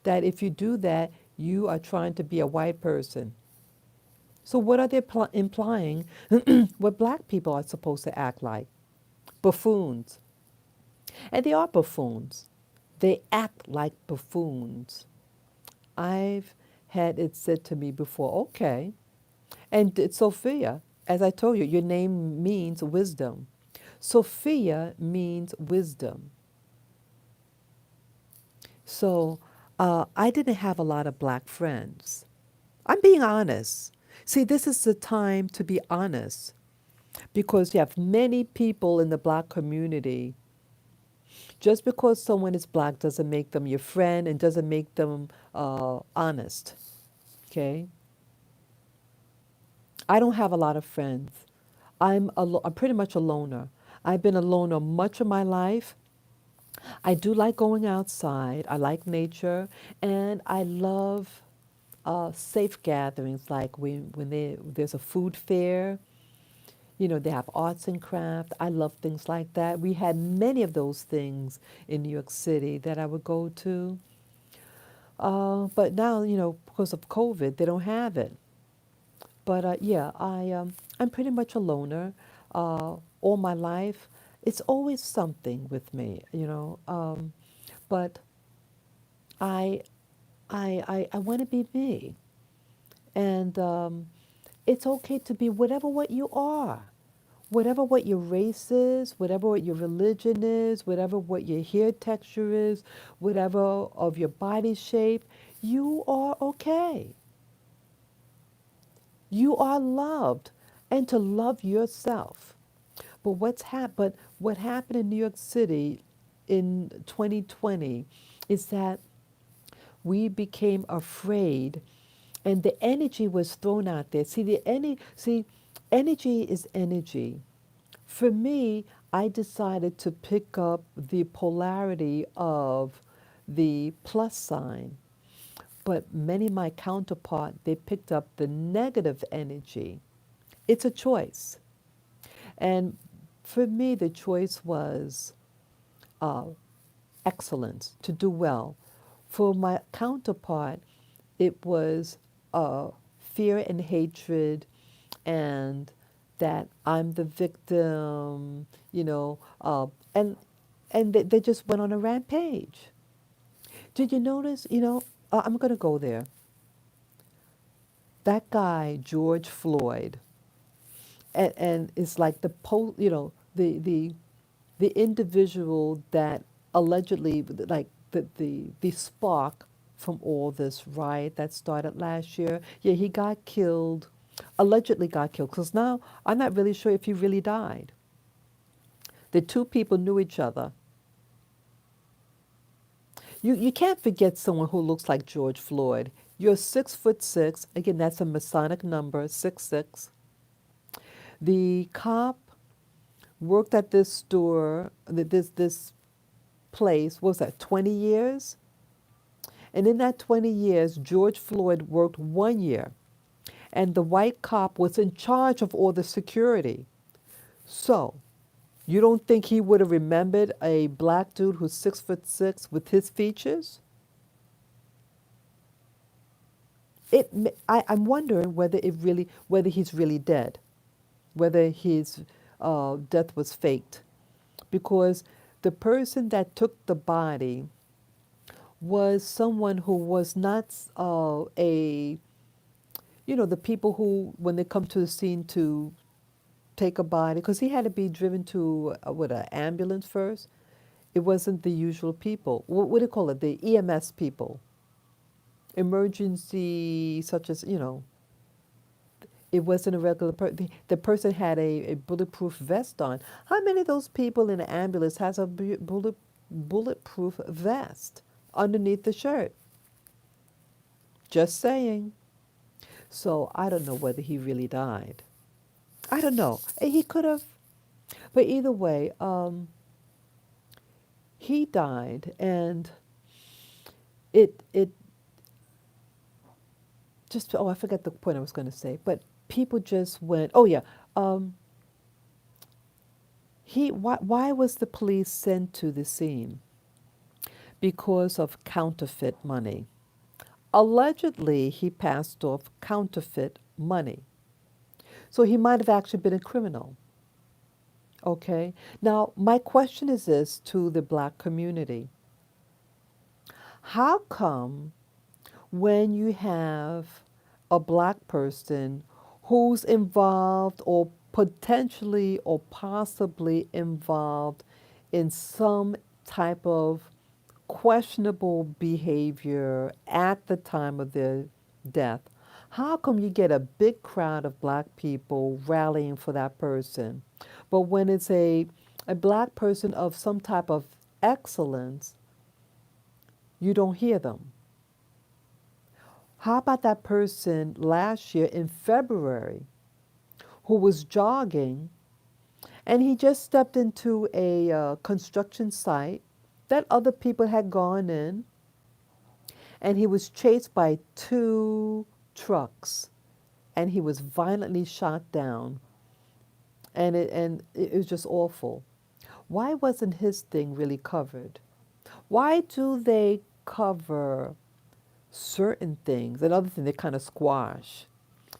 that if you do that, you are trying to be a white person. So, what are they implying? What black people are supposed to act like? Buffoons. And they are buffoons. They act like buffoons. I've had it said to me before, okay. And it's Sophia, as I told you, your name means wisdom. Sophia means wisdom. So I didn't have a lot of black friends. I'm being honest. See, this is the time to be honest because you have many people in the black community. Just because someone is black doesn't make them your friend and doesn't make them honest. Okay? I don't have a lot of friends. I'm pretty much a loner. I've been a loner much of my life. I do like going outside. I like nature, and I love safe gatherings like there's a food fair. You know, they have arts and craft. I love things like that. We had many of those things in New York City that I would go to. But now, you know, because of COVID, they don't have it. But yeah, I'm pretty much a loner. All my life, it's always something with me, you know. But I, I want to be me, and it's okay to be whatever what you are, whatever what your race is, whatever what your religion is, whatever what your hair texture is, whatever of your body shape. You are okay. You are loved, and to love yourself. But what happened in New York City in 2020 is that we became afraid, and the energy was thrown out there. See, energy is energy. For me, I decided to pick up the polarity of the plus sign, but many of my counterpart, they picked up the negative energy. It's a choice. And for me, the choice was uh, excellence, to do well. For my counterpart, it was fear and hatred, and that I'm the victim, you know, and they just went on a rampage. Did you notice? I'm going to go there. That guy, George Floyd, and it's like the individual that allegedly, like the spark from all this riot that started last year. Yeah, he got killed, allegedly got killed, because now I'm not really sure if he really died. The two people knew each other. You can't forget someone who looks like George Floyd. You're 6'6". Again, that's a Masonic number, 6'6". The cop worked at this store, this place. What was that? 20 years. And in that 20 years, George Floyd worked 1 year, and the white cop was in charge of all the security. So, you don't think he would have remembered a black dude who's 6'6" with his features? I'm wondering whether he's really dead, whether his death was faked, because the person that took the body was someone who was not the people who, when they come to the scene to take a body, because he had to be driven to an ambulance first. It wasn't the usual people. What do you call it? The EMS people, emergency, such as it wasn't a regular person. The person had a bulletproof vest on. How many of those people in an ambulance has a bulletproof vest underneath the shirt? Just saying. So I don't know whether he really died. I don't know. He could have, but either way, he died, and it just, I forget the point I was going to say, but people just went, oh yeah, why was the police sent to the scene? Because of counterfeit money. Allegedly, he passed off counterfeit money. So he might have actually been a criminal. Okay? Now, my question is this to the black community. How come when you have a black person who's involved or potentially or possibly involved in some type of questionable behavior at the time of their death, how come you get a big crowd of black people rallying for that person? But when it's a black person of some type of excellence, you don't hear them. How about that person last year in February who was jogging, and he just stepped into a construction site that other people had gone in, and he was chased by two trucks, and he was violently shot down, and it was just awful. Why wasn't his thing really covered? Why do they cover certain things and other things they kind of squash?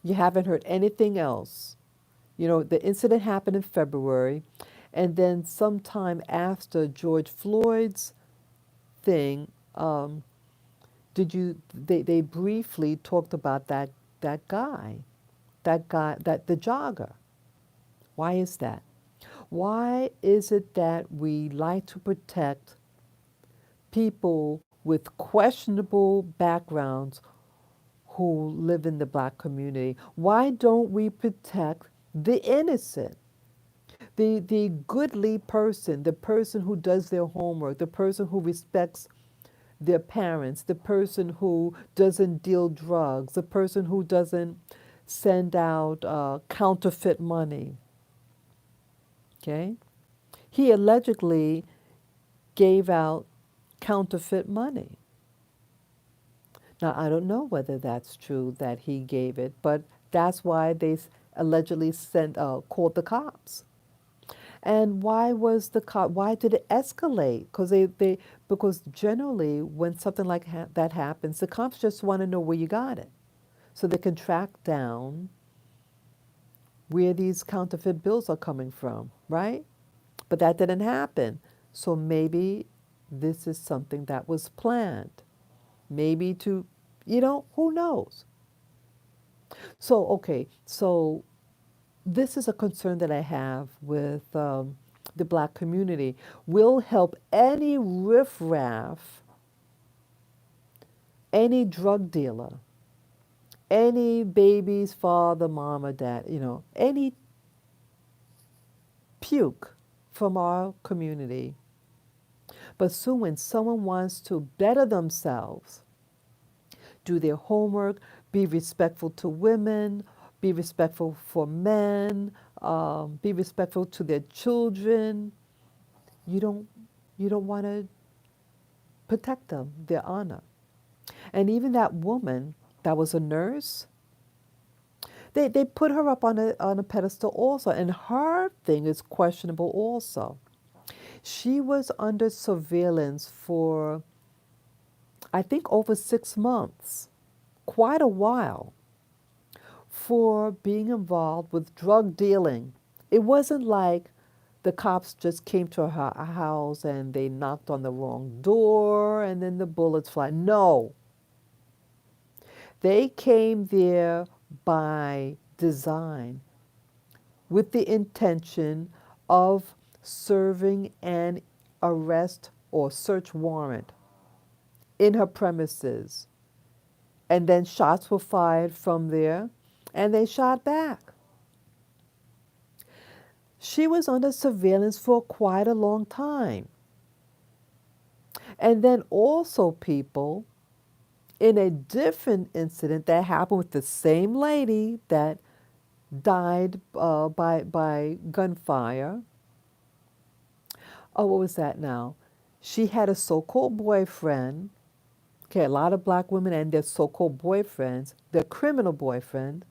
You haven't heard anything else. The incident happened in February, and then sometime after George Floyd's thing, they briefly talked about that guy, that the jogger. Why is that? Why is it that we like to protect people with questionable backgrounds who live in the black community? Why don't we protect the innocent? The goodly person, the person who does their homework, the person who respects their parents, the person who doesn't deal drugs, the person who doesn't send out counterfeit money. Okay? He allegedly gave out counterfeit money. Now, I don't know whether that's true that he gave it, but that's why they allegedly called the cops. And why did it escalate? Because Because generally, when something like that happens, the cops just want to know where you got it so they can track down where these counterfeit bills are coming from, right? But that didn't happen. So maybe this is something that was planned. Maybe to, who knows? So, okay, so this is a concern that I have with the black community. We'll help any riffraff, any drug dealer, any baby's father, mom, or dad, any puke from our community. But soon, when someone wants to better themselves, do their homework, be respectful to women, be respectful for men, be respectful to their children, you don't you don't want to protect them, their honor. And even that woman that was a nurse, they put her up on a pedestal also, and her thing is questionable also. She was under surveillance for, I think, over 6 months, quite a while, for being involved with drug dealing. It wasn't like the cops just came to her house and they knocked on the wrong door and then the bullets fly. No, they came there by design with the intention of serving an arrest or search warrant in her premises. And then shots were fired from there and they shot back. She was under surveillance for quite a long time. And then also, people, in a different incident that happened with the same lady that died by gunfire. Oh, what was that now? She had a so-called boyfriend. Okay, a lot of black women and their so-called boyfriends, their criminal boyfriend,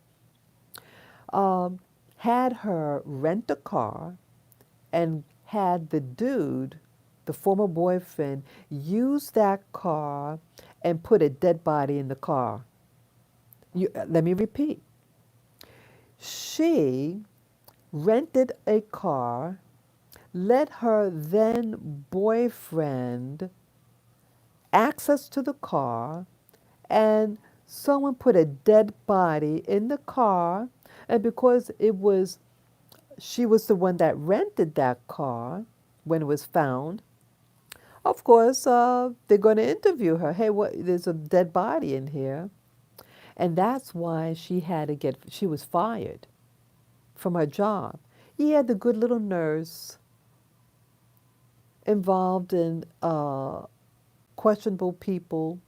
um, had her rent a car and had the dude, the former boyfriend, use that car and put a dead body in the car. Let me repeat. She rented a car, let her then boyfriend access to the car, and someone put a dead body in the car. And because she was the one that rented that car when it was found, of course, they're going to interview her. Hey, there's a dead body in here. And that's why she was fired from her job. Yeah, the good little nurse involved in questionable people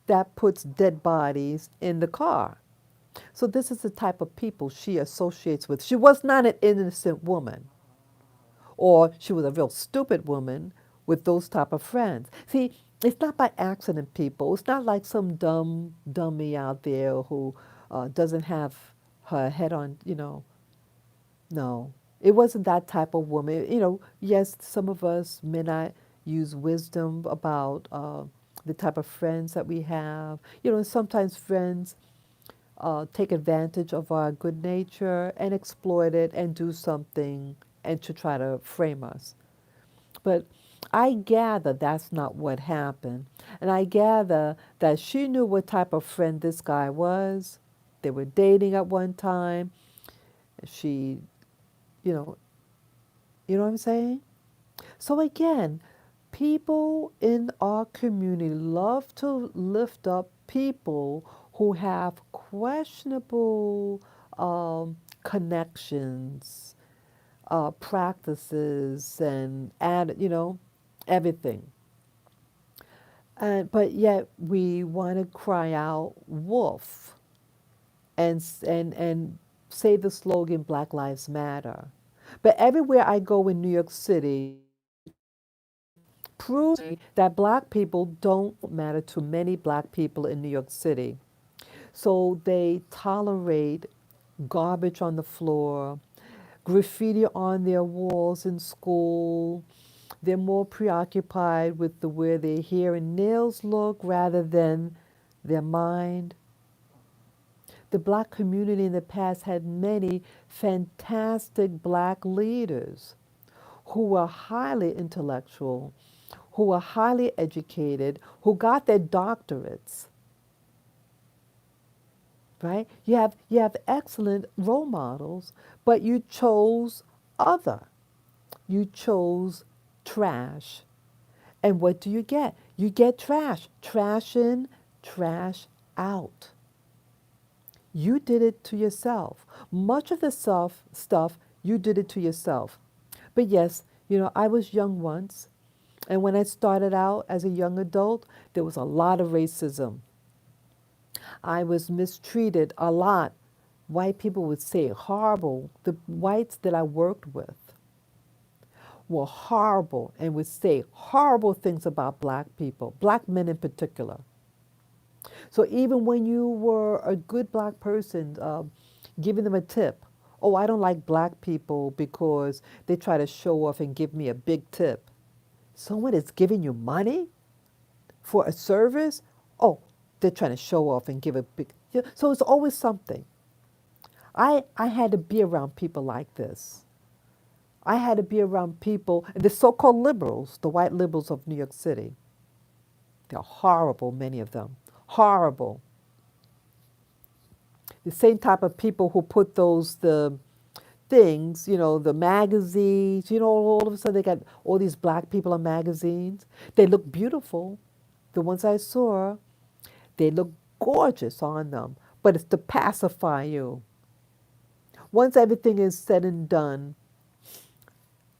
that puts dead bodies in the car. So this is the type of people she associates with. She was not an innocent woman, or she was a real stupid woman with those type of friends. See, it's not by accident, people. It's not like some dumb dummy out there who doesn't have her head on, No, it wasn't that type of woman. Yes, some of us may not use wisdom about the type of friends that we have. Sometimes friends take advantage of our good nature and exploit it and do something and to try to frame us. But I gather that's not what happened. And I gather that she knew what type of friend this guy was. They were dating at one time. She, you know, you know what I'm saying? So again, people in our community love to lift up people who have questionable connections, practices, and everything. But yet we want to cry out wolf and say the slogan Black Lives Matter. But everywhere I go in New York City proves that black people don't matter to many black people in New York City. So they tolerate garbage on the floor, graffiti on their walls in school. They're more preoccupied with the way their hair and nails look rather than their mind. The black community in the past had many fantastic black leaders who were highly intellectual, who were highly educated, who got their doctorates, right? You have excellent role models, but you chose other. You chose trash. And what do you get? You get trash. Trash in, trash out. You did it to yourself. Much of the self stuff, you did it to yourself. But yes, I was young once, and when I started out as a young adult, there was a lot of racism. I was mistreated a lot. White people would say horrible. The whites that I worked with were horrible and would say horrible things about black people, black men in particular. So even when you were a good black person, giving them a tip, oh, I don't like black people because they try to show off and give me a big tip. Someone is giving you money for a service, oh, they're trying to show off and give a big. So it's always something. I had to be around people like this. I had to be around people, the so-called liberals, the white liberals of New York City. They're horrible, many of them. Horrible. The same type of people who put the things, the magazines, all of a sudden they got all these black people on magazines. They look beautiful. The ones I saw, they look gorgeous on them, but it's to pacify you. Once everything is said and done,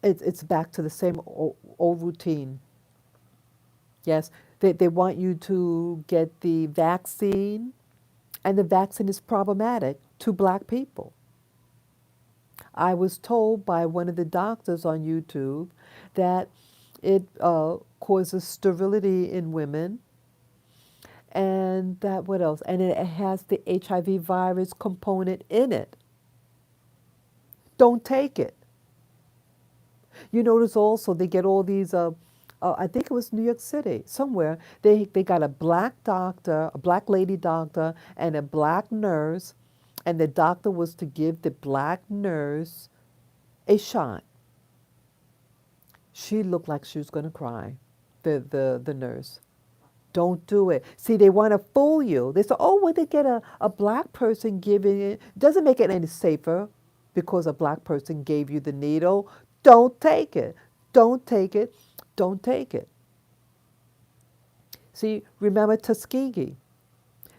it's back to the same old routine. Yes, they want you to get the vaccine, and the vaccine is problematic to black people. I was told by one of the doctors on YouTube that it causes sterility in women, and that what else? And it has the HIV virus component in it. Don't take it. You notice also they get all these. I think it was New York City somewhere. They got a black doctor, a black lady doctor, and a black nurse, and the doctor was to give the black nurse a shot. She looked like she was going to cry. The nurse. Don't do it. See, they want to fool you. They say, oh, well, they get a black person giving it. Doesn't make it any safer because a black person gave you the needle. Don't take it. Don't take it. Don't take it. See, remember Tuskegee.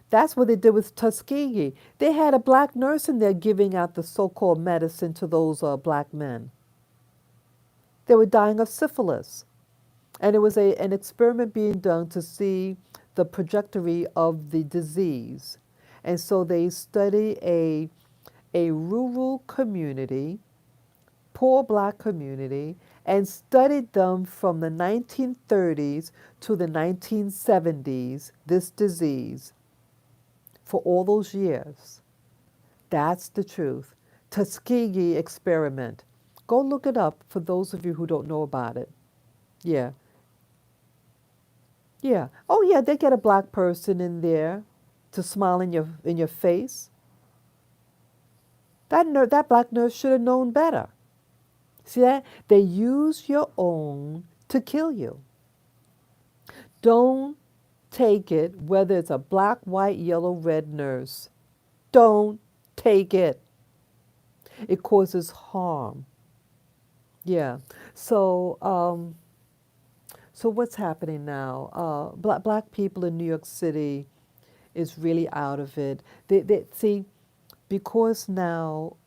That's what they did with Tuskegee. They had a black nurse in there giving out the so-called medicine to those black men. They were dying of syphilis. And it was an experiment being done to see the trajectory of the disease. And so they studied a rural community, poor black community, and studied them from the 1930s to the 1970s, this disease, for all those years. That's the truth. Tuskegee experiment. Go look it up for those of you who don't know about it. Yeah. Yeah. Oh yeah, they get a black person in there to smile in your face. That black nurse should have known better. See that? They use your own to kill you. Don't take it, whether it's a black, white, yellow, red nurse. Don't take it. It causes harm. Yeah. So what's happening now? Black people in New York City is really out of it. They see, because now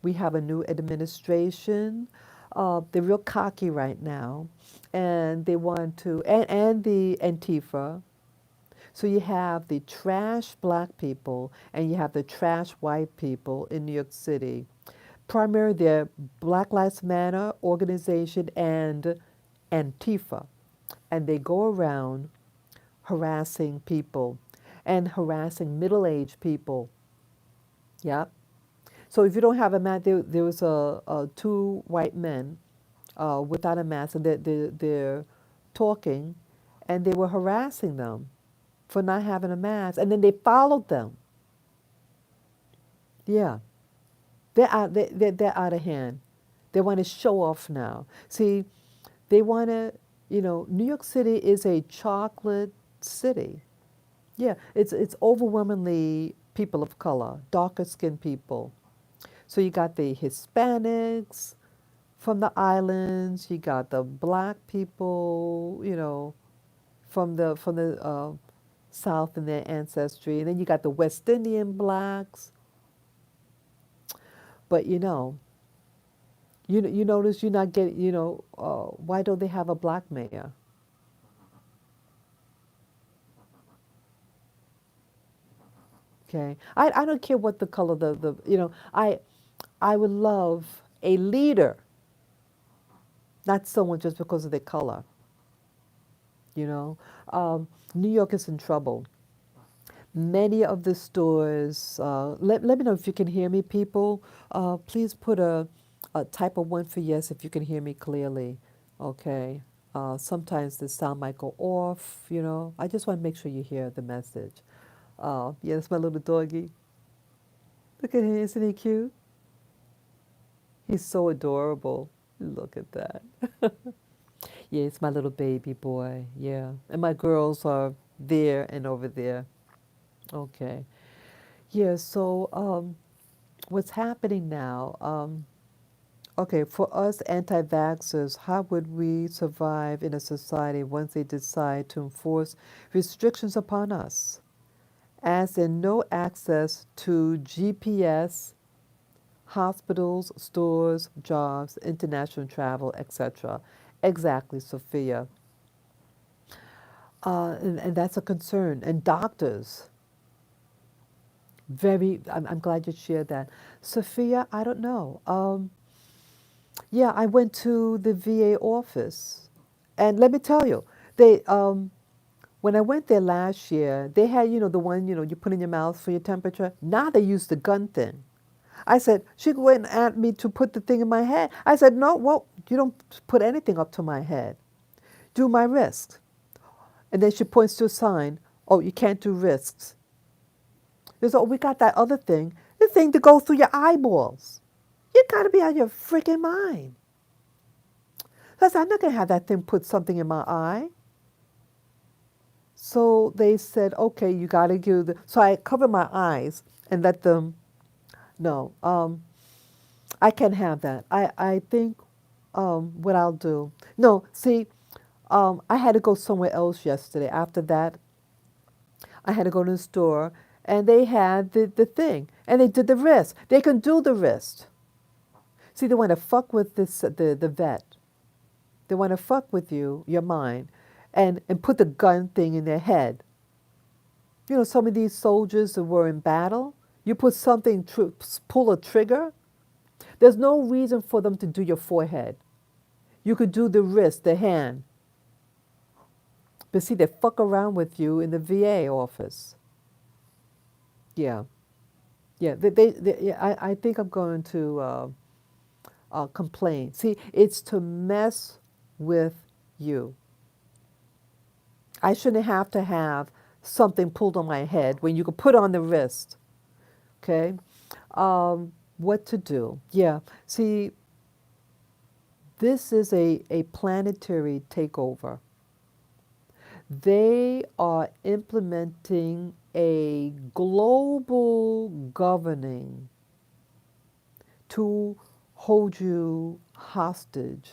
we have a new administration. They're real cocky right now, and they want to, and the Antifa. So you have the trash black people and you have the trash white people in New York City. Primarily, they're Black Lives Matter organization and Antifa, and they go around harassing people and harassing middle-aged people. Yeah. So if you don't have a man, there was two white men without a mask, and they're talking, and they were harassing them for not having a mask, and then they followed them. Yeah, they're out of hand. They want to show off now. See, they want to, New York City is a chocolate city. Yeah, it's overwhelmingly people of color, darker skinned people. So you got the Hispanics from the islands, you got the black people, from the South and their ancestry, and then you got the West Indian blacks. But you notice you're not getting, why don't they have a black mayor? Okay, I don't care what the color I would love a leader, not someone just because of their color. You know, New York is in trouble. Many of the stores, let me know if you can hear me, people. Please put a type of one for yes if you can hear me clearly. Okay. Sometimes the sound might go off, I just want to make sure you hear the message. Yeah, that's my little doggy. Look at him, isn't he cute? He's so adorable. Look at that. Yeah, it's my little baby boy. Yeah. And my girls are there and over there. Okay. Yeah, so what's happening now? Okay, for us anti vaxxers, how would we survive in a society once they decide to enforce restrictions upon us? As in no access to GPS, hospitals, stores, jobs, international travel, etc. Exactly, Sophia. And that's a concern. And doctors, I'm glad you shared that. Sophia, I don't know. Yeah, I went to the VA office, and let me tell you, when I went there last year, they had, the one, you put in your mouth for your temperature. Now they use the gun thing. I said, she went at me to put the thing in my head. I said, no, well, you don't put anything up to my head. Do my wrist. And then she points to a sign. Oh, you can't do wrists. There's, oh, we got that other thing, the thing to go through your eyeballs. You got to be out of your freaking mind. So I said, I'm not going to have that thing put something in my eye. So they said, okay, you got to do the. So I covered my eyes and let them. No, I can't have that. I think what I'll do. No, see, I had to go somewhere else yesterday. After that, I had to go to the store, and they had the thing, and they did the wrist. They can do the wrist. See, they want to fuck with the vet. They want to fuck with you, your mind, and put the gun thing in their head. Some of these soldiers that were in battle, you put something, pull a trigger. There's no reason for them to do your forehead. You could do the wrist, the hand. But see, they fuck around with you in the VA office. Yeah, yeah. Yeah, I think I'm going to complain. See, it's to mess with you. I shouldn't have to have something pulled on my head when you could put on the wrist. Okay, what to do? Yeah. See, this is a planetary takeover. They are implementing a global governing to hold you hostage.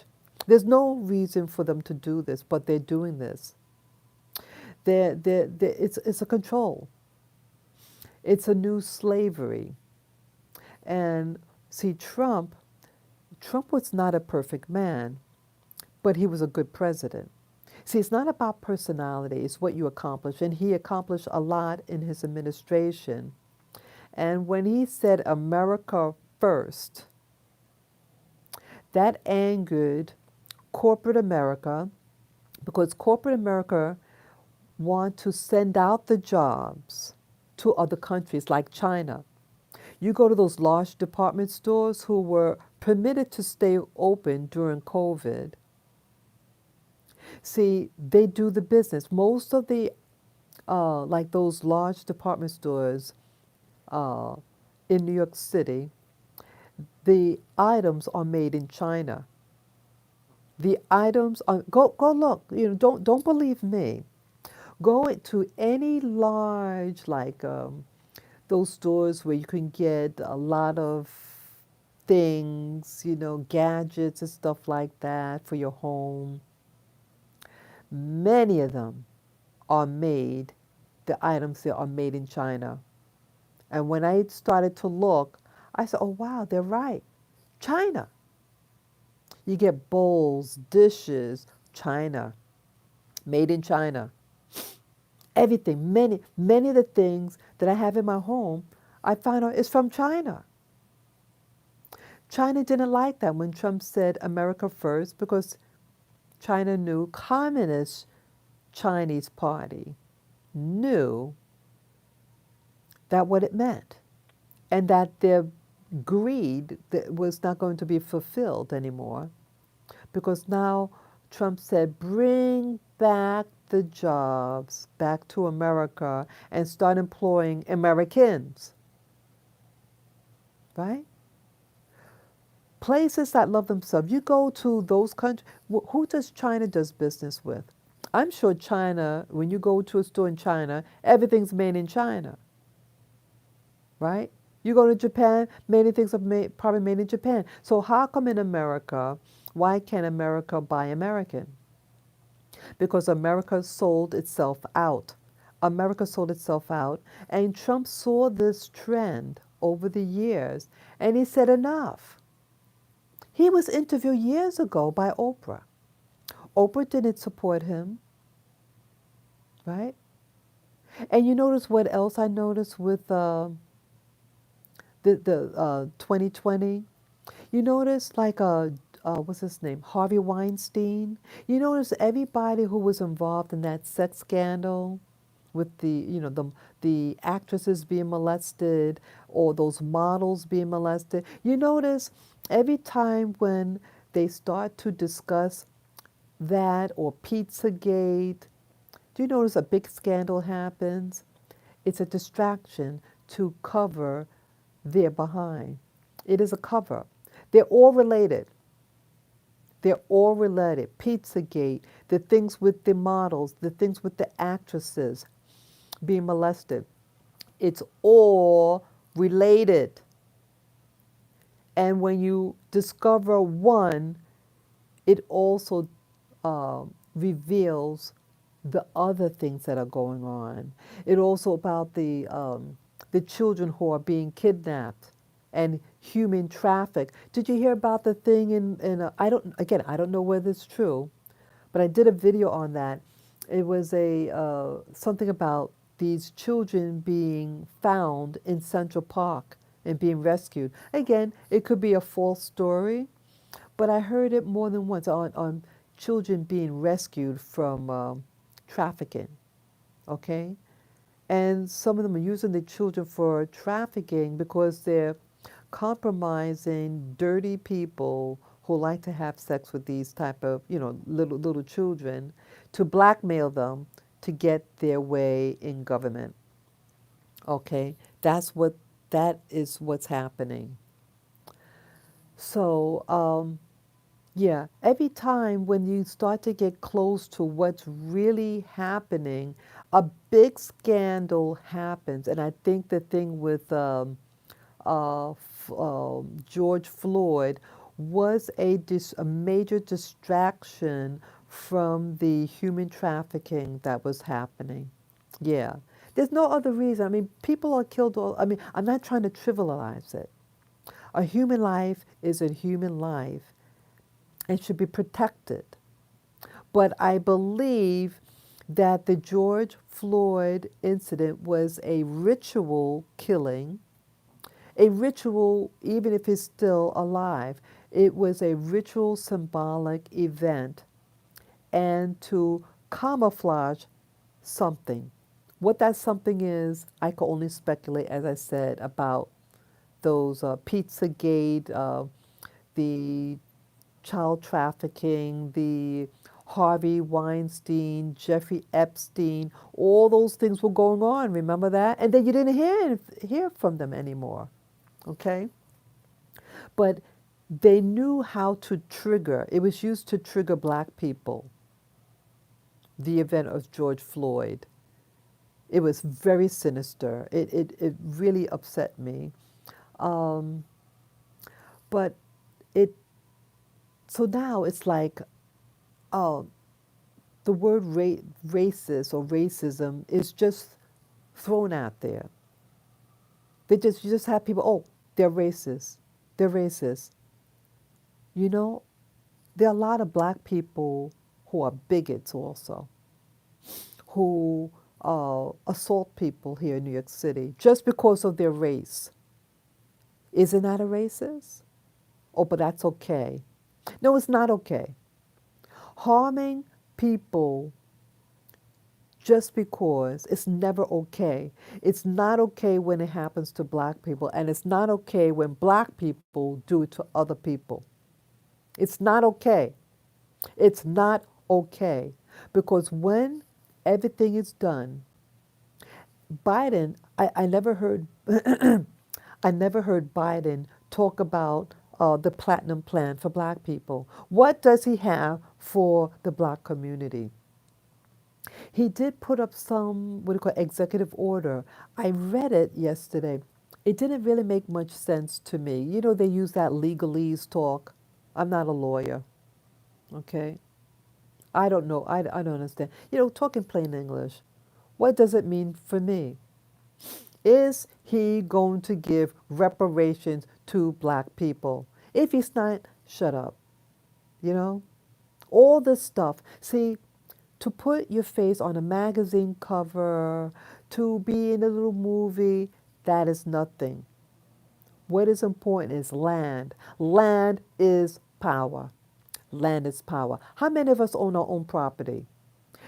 There's no reason for them to do this, but they're doing this. It's a control. It's a new slavery. And see, Trump was not a perfect man, but he was a good president. See, it's not about personality, it's what you accomplish. And he accomplished a lot in his administration. And when he said America first, that angered corporate America because corporate America want to send out the jobs to other countries like China. You go to those large department stores who were permitted to stay open during COVID. See, they do the business. Most of the, like those large department stores uh, in New York City, the items are made in China. The items are, go look. Don't believe me. Go to any large like those stores where you can get a lot of things, gadgets and stuff like that for your home. Many of them are made, the items there are made in China. And when I started to look, I said, oh wow, they're right. China. You get bowls, dishes, China, made in China. Everything, many of the things that I have in my home, I found out is from China. China didn't like that when Trump said America first because China knew Communist Chinese Party knew that what it meant and that their greed that was not going to be fulfilled anymore because now Trump said bring back the jobs back to America and start employing Americans, right? Places that love themselves. You go to those countries. Who does China does business with? I'm sure China, when you go to a store in China, everything's made in China, right? You go to Japan, many things are probably made in Japan. So how come in America, why can't America buy American? Because America sold itself out. America sold itself out, and Trump saw this trend over the years, and he said enough. He was interviewed years ago by Oprah. Oprah didn't support him, right? And you notice what else I noticed with the 2020? You notice like what's his name? Harvey Weinstein. You notice everybody who was involved in that sex scandal with the actresses being molested or those models being molested. You notice every time when they start to discuss that or Pizzagate, do you notice a big scandal happens? It's a distraction to cover their behind. It is a cover. They're all related. They're all related. Pizzagate, the things with the models, the things with the actresses being molested. It's all related. And when you discover one, it also reveals the other things that are going on. It also about the children who are being kidnapped and human trafficked. Did you hear about the thing I don't know whether it's true, but I did a video on that. It was a something about these children being found in Central Park and being rescued. Again, it could be a false story, but I heard it more than once on children being rescued from trafficking. Okay, and some of them are using the children for trafficking because they're compromising dirty people who like to have sex with these type of little children to blackmail them to get their way in government. Okay, that is what's happening. So yeah, every time when you start to get close to what's really happening, a big scandal happens. And I think the thing with George Floyd was a major distraction from the human trafficking that was happening. Yeah. There's no other reason. I mean, people are killed I mean, I'm not trying to trivialize it. A human life is a human life and should be protected. But I believe that the George Floyd incident was a ritual killing, a ritual, even if he's still alive. It was a ritual symbolic event and to camouflage something. What that something is, I can only speculate, as I said, about those Pizzagate, the child trafficking, the Harvey Weinstein, Jeffrey Epstein, all those things were going on. Remember that? And then you didn't hear from them anymore. Okay? But they knew how to trigger. It was used to trigger black people. The event of George Floyd. It was very sinister. It really upset me. Um, but it so now it's like, oh, the word racist or racism is just thrown out there. You just have people, oh, they're racist. They're racist. You know, there are a lot of black people who are bigots also, who assault people here in New York City just because of their race. Isn't that a racist? Oh, but that's okay. No, it's not okay. Harming people just because it's never okay. It's not okay when it happens to black people, and it's not okay when black people do it to other people. It's not okay. It's not okay. Because when everything is done, Biden, I never heard I never heard Biden talk about the platinum plan for black people. What does he have for the black community? He did put up some, what do you call it, executive order. I read it yesterday. It didn't really make much sense to me. You know, they use that legalese talk. I'm not a lawyer, okay? I don't know. I don't understand. You know, talking plain English. What does it mean for me? Is he going to give reparations to black people? If he's not, shut up. You know? All this stuff. See, to put your face on a magazine cover, to be in a little movie, that is nothing. What is important is land. Land is power. Land is power. How many of us own our own property?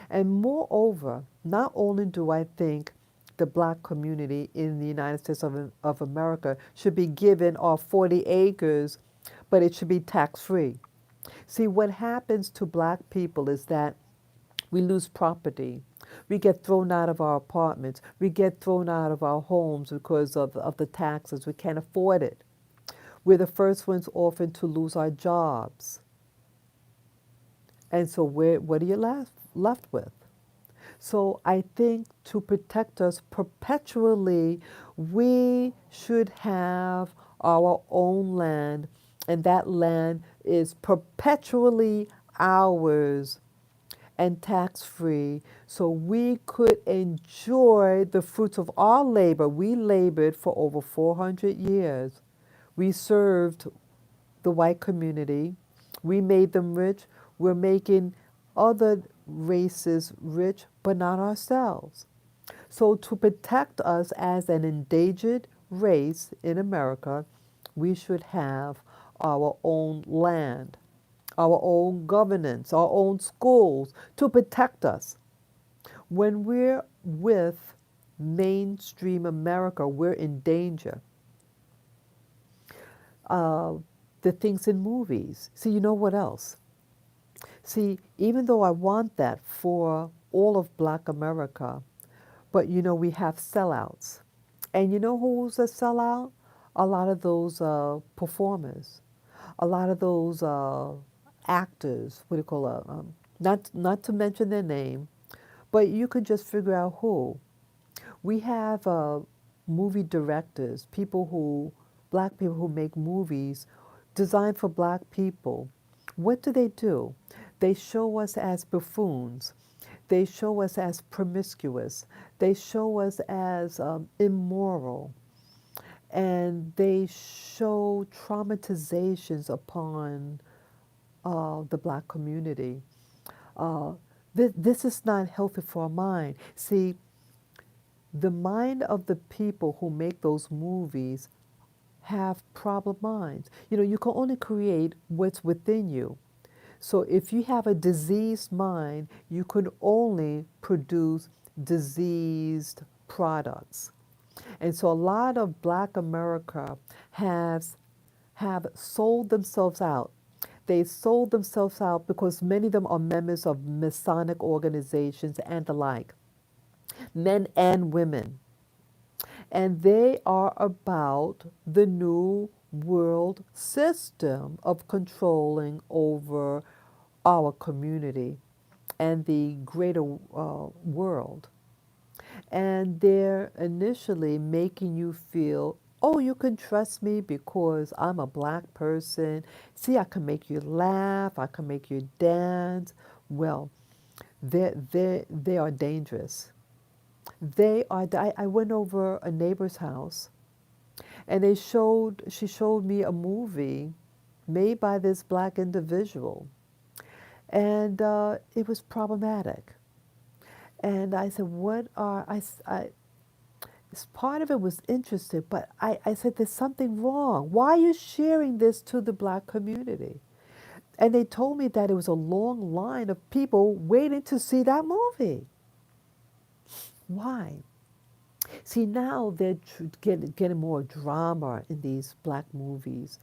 And moreover, not only do I think the black community in the United States of America should be given our 40 acres, but it should be tax free. See, what happens to black people is that we lose property. We get thrown out of our apartments. We get thrown out of our homes because of the taxes. We can't afford it. We're the first ones often to lose our jobs. And so what are you left with? So I think to protect us perpetually, we should have our own land, and that land is perpetually ours and tax free, so we could enjoy the fruits of our labor. We labored for over 400 years. We served the white community. We made them rich. We're making other races rich, but not ourselves. So, to protect us as an endangered race in America, we should have our own land, our own governance, our own schools to protect us. When we're with mainstream America, we're in danger. Uh, the things in movies. See, you know what else? See, even though I want that for all of Black America, but you know, we have sellouts. And you know who's a sellout? A lot of those performers, a lot of those actors, what do you call it? Not to mention their name, but you could just figure out who. We have movie directors, black people who make movies designed for black people. What do? They show us as buffoons. They show us as promiscuous. They show us as immoral. And they show traumatizations upon the black community. Uh, this is not healthy for our mind. See, the mind of the people who make those movies have problem minds. You know, you can only create what's within you. So if you have a diseased mind, you can only produce diseased products. And so a lot of Black America has have sold themselves out. They sold themselves out because many of them are members of Masonic organizations and the like, men and women. And they are about the new world system of controlling over our community and the greater world. And they're initially making you feel, oh, you can trust me because I'm a Black person. See, I can make you laugh, I can make you dance. Well, they are dangerous. I went over a neighbor's house and she showed me a movie made by this Black individual. And it was problematic. And I said, what are, I, part of it was interesting, but I said, there's something wrong. Why are you sharing this to the Black community? And they told me that it was a long line of people waiting to see that movie. Why? See, now they're getting more drama in these Black movies.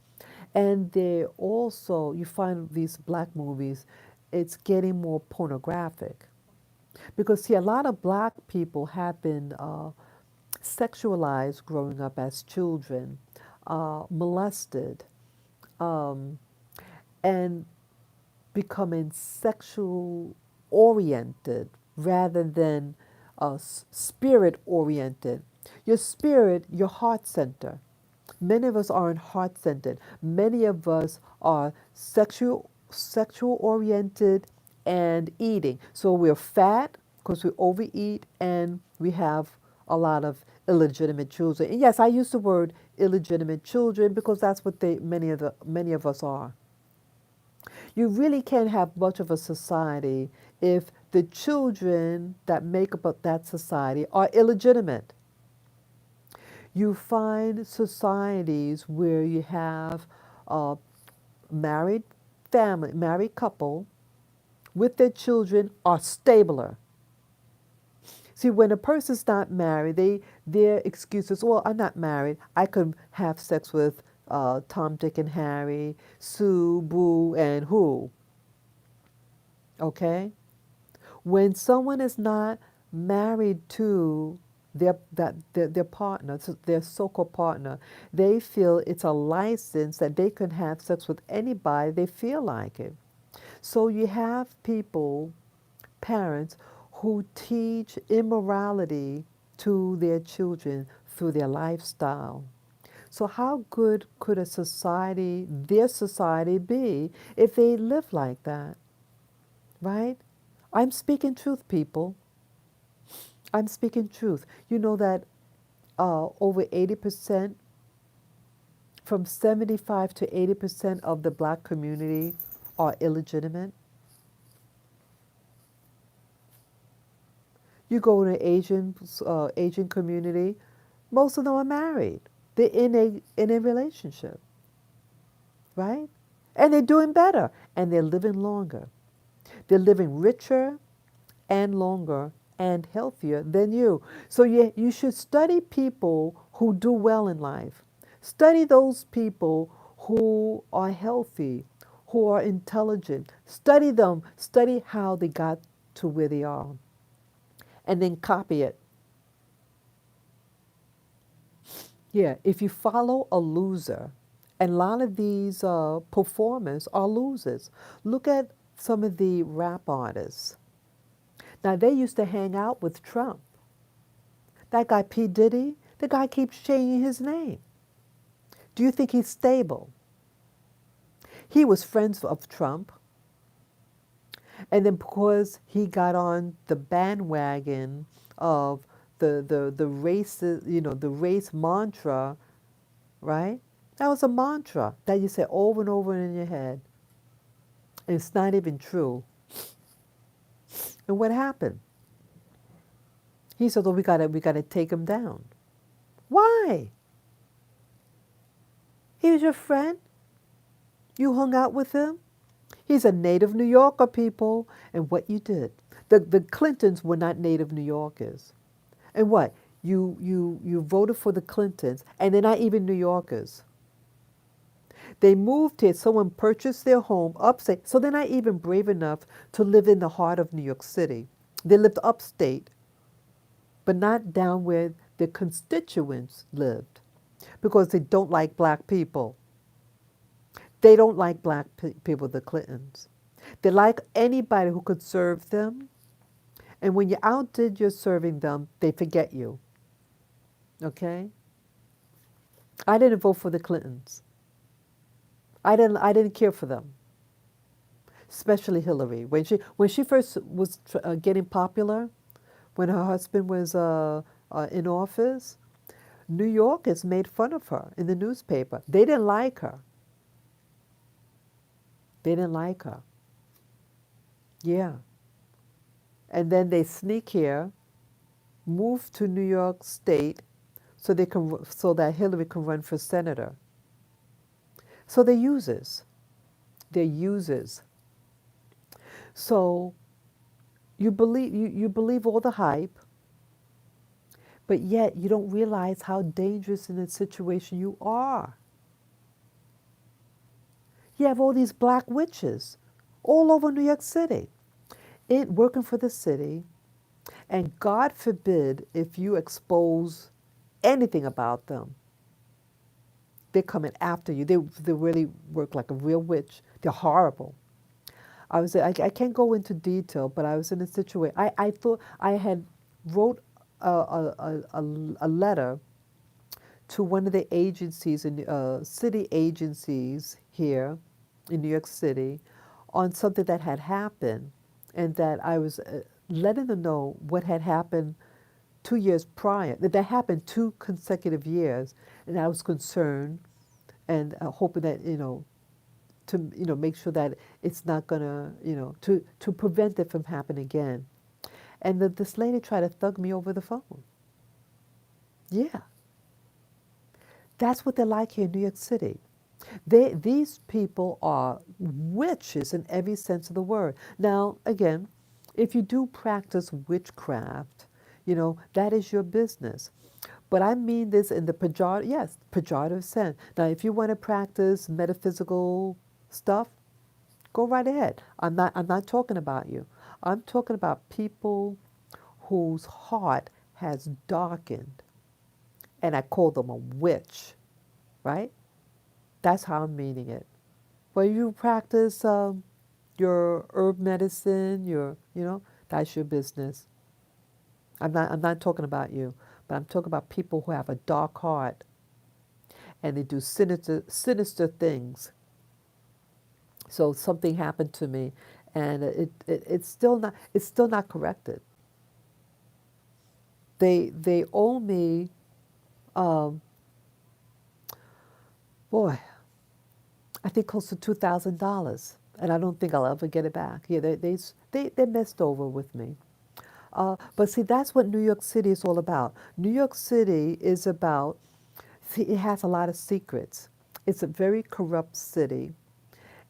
And they also, you find these Black movies, it's getting more pornographic. Because, see, a lot of Black people have been sexualized growing up as children, molested, um, and becoming sexual oriented rather than spirit oriented. Your spirit, your heart center. Many of us aren't heart centered. Many of us are sexual oriented and eating. So we're fat because we overeat and we have a lot of illegitimate children. And yes, I use the word illegitimate children because that's what many of us are. You really can't have much of a society if the children that make up that society are illegitimate. You find societies where you have a married family, married couple with their children are stabler. See, when a person's not married, their excuse is, well, I'm not married. I could have sex with Tom, Dick, and Harry, Sue, Boo, and who. Okay? When someone is not married to their partner, their so-called partner, they feel it's a license that they can have sex with anybody they feel like it. So you have people, parents, who teach immorality to their children through their lifestyle. So how good could a society, their society, be if they live like that? Right? I'm speaking truth, people. I'm speaking truth. You know that over 80%, from 75 to 80% of the Black community are illegitimate. You go to Asian community, most of them are married. They're in a relationship, right? And they're doing better, and they're living longer. They're living richer and longer and healthier than you. So you should study people who do well in life. Study those people who are healthy, who are intelligent. Study them. Study how they got to where they are. And then copy it. Yeah, if you follow a loser, and a lot of these performers are losers. Look at some of the rap artists. Now, they used to hang out with Trump. That guy, P. Diddy, the guy keeps changing his name. Do you think he's stable? He was friends of Trump. And then because he got on the bandwagon of the race, the race mantra, right? That was a mantra that you say over and over in your head. And it's not even true. And what happened? He said, "Oh, we gotta take him down." Why? He was your friend. You hung out with him. He's a native New Yorker, people. And what you did. The Clintons were not native New Yorkers. And what? You voted for the Clintons, and they're not even New Yorkers. They moved here. Someone purchased their home upstate, so they're not even brave enough to live in the heart of New York City. They lived upstate, but not down where their constituents lived, because they don't like black people. They don't like black people, the Clintons. They like anybody who could serve them, and when you outdid your serving them, they forget you. Okay? I didn't vote for the Clintons. I didn't care for them, especially Hillary. When she first was getting popular, when her husband was in office, New Yorkers made fun of her in the newspaper. They didn't like her. They didn't like her. Yeah. And then they sneak here, move to New York State, so that Hillary can run for senator. So they're users. They're users. So you believe all the hype, but yet you don't realize how dangerous in a situation you are. You have all these black witches all over New York City, working for the city, and God forbid if you expose anything about them, they're coming after you. They really work like a real witch. They're horrible. I can't go into detail, but I was in a situation. I thought I had wrote a letter to one of the agencies in city agencies here in New York City on something that had happened, and that I was letting them know what had happened 2 years prior. That happened 2 consecutive years, and I was concerned and hoping that to make sure that it's not gonna to prevent it from happening again. And this lady tried to thug me over the phone. Yeah, that's what they're like here in New York City. These people are witches in every sense of the word. Now, again, if you do practice witchcraft, that is your business. But I mean this in the pejorative sense. Now, if you want to practice metaphysical stuff, go right ahead. I'm not talking about you. I'm talking about people whose heart has darkened, and I call them a witch, right? That's how I'm meaning it. Well, you practice your herb medicine, that's your business. I'm not talking about you, but I'm talking about people who have a dark heart and they do sinister things. So something happened to me, and it's still not corrected. They owe me, um, boy, I think close to $2,000, and I don't think I'll ever get it back. Yeah, they messed over with me. But see, that's what New York City is all about. New York City is about, see, it has a lot of secrets. It's a very corrupt city,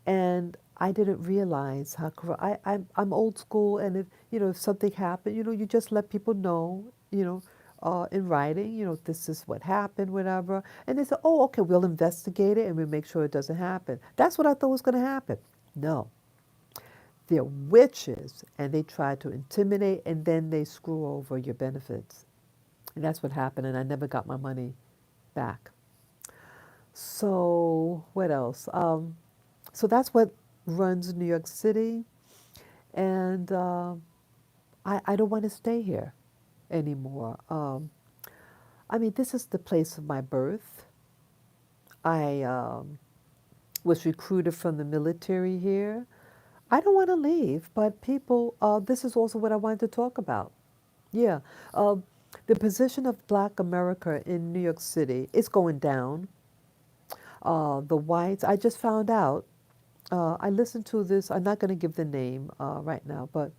and I didn't realize how corrupt. I'm old school, and if something happened, you just let people know, in writing, this is what happened, whatever. And they said, oh, okay, we'll investigate it and we'll make sure it doesn't happen. That's what I thought was going to happen. No, they're witches, and they try to intimidate, and then they screw over your benefits. And that's what happened, and I never got my money back. So what else? So that's what runs New York City, and I don't want to stay here anymore. I mean, this is the place of my birth. I was recruited from the military here. I don't want to leave, but people, this is also what I wanted to talk about. Yeah, the position of Black America in New York City is going down. The whites, I just found out, I listened to this, I'm not going to give the name right now, but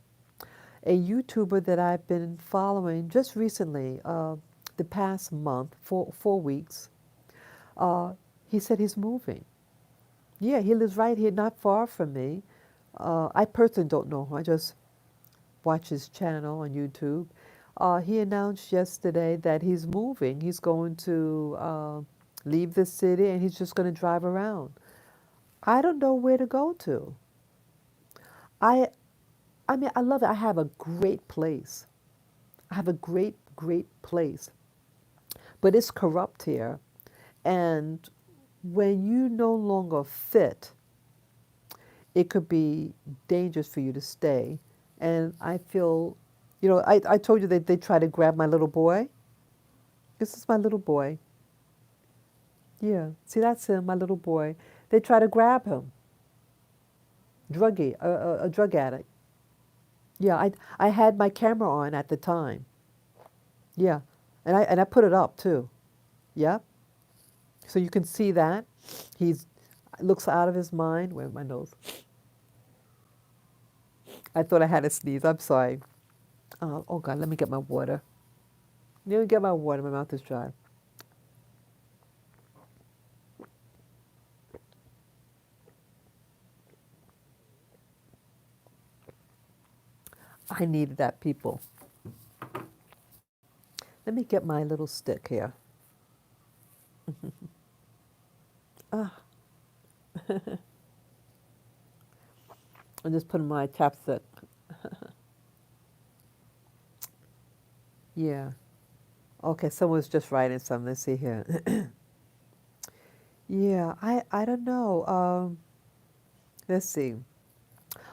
a YouTuber that I've been following just recently, the past month, 4 weeks, he said he's moving. Yeah, he lives right here, not far from me. I personally don't know him. I just watch his channel on YouTube. He announced yesterday that he's moving. He's going to leave the city and he's just going to drive around. I don't know where to go to. I I mean, I love it. I have a great place. I have a great place. But it's corrupt here. And when you no longer fit, it could be dangerous for you to stay. And I feel, I told you that they tried to grab my little boy. This is my little boy. Yeah. See, that's him, my little boy. They try to grab him. A drug addict. Yeah, I had my camera on at the time. Yeah. And I put it up too. Yeah. So you can see that. He's looks out of his mind. Where's my nose? I thought I had a sneeze. I'm sorry. Oh God, let me get my water. Let me get my water. My mouth is dry. I needed that, people. Let me get my little stick here. Ah, I'm just putting my chapstick. Yeah. Okay, someone's just writing something. Let's see here. Yeah, I don't know. Let's see.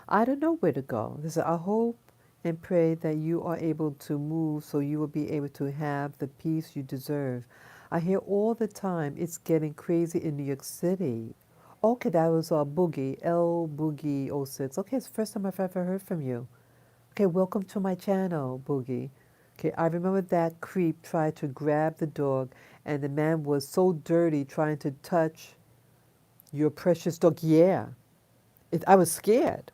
I don't know where to go. This is, I hope and pray that you are able to move so you will be able to have the peace you deserve. I hear all the time it's getting crazy in New York City. Okay, that was Boogie, L Boogie oh 06. Okay, it's the first time I've ever heard from you. Okay, welcome to my channel, Boogie. Okay, I remember that creep tried to grab the dog, and the man was so dirty trying to touch your precious dog. Yeah, I was scared.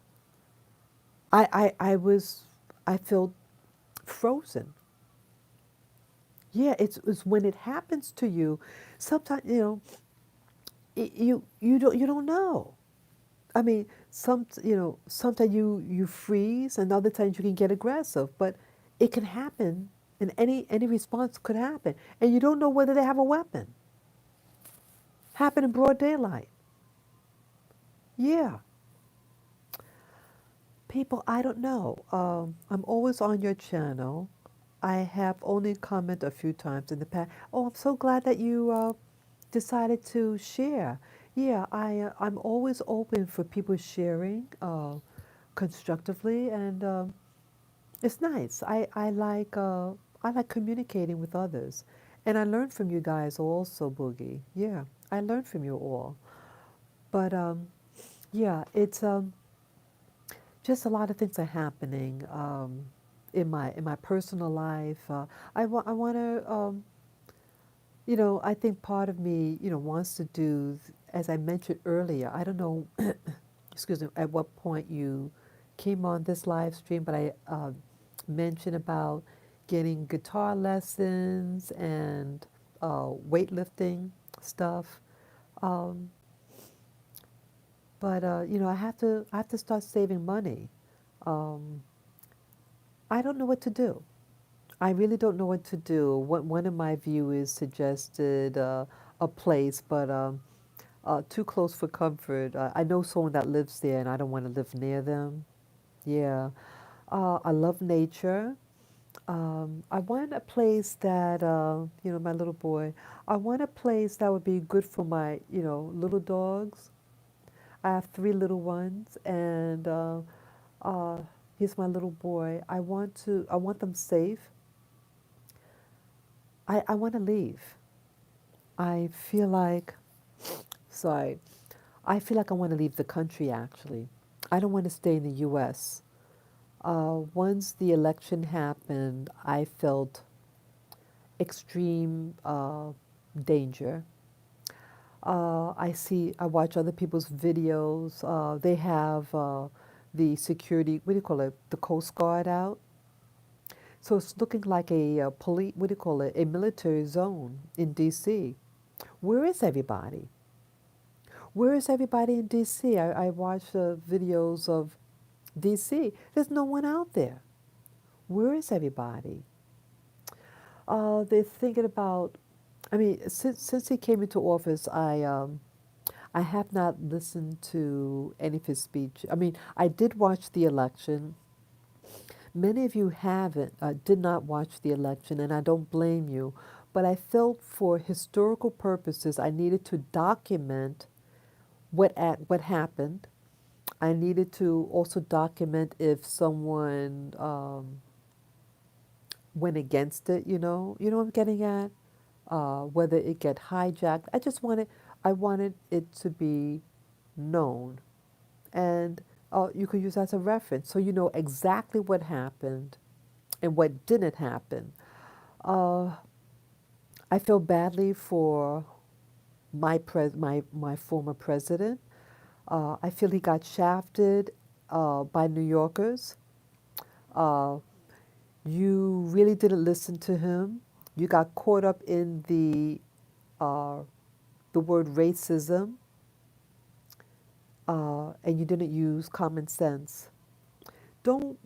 I was, I felt frozen. Yeah, it's when it happens to you, sometimes, you don't know. I mean, sometimes you freeze, and other times you can get aggressive, but it can happen, and any response could happen, and you don't know whether they have a weapon. Happen in broad daylight. Yeah, people, I don't know. I'm always on your channel. I have only commented a few times in the past. Oh, I'm so glad that you decided to share. Yeah, I'm always open for people sharing constructively, and it's nice. I like communicating with others, and I learn from you guys also, Boogie. Yeah, I learn from you all. But yeah, it's just a lot of things are happening in my personal life. I want to I think part of me, wants to do, as I mentioned earlier, I don't know, excuse me, at what point you came on this live stream, but I mentioned about getting guitar lessons and weightlifting stuff. Um, but I have to start saving money. Um, I don't know what to do. I really don't know what to do. One of my viewers suggested a place, but too close for comfort. I know someone that lives there, and I don't want to live near them. Yeah, I love nature. I want a place that, my little boy. I want a place that would be good for my, little dogs. I have three little ones, and uh, he's my little boy. I want them safe. I want to leave. I feel like, sorry, I feel like I want to leave the country actually. I don't want to stay in the US. Once the election happened, I felt extreme danger. I watch other people's videos. They have the security, what do you call it, the Coast Guard out. So it's looking like a police, what do you call it, a military zone in DC. Where is everybody? Where is everybody in DC? I watched videos of DC. There's no one out there. Where is everybody? They're thinking about. I mean, since he came into office, I have not listened to any of his speech. I mean, I did watch the election. Many of you haven't, did not watch the election, and I don't blame you. But I felt for historical purposes, I needed to document what happened. I needed to also document if someone went against it. You know what I'm getting at. Whether it get hijacked. I wanted it to be known, and you could use that as a reference, so you know exactly what happened and what didn't happen. Uh, I feel badly for my former president. I feel he got shafted by New Yorkers. Uh, you really didn't listen to him. You got caught up in uh, the word racism, and you didn't use common sense. Don't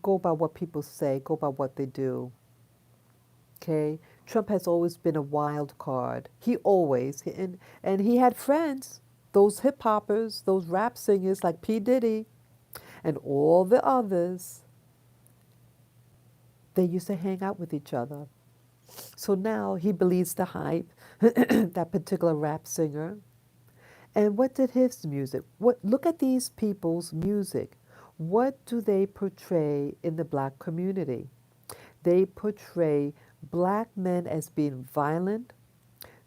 go by what people say. Go by what they do. Okay, Trump has always been a wild card. He always and he had friends, those hip hoppers, those rap singers like P Diddy and all the others. They used to hang out with each other. So now he believes the hype, that particular rap singer. And what did his music? What look at these people's music. What do they portray in the black community? They portray black men as being violent,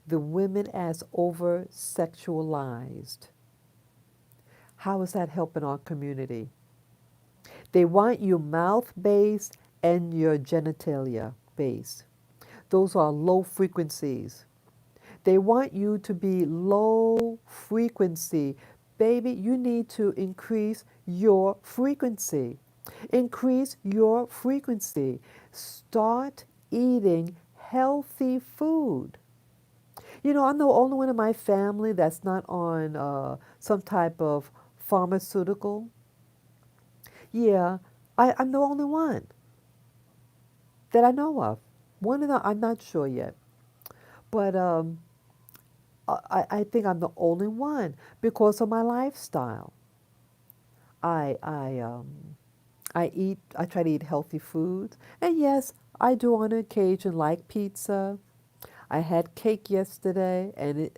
the women as over sexualized. How is that helping our community? They want you mouth based and your genitalia based. Those are low frequencies. They want you to be low frequency. Baby, you need to increase your frequency. Increase your frequency. Start eating healthy food. I'm the only one in my family that's not on some type of pharmaceutical. Yeah, I'm the only one that I know of. One of them, I'm not sure yet. But I think I'm the only one because of my lifestyle. I, I, um, I try to eat healthy foods. And yes, I do on occasion like pizza. I had cake yesterday and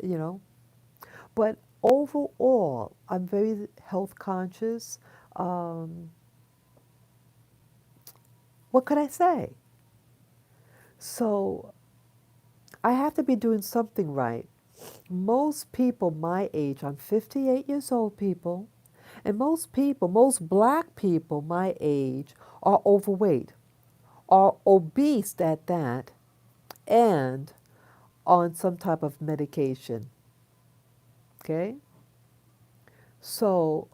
but overall, I'm very health conscious. Um, what could I say? So I have to be doing something right. Most people my age, I'm 58 years old, people, and most black people my age are overweight, are obese at that, and on some type of medication. Okay? So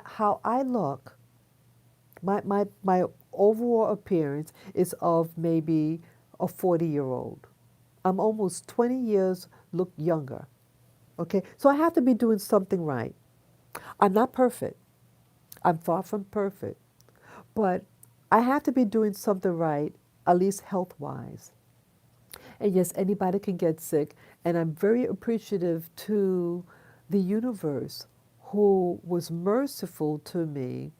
how I look, my overall appearance is of maybe a 40-year-old. I'm almost 20 years look younger. Okay? So I have to be doing something right. I'm not perfect. I'm far from perfect. But I have to be doing something right, at least health wise. And yes, anybody can get sick. And I'm very appreciative to the universe who was merciful to me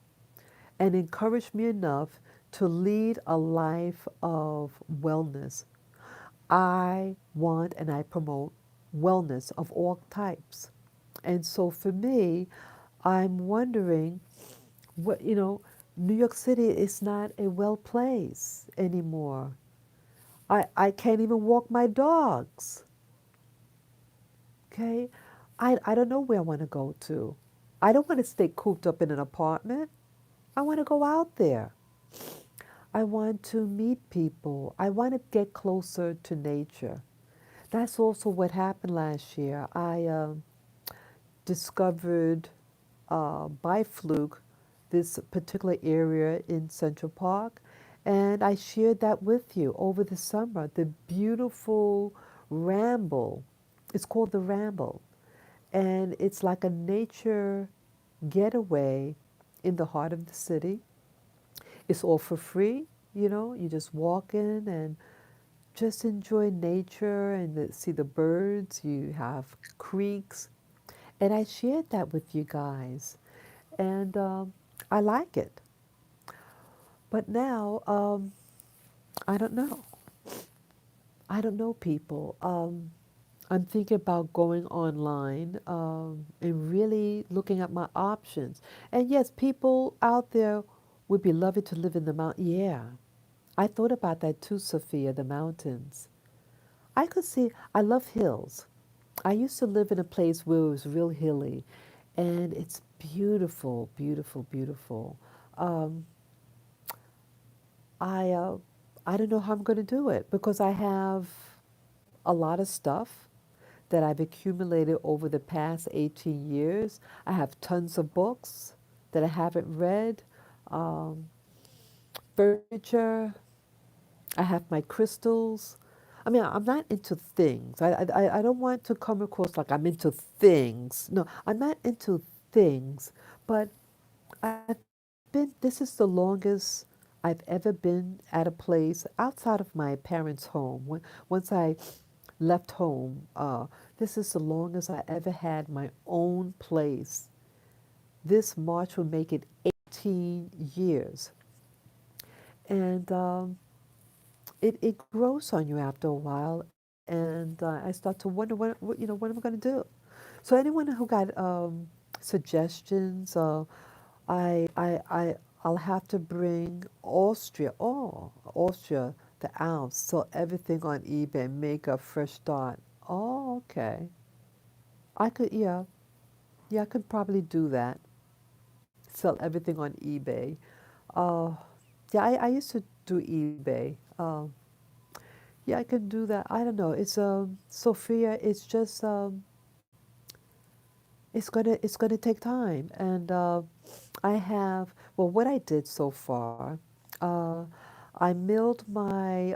and encouraged me enough to lead a life of wellness. I want and I promote wellness of all types. And so for me, I'm wondering New York City is not a well place anymore. I can't even walk my dogs. Okay? I don't know where I want to go to. I don't want to stay cooped up in an apartment. I want to go out there. I want to meet people. I want to get closer to nature. That's also what happened last year. I discovered by fluke this particular area in Central Park, and I shared that with you over the summer. The beautiful ramble. It's called the Ramble, and it's like a nature getaway in the heart of the city. It's all for free. you know, you just walk in and just enjoy nature and see the birds. You have creeks. And I shared that with you guys. And I like it. But now, I don't know. I don't know people. I'm thinking about going online and really looking at my options. And yes, people out there would be loving to live in the mountain. Yeah, I thought about that too, Sophia, the mountains. I could see, I love hills. I used to live in a place where it was real hilly, and it's beautiful, beautiful, beautiful. Um, I, uh, I don't know how I'm going to do it because I have a lot of stuff that I've accumulated over the past 18 years. I have tons of books that I haven't read, um, furniture. I have my crystals. I mean, I'm not into things. I don't want to come across like I'm into things. No, I'm not into things, but this is the longest I've ever been at a place outside of my parents' home. Once I left home, this is the longest I ever had my own place. This March will make it 18 years. And it grows on you after a while. And I start to wonder, what am I going to do? So anyone who got suggestions, I'll have to bring Austria. Oh, Austria, the Alps. Sell everything on eBay. Make a fresh start. Oh, okay. I could, yeah, I could probably do that. Sell everything on eBay. Uh, yeah, I used to do eBay. Yeah, I can do that. I don't know. It's Sophia. It's just it's gonna take time, and I have well, what I did so far. Uh, I mailed my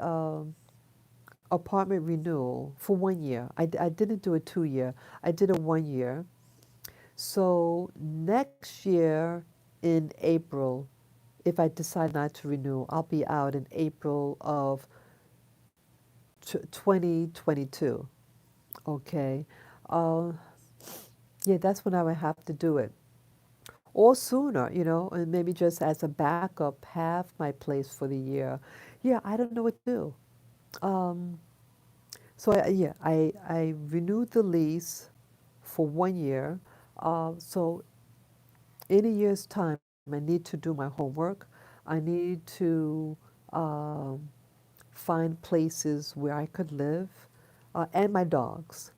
apartment renewal for 1 year. I didn't do a 2 year. I did a 1 year. So next year in April, if I decide not to renew, I'll be out in April of 2022. Okay. Uh, yeah, that's when I would have to do it. Or sooner, and maybe just as a backup, have my place for the year. Yeah, I don't know what to do. Um, so I renewed the lease for 1 year. So in a year's time, I need to do my homework. I need to um, find places where I could live, and my dogs.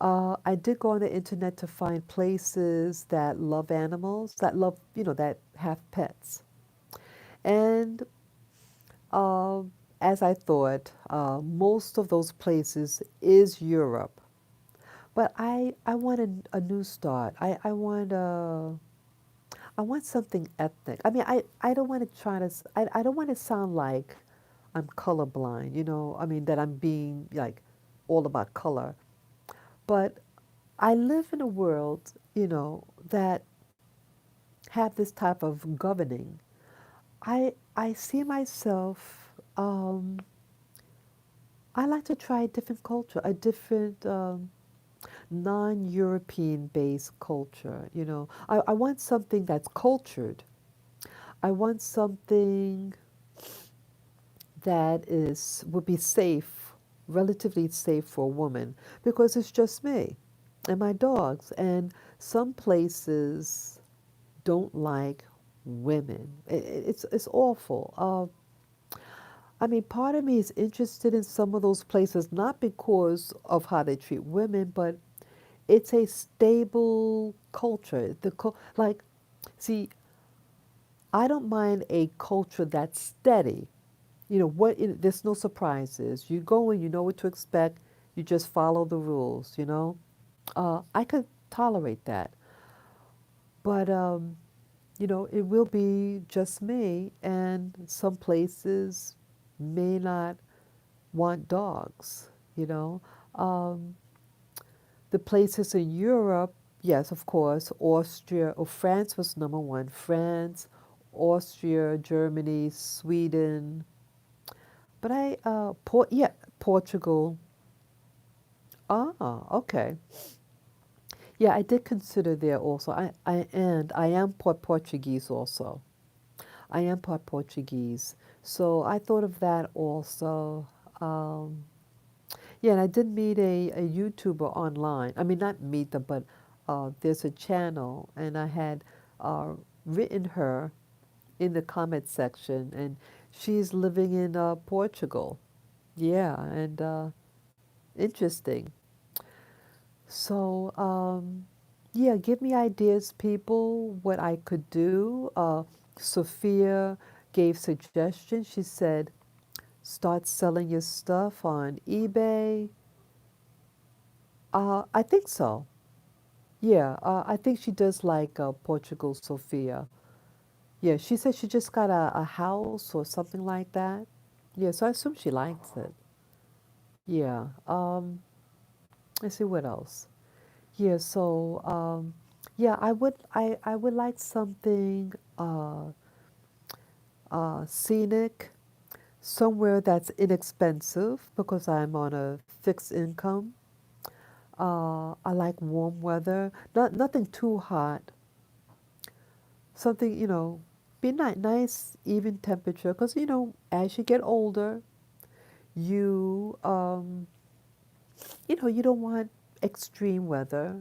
I did go on the internet to find places that love animals, that love, that have pets. And as I thought, most of those places is Europe. But I want a new start. I want something ethnic. I mean, I don't want to try to, I don't want to sound like I'm colorblind, I mean, that I'm being like all about color. But I live in a world, that have this type of governing. I see myself. I like to try a different culture, a different non-European based culture. I want something that's cultured. I want something that is would be safe, relatively safe for a woman, because it's just me and my dogs. And some places don't like women. It's awful. I mean, part of me is interested in some of those places, not because of how they treat women, but it's a stable culture. Like, see, I don't mind a culture that's steady. There's no surprises. You go in, you know what to expect. You just follow the rules. I could tolerate that, but it will be just me, and some places may not want dogs, you know. Um, the places in Europe, yes, of course, Austria or France was number one. France, Austria, Germany, Sweden, but yeah, Portugal. Ah, okay. Yeah, I did consider there also. I am part Portuguese also. I am part Portuguese. So I thought of that also. Um, yeah, and I did meet a YouTuber online. I mean, not meet them, but there's a channel, and I had uh, written her in the comment section, and she's living in Portugal. Yeah, and interesting. So, yeah, give me ideas, people, what I could do. Sophia gave suggestions. She said, start selling your stuff on eBay. I think so. Yeah, I think she does like Portugal, Sophia. Yeah, she said she just got a house or something like that. Yeah, so I assume she likes it. Yeah. Let's see what else. Yeah, so yeah, I would like something scenic, somewhere that's inexpensive because I'm on a fixed income. I like warm weather, nothing too hot. Something, be nice, even temperature. Because, as you get older, you, you don't want extreme weather.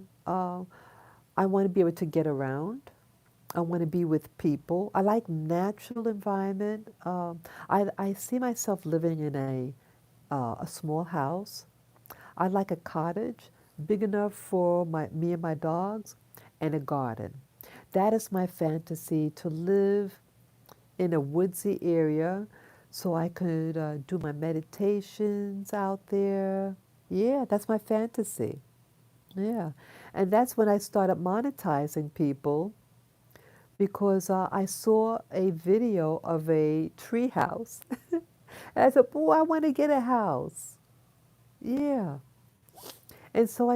I want to be able to get around. I want to be with people. I like natural environment. I see myself living in a small house. I like a cottage big enough for me and my dogs, and a garden. That is my fantasy, to live in a woodsy area so I could do my meditations out there. Yeah, that's my fantasy. Yeah. And that's when I started monetizing people because I saw a video of a tree house. And I said, "Boy, I want to get a house." Yeah. And so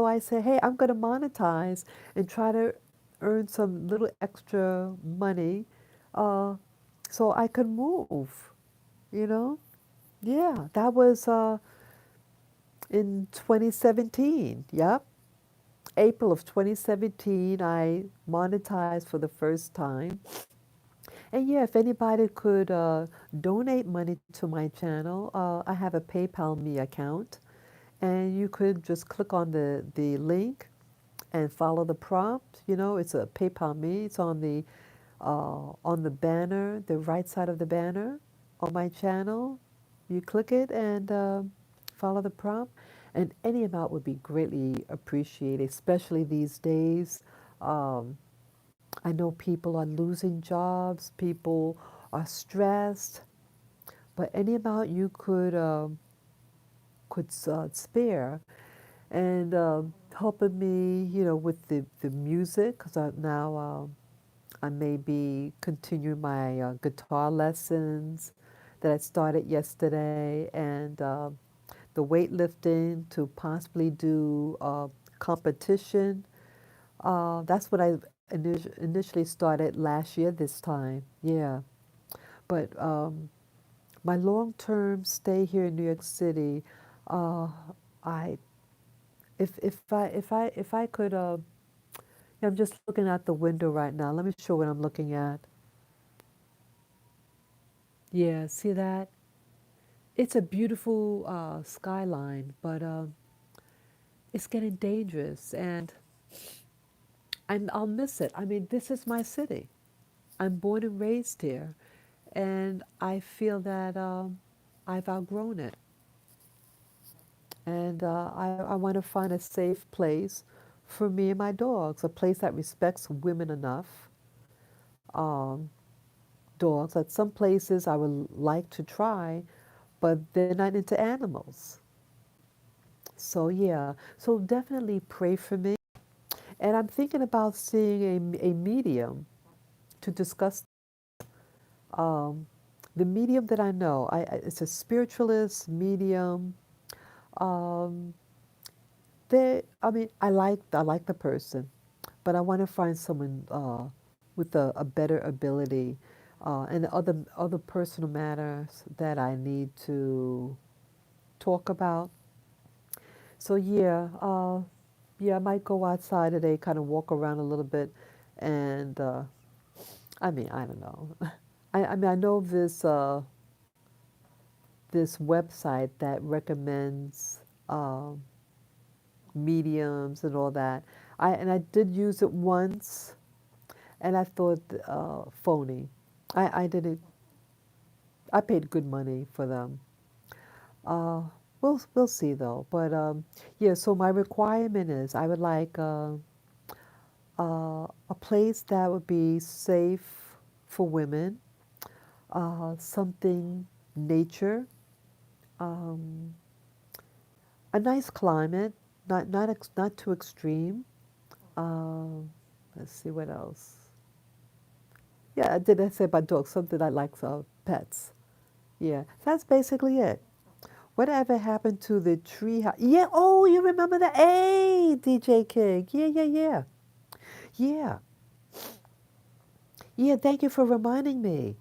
I said, "Hey, I'm going to monetize and try to earn some little extra money uh, so I could move, you know?" Yeah, that was in 2017. Yep. April of 2017, I monetized for the first time. And yeah, if anybody could donate money to my channel, I have a PayPal Me account, and you could just click on the link and follow the prompt. It's a PayPal Me. It's on the banner, the right side of the banner on my channel. You click it and follow the prompt, and any amount would be greatly appreciated, especially these days. Um, I know people are losing jobs, people are stressed, but any amount you could spare, and helping me, with the music, because I may be continuing my guitar lessons that I started yesterday, and the weightlifting to possibly do competition. That's what I initially started last year this time. Yeah. But my long-term stay here in New York City, uh, I if I could, yeah, I'm just looking out the window right now. Let me show what I'm looking at. Yeah, see that? It's a beautiful skyline, but it's getting dangerous, and I'll miss it. I mean, this is my city. I'm born and raised here, and I feel that I've outgrown it, and I want to find a safe place for me and my dogs, a place that respects women enough. Um, Dogs. At some places I would like to try, but they're not into animals. So yeah, so definitely pray for me. And I'm thinking about seeing a medium to discuss um, the medium that I know. It's a spiritualist medium. Um, I mean, I like the person, but I want to find someone. with a better ability, and the other personal matters that I need to talk about. So yeah, I might go outside today, kind of walk around a little bit, and I mean, I don't know. I mean, I know this website that recommends um, mediums and all that. I did use it once, and I thought phony. I didn't. I paid good money for them. Uh, we'll see though. But yeah. So my requirement is I would like a place that would be safe for women. Something nature. Um, a nice climate. Not too extreme. Um, let's see what else. Yeah, did I say about dogs? Something I like pets. Yeah, that's basically it. Whatever happened to the tree house? Yeah, oh, you remember that? Hey, DJ King. Yeah. Yeah, yeah, thank you for reminding me.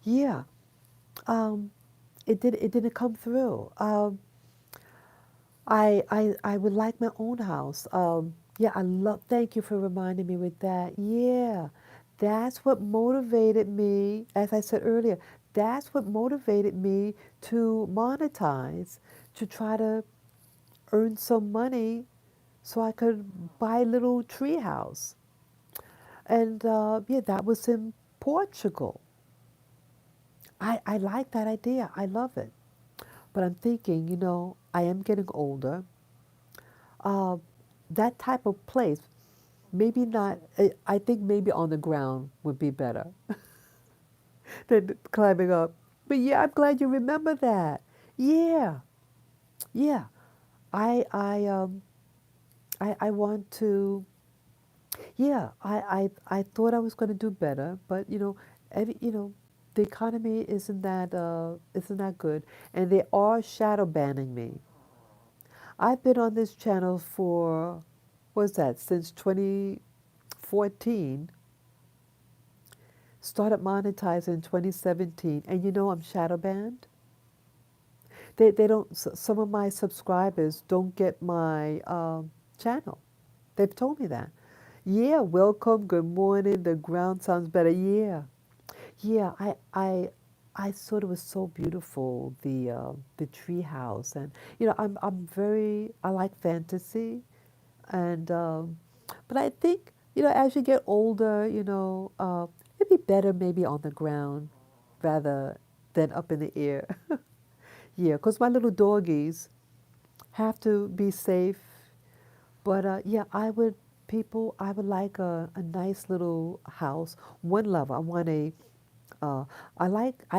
Yeah, um, it didn't come through. I would like my own house. Yeah, I love, thank you for reminding me with that. Yeah, that's what motivated me, as I said earlier, that's what motivated me to monetize, to try to earn some money so I could buy a little tree house. And yeah, that was in Portugal. I like that idea. I love it. But I'm thinking, I am getting older. Uh, that type of place, maybe not, I think maybe on the ground would be better than climbing up. But yeah, I'm glad you remember that. Yeah, yeah. I, I, um, I want to, yeah, I thought I was going to do better, but the economy isn't that good, and they are shadow banning me. I've been on this channel for, what's that, since 2014, started monetizing in 2017, and I'm shadow banned. They don't, some of my subscribers don't get my channel. They've told me that. Yeah, welcome, good morning, the ground sounds better. Yeah. Yeah, I thought it was so beautiful, the tree house, and I'm very, I like fantasy, and but I think as you get older, it'd be better maybe on the ground rather than up in the air. Yeah, because my little doggies have to be safe, but yeah, I would like a nice little house, one level. I want uh, I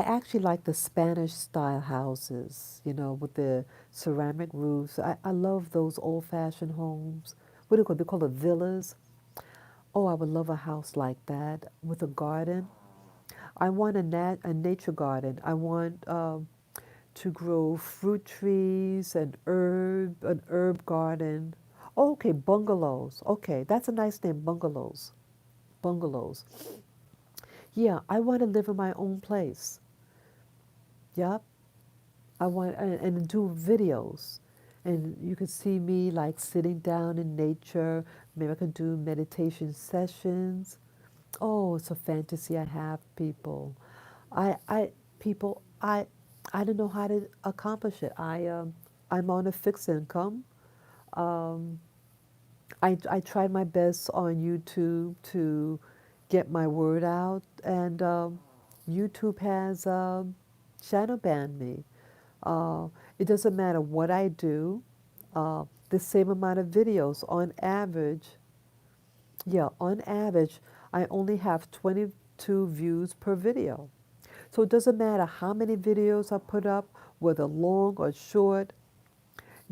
actually like the Spanish style houses, with the ceramic roofs. I love those old fashioned homes. What do you call, they call it villas? Oh, I would love a house like that with a garden. I want a nature garden. I want to grow fruit trees and an herb garden. Oh, okay, bungalows. Okay, that's a nice name, bungalows. Bungalows. Yeah, I want to live in my own place. Yep. I want and do videos. And you can see me like sitting down in nature. Maybe I can do meditation sessions. Oh, it's a fantasy I have, people. I people I don't know how to accomplish it. I'm on a fixed income. Um, I tried my best on YouTube to get my word out, and YouTube has shadow banned me. Uh, it doesn't matter what I do. The same amount of videos on average. Yeah, on average, I only have 22 views per video. So it doesn't matter how many videos I put up, whether long or short.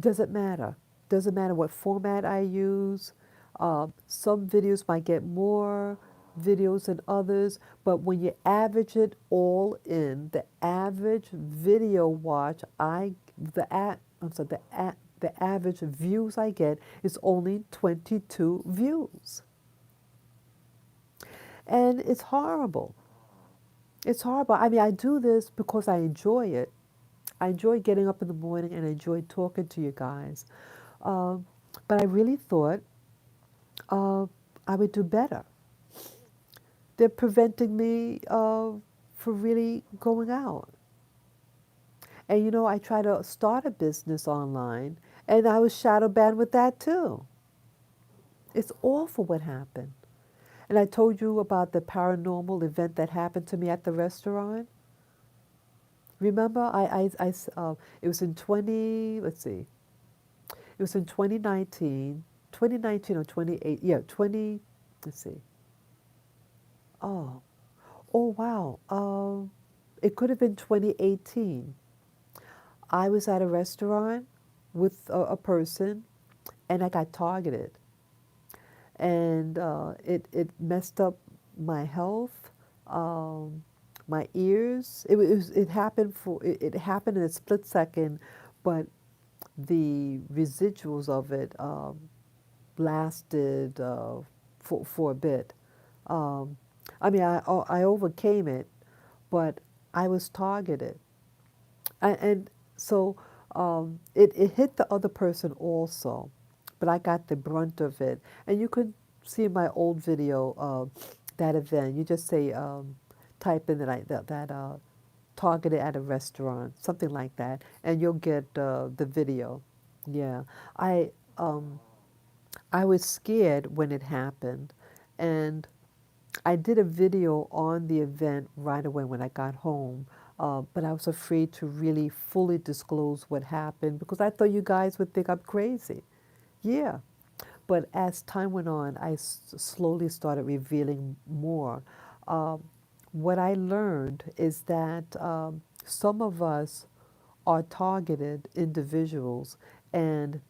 Doesn't matter. Doesn't matter what format I use. Some videos might get more videos than others, but when you average it all in, the average video watch I'm sorry, the average views I get is only 22 views. And it's horrible. It's horrible. I mean, I do this because I enjoy it. I enjoy getting up in the morning and I enjoy talking to you guys. Um, but I really thought uh, I would do better. They're preventing me from really going out. And you know, I tried to start a business online and I was shadow banned with that too. It's awful what happened. And I told you about the paranormal event that happened to me at the restaurant. Remember, it was in 20, let's see, it was in 2019, 2019 or 28, yeah, 20, let's see. Oh, oh wow. It could have been 2018. I was at a restaurant with a person and I got targeted. And it messed up my health, um, my ears. It happened it happened in a split second, but the residuals of it lasted for a bit. Um, I mean, I overcame it, but I was targeted, and so it hit the other person also, but I got the brunt of it. And you could see in my old video that event. You just say type in that targeted at a restaurant, something like that, and you'll get the video. Yeah, I um, I was scared when it happened, and I did a video on the event right away when I got home, but I was afraid to really fully disclose what happened because I thought you guys would think I'm crazy. Yeah, but as time went on, slowly started revealing more. Um, what I learned is that some of us are targeted individuals, and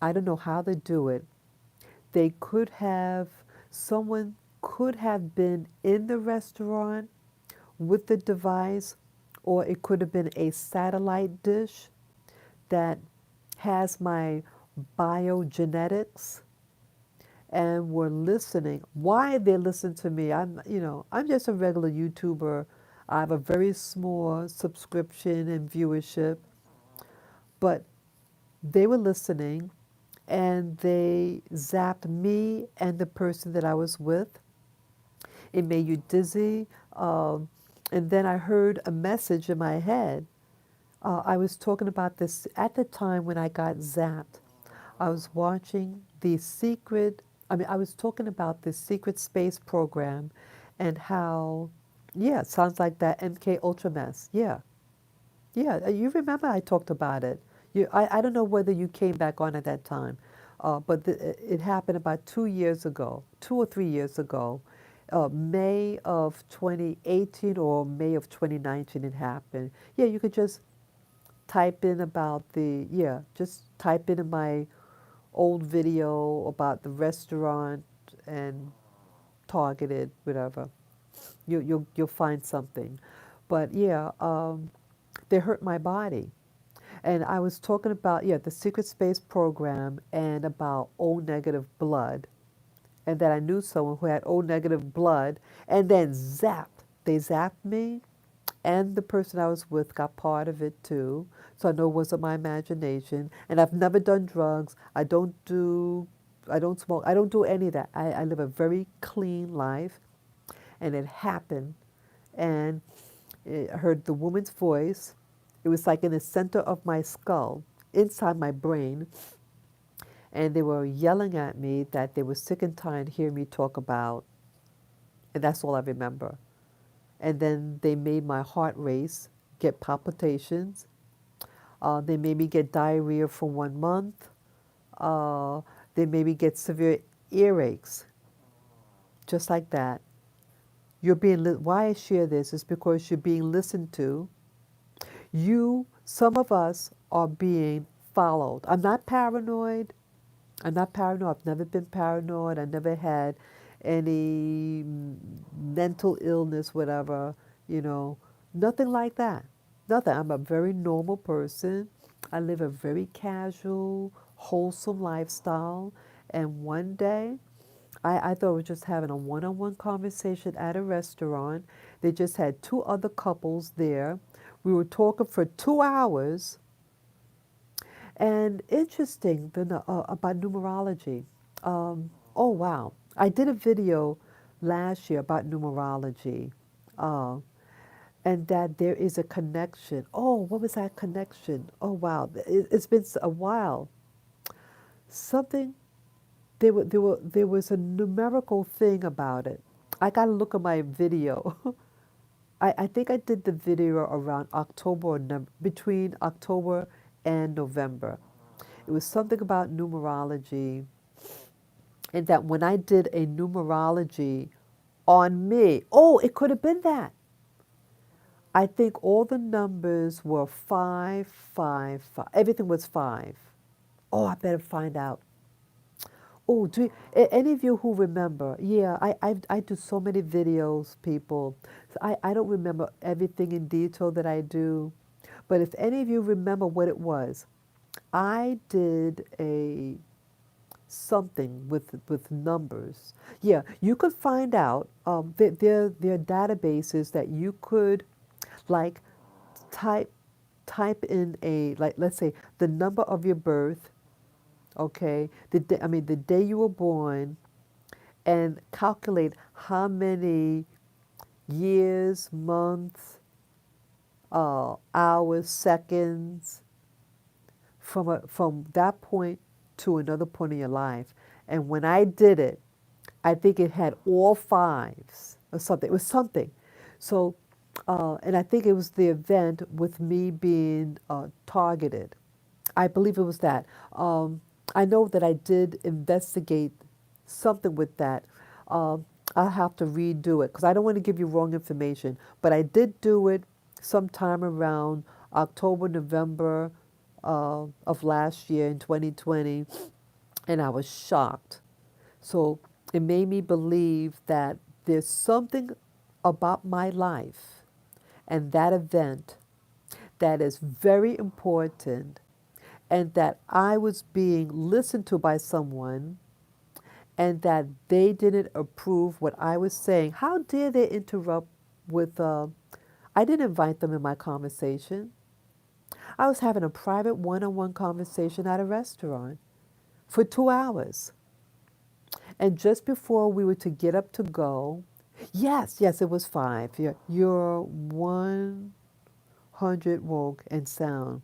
I don't know how they do it. They could have, someone could have been in the restaurant with the device, or it could have been a satellite dish that has my biogenetics and were listening. Why they listen to me? I'm just a regular YouTuber. I have a very small subscription and viewership, but they were listening and they zapped me and the person that I was with. It made you dizzy. And then I heard a message in my head. I was talking about this at the time when I got zapped. I was watching the secret, I was talking about the secret space program and how, yeah, it sounds like that MK Ultra mess. Yeah, yeah, you remember I talked about it. I don't know whether you came back on at that time, but it happened about 2 years ago, 2 or 3 years ago. May of 2018 or May of 2019 it happened. Yeah, you could just type in about just type in my old video about the restaurant and targeted, whatever. You'll find something. But yeah, they hurt my body. And I was talking about, yeah, the secret space program and about O negative blood. And that I knew someone who had O negative blood and then zapped. They zapped me and the person I was with got part of it too. So I know it wasn't my imagination. And I've never done drugs. I don't smoke. I don't do any of that. I live a very clean life. And it happened. And I heard the woman's voice. It was like in the center of my skull, inside my brain. And they were yelling at me that they were sick and tired of hearing me talk about, and that's all I remember. And then they made my heart race, get palpitations. They made me get diarrhea for 1 month. Uh, they made me get severe earaches, just like that. Why I share this is because you're being listened to. Some of us are being followed. I'm not paranoid. I'm not paranoid. I've never been paranoid. I never had any mental illness, whatever, you know, nothing like that. Nothing. I'm a very normal person. I live a very casual, wholesome lifestyle. And one day I thought we were just having a one-on-one conversation at a restaurant. They just had two other couples there. We were talking for 2 hours, and interesting about numerology. Oh wow! I did a video last year about numerology, uh, and that there is a connection. Oh, what was that connection? Oh wow! It's been a while. Something there was a numerical thing about it. I got to look at my video. I think I did the video around October or between October and November. It was something about numerology, and that when I did a numerology on me, oh, it could have been that. I think all the numbers were 555. Everything was five. Oh, I better find out. Oh, any of you who remember? Yeah, I do so many videos, people. So I don't remember everything in detail that I do. But if any of you remember what it was, I did a something with numbers. Yeah, you could find out. There are databases that you could like type type in a like let's say the number of your birth. Okay, I mean the day you were born, and calculate how many years, months, hours, seconds from that point to another point in your life. And when I did it, I think it had all fives or something. It was something. So, and I think it was the event with me being targeted. I believe it was that. I know that I did investigate something with that. I'll have to redo it because I don't want to give you wrong information. But I did do it sometime around October, November of last year in 2020, and I was shocked. So it made me believe that there's something about my life and that event that is very important, and that I was being listened to by someone, and that they didn't approve what I was saying. How dare they interrupt with, I didn't invite them in my conversation. I was having a private one on one conversation at a restaurant for 2 hours. And just before we were to get up to go, yes, it was five. You're 100 woke and sound.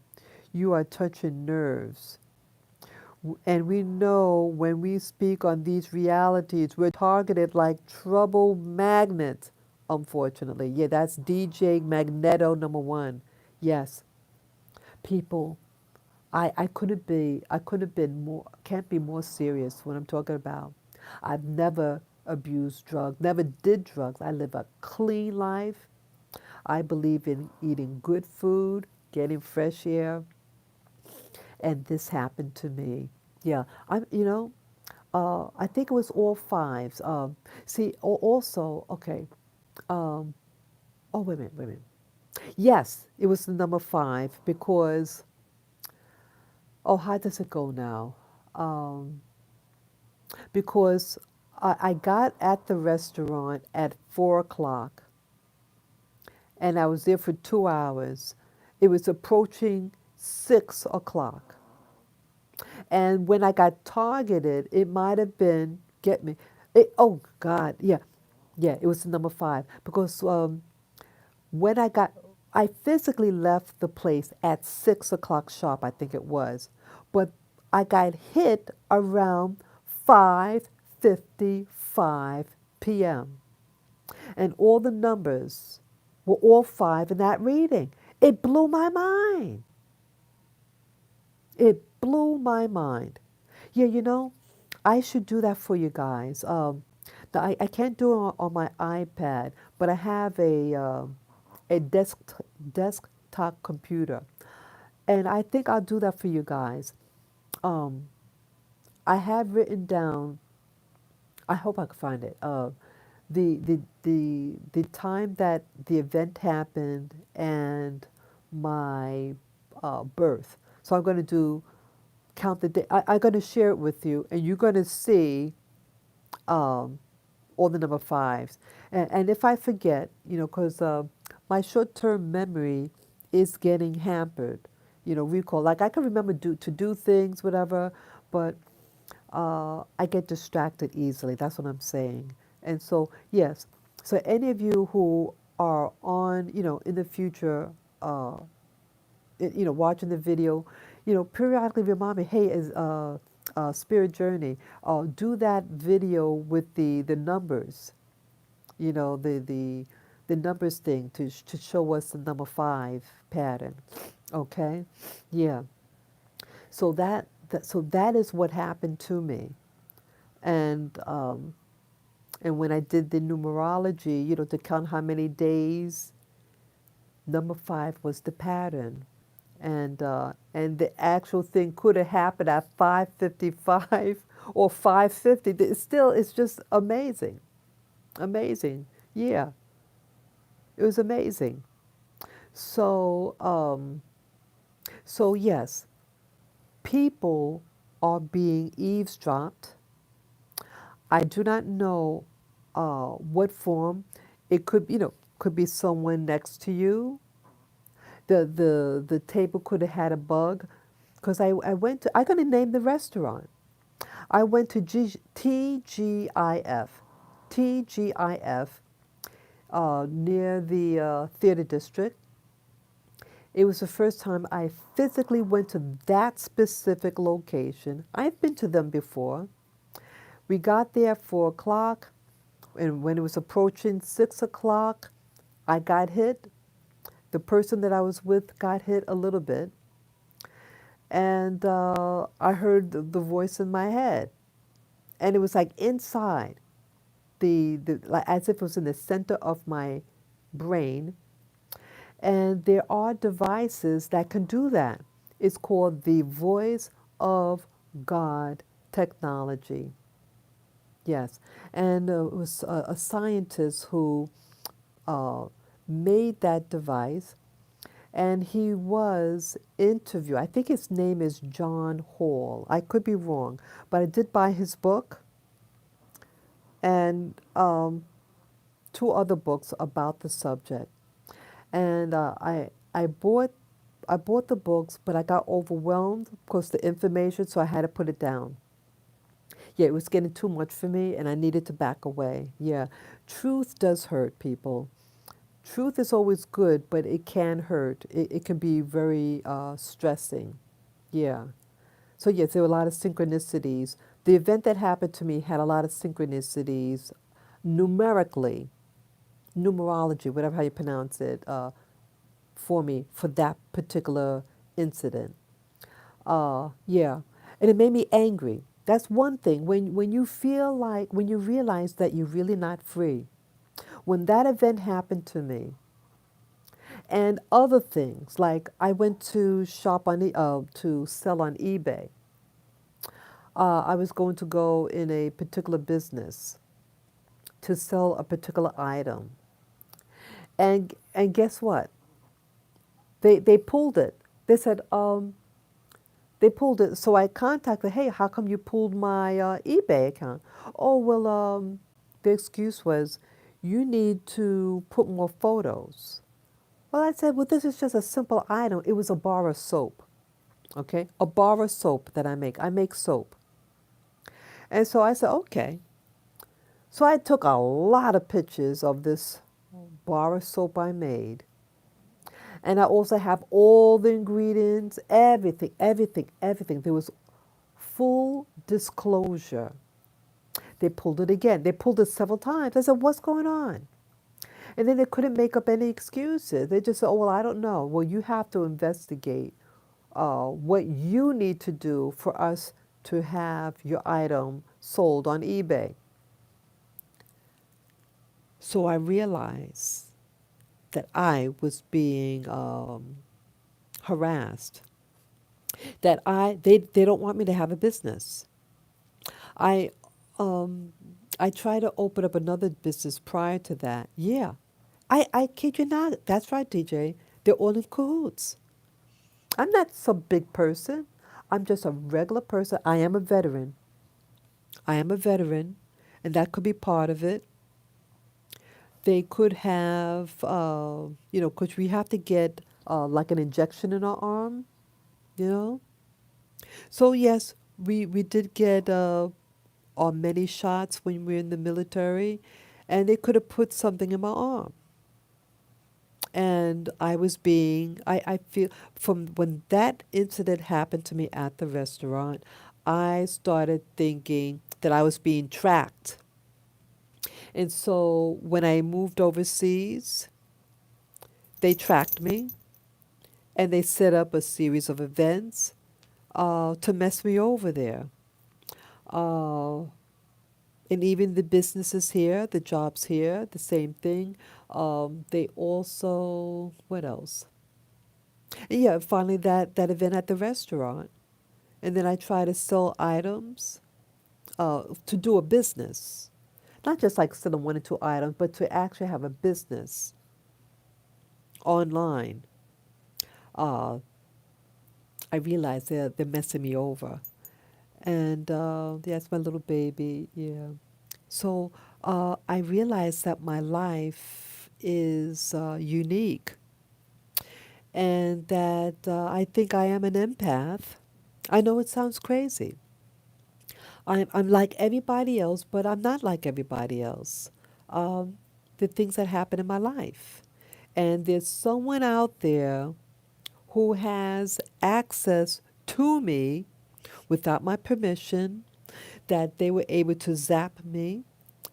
You are touching nerves. And we know when we speak on these realities, we're targeted like trouble magnets, unfortunately. Yeah, that's DJ Magneto number one. Yes, people, I couldn't have been more, can't be more serious when I'm talking about. I've never abused drugs, never did drugs. I live a clean life. I believe in eating good food, getting fresh air, and this happened to me. Yeah, I think it was all fives. See, also, okay. Um, oh, wait a minute. Yes, it was the number five because, oh, how does it go now? Um, because I got at the restaurant at 4 o'clock, and I was there for 2 hours. It was approaching 6 o'clock. And when I got targeted, it might have been, get me, oh God, yeah, it was the number five. Because when I physically left the place at 6 o'clock sharp, I think it was. But I got hit around 5:55 p.m. And all the numbers were all five in that reading. It blew my mind. It blew my mind. Yeah, I should do that for you guys. I can't do it on my iPad, but I have a desktop computer, and I think I'll do that for you guys. Um, I have written down. I hope I can find it. The time that the event happened and my birth. So I'm going to do count the day. I'm going to share it with you, and you're going to see um, or the number fives. And if I forget, because my short-term memory is getting hampered, recall. Like I can remember to do things, whatever, but I get distracted easily. That's what I'm saying. And so, yes. So any of you who are on, in the future, uh, watching the video, periodically remind me, hey, is Spirit Journey, do that video with the numbers, the numbers thing to show us the number five pattern. Okay, yeah. So that is what happened to me, and when I did the numerology, to count how many days, number five was the pattern. And the actual thing could have happened at 5:55 or 5:50. It's just amazing, amazing. Yeah, it was amazing. So so yes, people are being eavesdropped. I do not know what form. It could, could be someone next to you. The table could have had a bug, because I went to, I'm going to name the restaurant. I went to TGIF, TGIF, near the theater district. It was the first time I physically went to that specific location. I've been to them before. We got there at 4 o'clock, and when it was approaching 6 o'clock, I got hit. The person that I was with got hit a little bit, and I heard the voice in my head, and it was like inside like as if it was in the center of my brain. And there are devices that can do that. It's called the Voice of God technology. Yes, and it was a scientist who uh, made that device, and he was interviewed. I think his name is John Hall. I could be wrong, but I did buy his book and two other books about the subject. And I bought the books, but I got overwhelmed because the information, so I had to put it down. Yeah, it was getting too much for me, and I needed to back away. Yeah, truth does hurt people. Truth is always good, but it can hurt. It can be very stressing. Yeah. So yes, there were a lot of synchronicities. The event that happened to me had a lot of synchronicities, numerically, numerology, whatever how you pronounce it, for me for that particular incident. Yeah, and it made me angry. That's one thing. When you feel like when you realize that you're really not free. When that event happened to me, and other things like I went to shop on to sell on eBay. I was going to go in a particular business to sell a particular item, and guess what? They pulled it. They said they pulled it. So I contacted, hey, how come you pulled my eBay account? Oh well, the excuse was you need to put more photos. Well, I said, well, this is just a simple item. It was a bar of soap, okay? A bar of soap that I make. I make soap. And so I said, okay. So I took a lot of pictures of this bar of soap I made. And I also have all the ingredients, everything, everything, everything. There was full disclosure. They pulled it again. They pulled it several times. I said, what's going on? And then they couldn't make up any excuses. They just said, oh, well, I don't know. Well, you have to investigate what you need to do for us to have your item sold on eBay. So I realized that I was being harassed, that they don't want me to have a business. I, um, I tried to open up another business prior to that. Yeah. I kid you not. That's right, DJ. They're all in cahoots. I'm not some big person. I'm just a regular person. I am a veteran. I am a veteran. and that could be part of it. They could have, because we have to get like an injection in our arm, you know. So yes, we did get many shots when we were in the military, and they could have put something in my arm. And I feel from when that incident happened to me at the restaurant, I started thinking that I was being tracked. And so when I moved overseas, they tracked me and they set up a series of events to mess me over there. Uh, and even the businesses here, the jobs here, the same thing. They also, what else? Yeah, finally that event at the restaurant. And then I try to sell items to do a business. Not just like selling one or two items, but to actually have a business online. Uh, I realize they're messing me over. And that's my little baby, yeah. So I realize that my life is unique and that I think I am an empath. I know it sounds crazy. I'm like everybody else, but I'm not like everybody else. Um, the things that happen in my life. And there's someone out there who has access to me without my permission, that they were able to zap me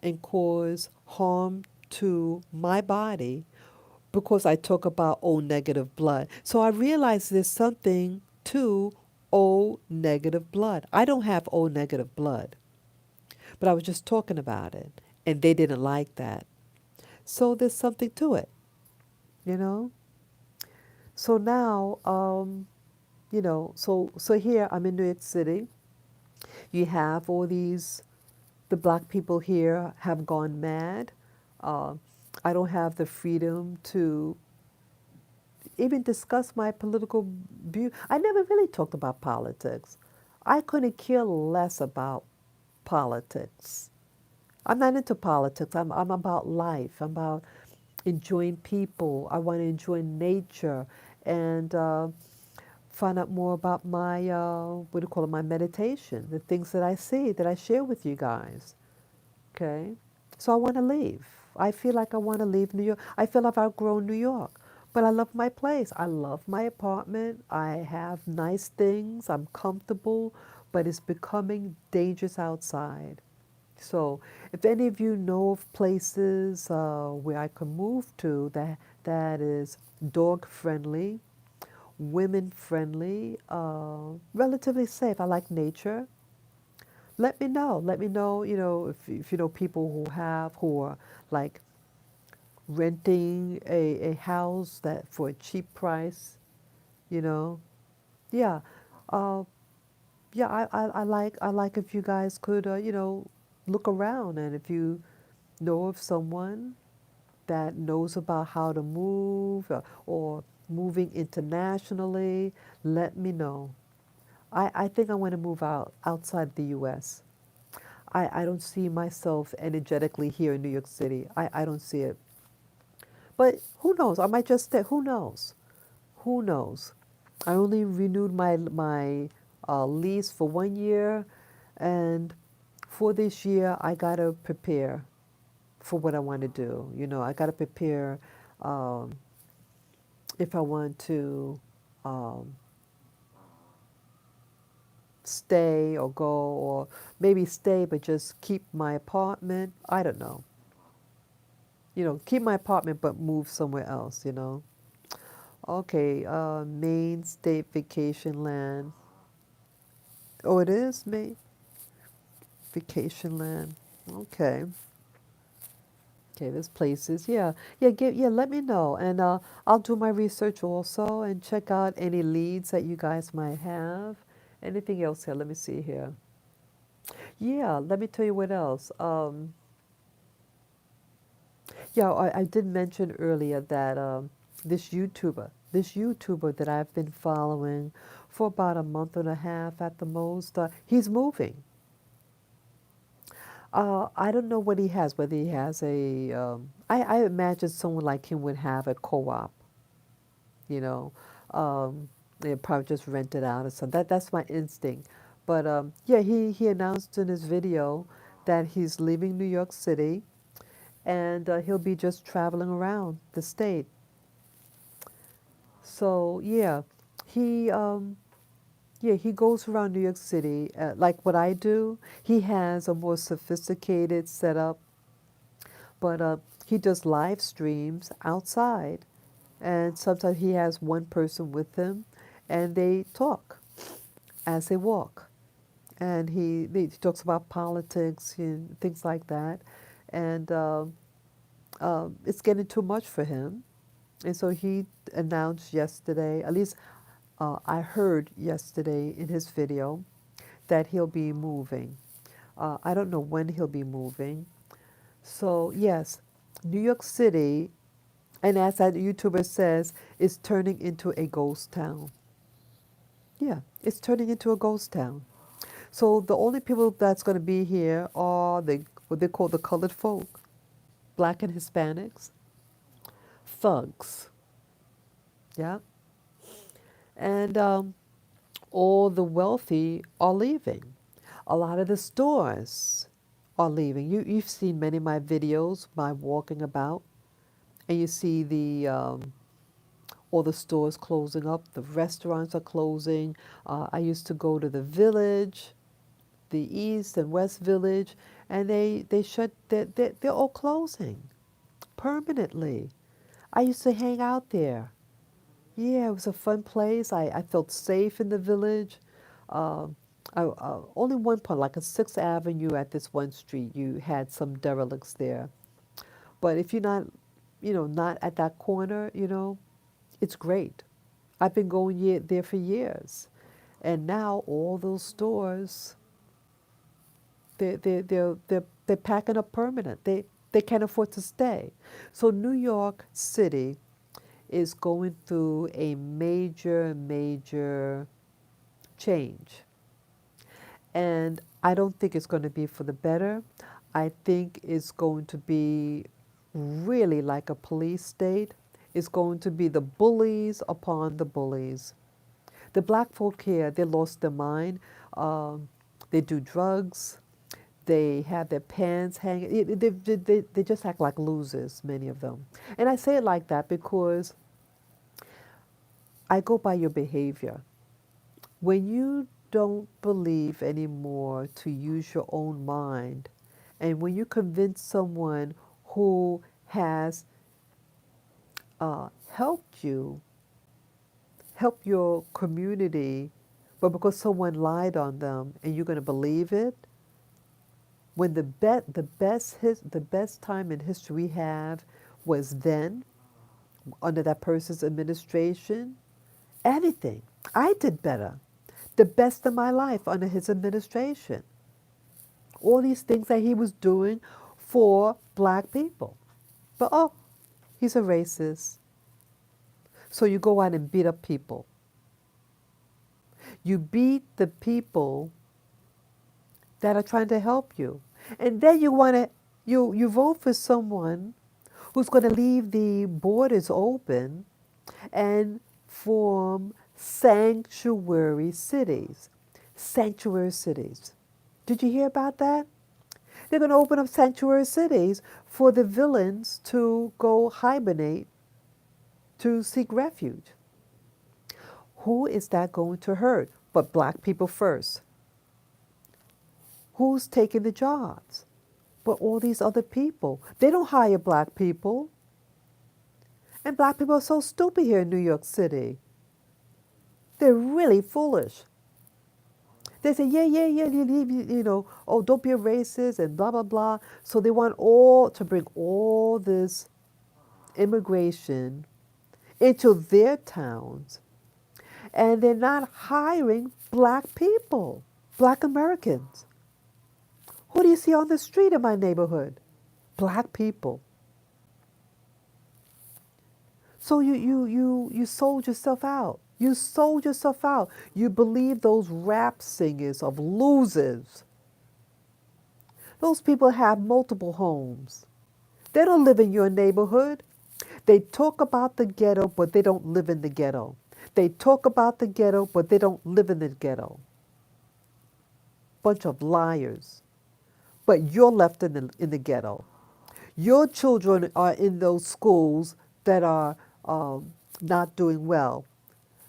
and cause harm to my body because I talk about O negative blood. So I realized there's something to O negative blood. I don't have O negative blood, but I was just talking about it, and they didn't like that. So there's something to it, you know? So now, so here I'm in New York City. You have all these, the black people here have gone mad. Uh, I don't have the freedom to even discuss my political view. I never really talked about politics. I couldn't care less about politics. I'm not into politics. I'm about life. I'm about enjoying people. I want to enjoy nature and find out more about my, what do you call it, my meditation, the things that I see that I share with you guys. Okay? So I want to leave. I feel like I want to leave New York. I feel like I've outgrown New York. But I love my place. I love my apartment. I have nice things. I'm comfortable, but it's becoming dangerous outside. So, if any of you know of places where I can move to that is dog friendly, women friendly, relatively safe. I like nature. Let me know. Let me know. If you know people who are like renting a house that for a cheap price. You know, yeah, uh, yeah. I like if you guys could look around, and if you know of someone that knows about how to move or moving internationally, let me know. I think I want to move outside the US. I don't see myself energetically here in New York City. I don't see it. But who knows? I might just stay. Who knows? Who knows? I only renewed my lease for 1 year, and for this year, I gotta prepare for what I want to do. I gotta prepare um, if I want to um, stay or go, or maybe stay but just keep my apartment. I don't know. Keep my apartment but move somewhere else. Okay, Maine State Vacation Land. Oh, it is Maine Vacation Land. Okay. Okay, there's places. Yeah, yeah. Let me know, and I'll do my research also and check out any leads that you guys might have. Anything else here? Let me see here. Yeah, let me tell you what else. Yeah, I did mention earlier that this YouTuber that I've been following for about a month and a half at the most, he's moving. I don't know what he has, whether he has a, I imagine someone like him would have a co-op, you know. They probably just rent it out or something. That's my instinct. But yeah, he announced in his video that he's leaving New York City and he'll be just traveling around the state. So yeah, he yeah, he goes around New York City like what I do. He has a more sophisticated setup, but he does live streams outside, and sometimes he has one person with him, and they talk as they walk. And he talks about politics and things like that, and it's getting too much for him. And so he announced yesterday, at least I heard yesterday in his video, that he'll be moving. I don't know when he'll be moving. So, yes, New York City, and as that YouTuber says, is turning into a ghost town. Yeah, it's turning into a ghost town. So the only people that's going to be here are what they call the colored folk, black and Hispanics, thugs. Yeah, and all the wealthy are leaving. A lot of the stores are leaving. You've seen many of my videos, my walking about, and you see all the stores closing up. The restaurants are closing. I used to go to the village, the East and West Village, and they shut. They're all closing permanently. I used to hang out there. Yeah, it was a fun place. I felt safe in the village. Um, only one part, like a Sixth Avenue at this one street, you had some derelicts there. But if you're not, not at that corner, it's great. I've been going there for years. And now all those stores, they're packing up permanent. They can't afford to stay. So New York City is going through a major, major change. And I don't think it's going to be for the better. I think it's going to be really like a police state. It's going to be the bullies upon the bullies. The black folk here, they lost their mind. Um, they do drugs. They have their pants hanging. They just act like losers, many of them. And I say it like that because I go by your behavior. When you don't believe anymore to use your own mind, and when you convince someone who has helped you, help your community, but because someone lied on them and you're going to believe it, when the best time in history we have was then under that person's administration, anything. I did better. The best of my life under his administration. All these things that he was doing for black people. But oh, he's a racist. So you go out and beat up people. You beat the people that are trying to help you. And then you vote for someone who's going to leave the borders open and form sanctuary cities. Sanctuary cities. Did you hear about that? They're going to open up sanctuary cities for the villains to go hibernate to seek refuge. Who is that going to hurt? But black people first. Who's taking the jobs? But all these other people. They don't hire black people. And black people are so stupid here in New York City. They're really foolish. They say, yeah, oh, don't be a racist and blah, blah, blah. So they want to bring all this immigration into their towns. And they're not hiring black people, black Americans. Who do you see on the street in my neighborhood? Black people. So you sold yourself out. You sold yourself out. You believe those rap singers of losers. Those people have multiple homes. They don't live in your neighborhood. They talk about the ghetto, but they don't live in the ghetto. They talk about the ghetto, but they don't live in the ghetto. Bunch of liars. But you're left in the ghetto. Your children are in those schools that are not doing well.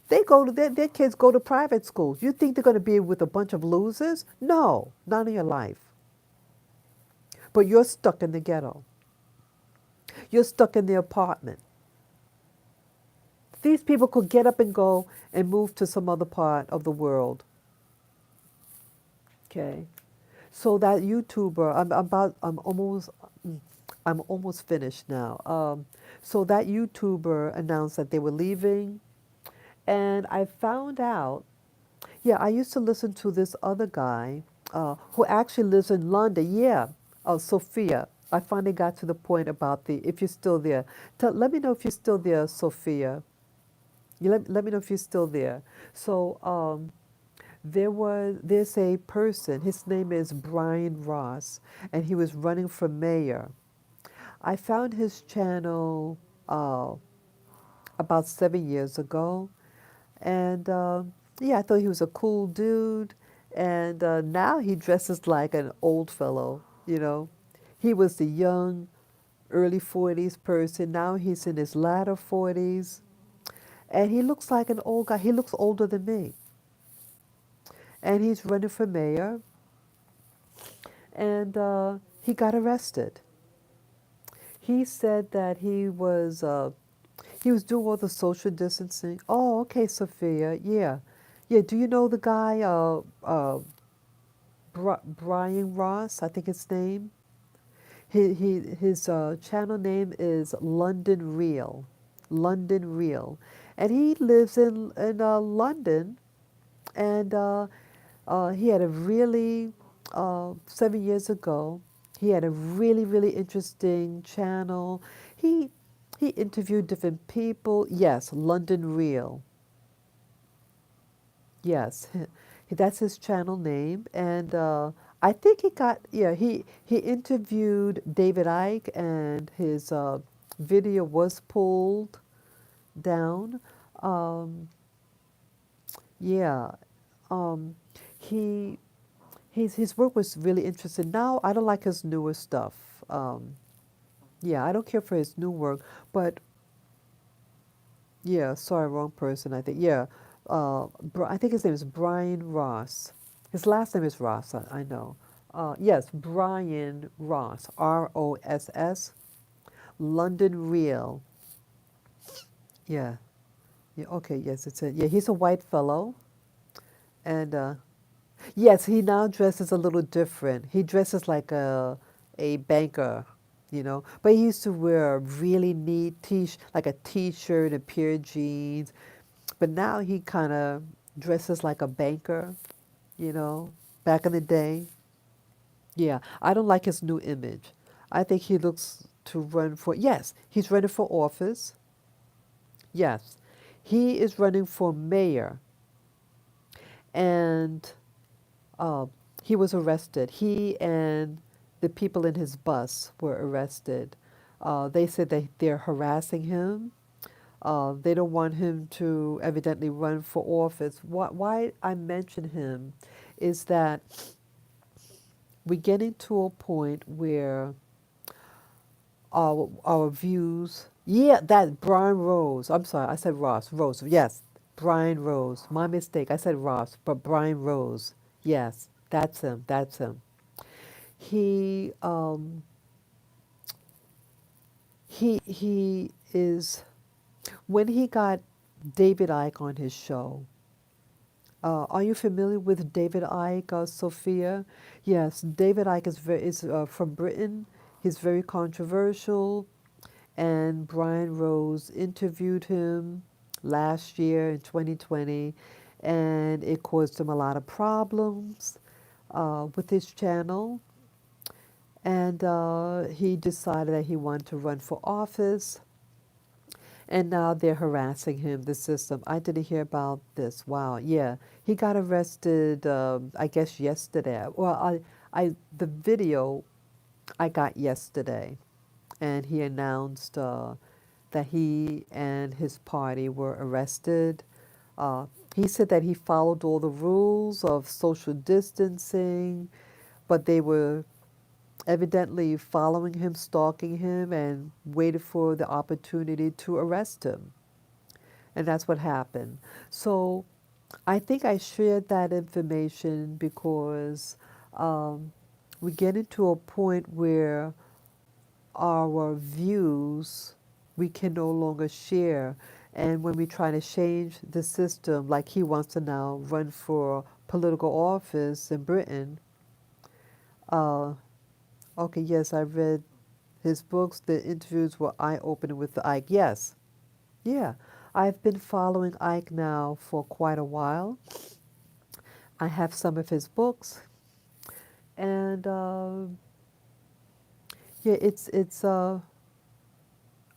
They go to their kids go to private schools. You think they're going to be with a bunch of losers? No, not in your life. But you're stuck in the ghetto. You're stuck in the apartment. These people could get up and go and move to some other part of the world. Okay. So that YouTuber, I'm almost finished now. So that YouTuber announced that they were leaving, and I found out. Yeah, I used to listen to this other guy who actually lives in London. Yeah, Sophia. I finally got to the point about the if you're still there. Let me know if you're still there, Sophia. Let me know if you're still there. So there's a person. His name is Brian Ross, and he was running for mayor. I found his channel about 7 years ago, and yeah, I thought he was a cool dude. And now he dresses like an old fellow. You know, he was the young, early 40s person. Now he's in his latter 40s, and he looks like an old guy. He looks older than me, and he's running for mayor. And he got arrested. He said that he was doing all the social distancing. Oh, okay, Sophia. Yeah, yeah. Do you know the guy, Brian Ross? I think his name. His channel name is London Real, London Real, and he lives in London, and he had a really 7 years ago. He had a really interesting channel. He he interviewed different people. Yes, London Real. Yes, that's his channel name, and I think he got yeah he interviewed David Icke, and his video was pulled down. Um, yeah, um, he his work was really interesting. Now I don't like his newer stuff. Yeah, I don't care for his new work, but yeah, sorry, wrong person. I think yeah, I think his name is Brian Ross. His last name is Ross. I know. Yes, Brian Ross, Ross, London Real. Yeah, yeah. Okay, yes, it's a yeah. He's a white fellow, and yes, he now dresses a little different. He dresses like a banker, you know. But he used to wear a really neat like a t-shirt, a pair of jeans. But now he kind of dresses like a banker, you know. Back in the day, yeah. I don't like his new image. I think he looks to run for. Yes, he's running for office. Yes, he is running for mayor, and Uh, he was arrested. He and the people in his bus were arrested. They said they're harassing him. They don't want him to evidently run for office. Why I mention him is that we're getting to a point where our views. Yeah, that Brian Rose. I'm sorry, I said Ross. Rose. Yes, Brian Rose. My mistake. I said Ross, but Brian Rose. Yes, that's him. That's him. He he is when he got David Icke on his show. Are you familiar with David Icke, Sophia? Yes, David Icke is from Britain. He's very controversial, and Brian Rose interviewed him last year in 2020, and it caused him a lot of problems with his channel. And he decided that he wanted to run for office, and now they're harassing him, the system. I didn't hear about this. Wow, yeah. He got arrested, I guess, yesterday. Well, The video I got yesterday, and he announced that he and his party were arrested. Uh, he said that he followed all the rules of social distancing, but they were evidently following him, stalking him, and waited for the opportunity to arrest him. And that's what happened. So I think I shared that information because um, we get into a point where our views we can no longer share. And when we try to change the system, like he wants to now run for political office in Britain, uh, okay, yes, I read his books. The interviews were eye-opening with the Ike. Yes, yeah. I've been following Ike now for quite a while. I have some of his books, and yeah, it's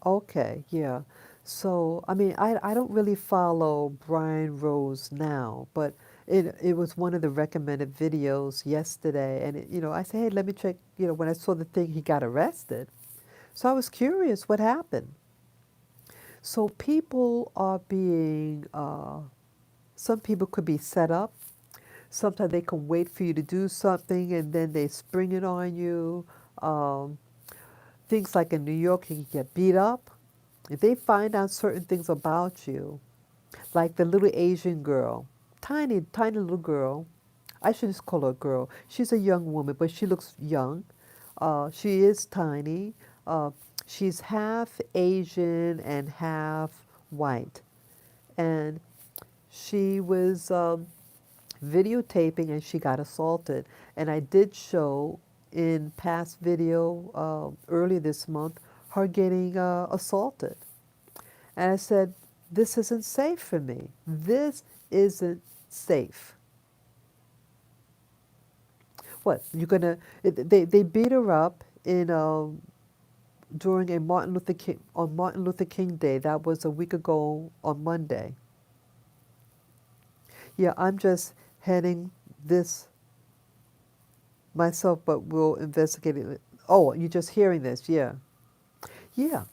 okay, yeah. So I mean, I don't really follow Brian Rose now, but it was one of the recommended videos yesterday, and I said, hey, let me check. When I saw the thing, he got arrested, so I was curious what happened. So people are being, some people could be set up. Sometimes they can wait for you to do something and then they spring it on you. Um, Things like in New York, you can get beat up. If they find out certain things about you, like the little Asian girl, tiny, tiny little girl, I should just call her a girl. She's a young woman, but she looks young. She is tiny. Uh, she's half Asian and half white. And she was videotaping and she got assaulted. And I did show in past video earlier this month her getting assaulted. And I said, this isn't safe for me. This isn't safe. What, you're gonna, they beat her up in, during a Martin Luther King Day. That was a week ago on Monday. Yeah, I'm just heading this myself, but we'll investigate it. Oh, you're just hearing this, yeah. Yeah.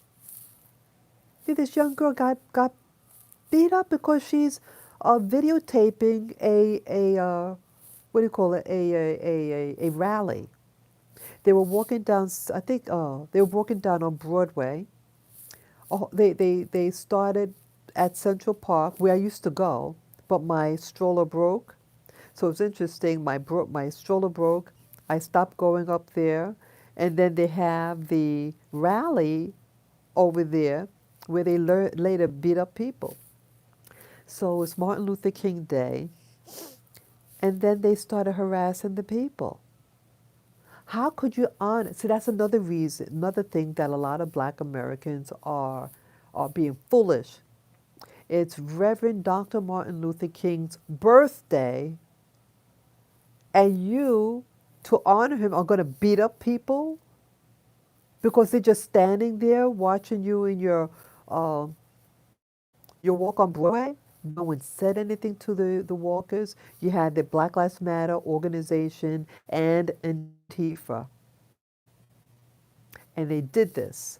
See, this young girl got beat up because she's videotaping what do you call it, a rally. They were walking down, I think, they were walking down on Broadway. Oh, they started at Central Park, where I used to go, but my stroller broke. So it's interesting. My stroller broke. I stopped going up there, and then they have the rally over there, where they later beat up people. So it's Martin Luther King Day, and then they started harassing the people. How could you honor? See, that's another reason, another thing that a lot of Black Americans are being foolish. It's Reverend Dr. Martin Luther King's birthday, and you, to honor him, are going to beat up people because they're just standing there watching you in uh, your walk on Broadway. No one said anything to the walkers. You had the Black Lives Matter organization and Antifa, and they did this.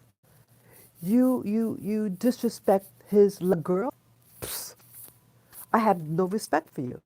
You disrespect his little girl. Psst, I have no respect for you.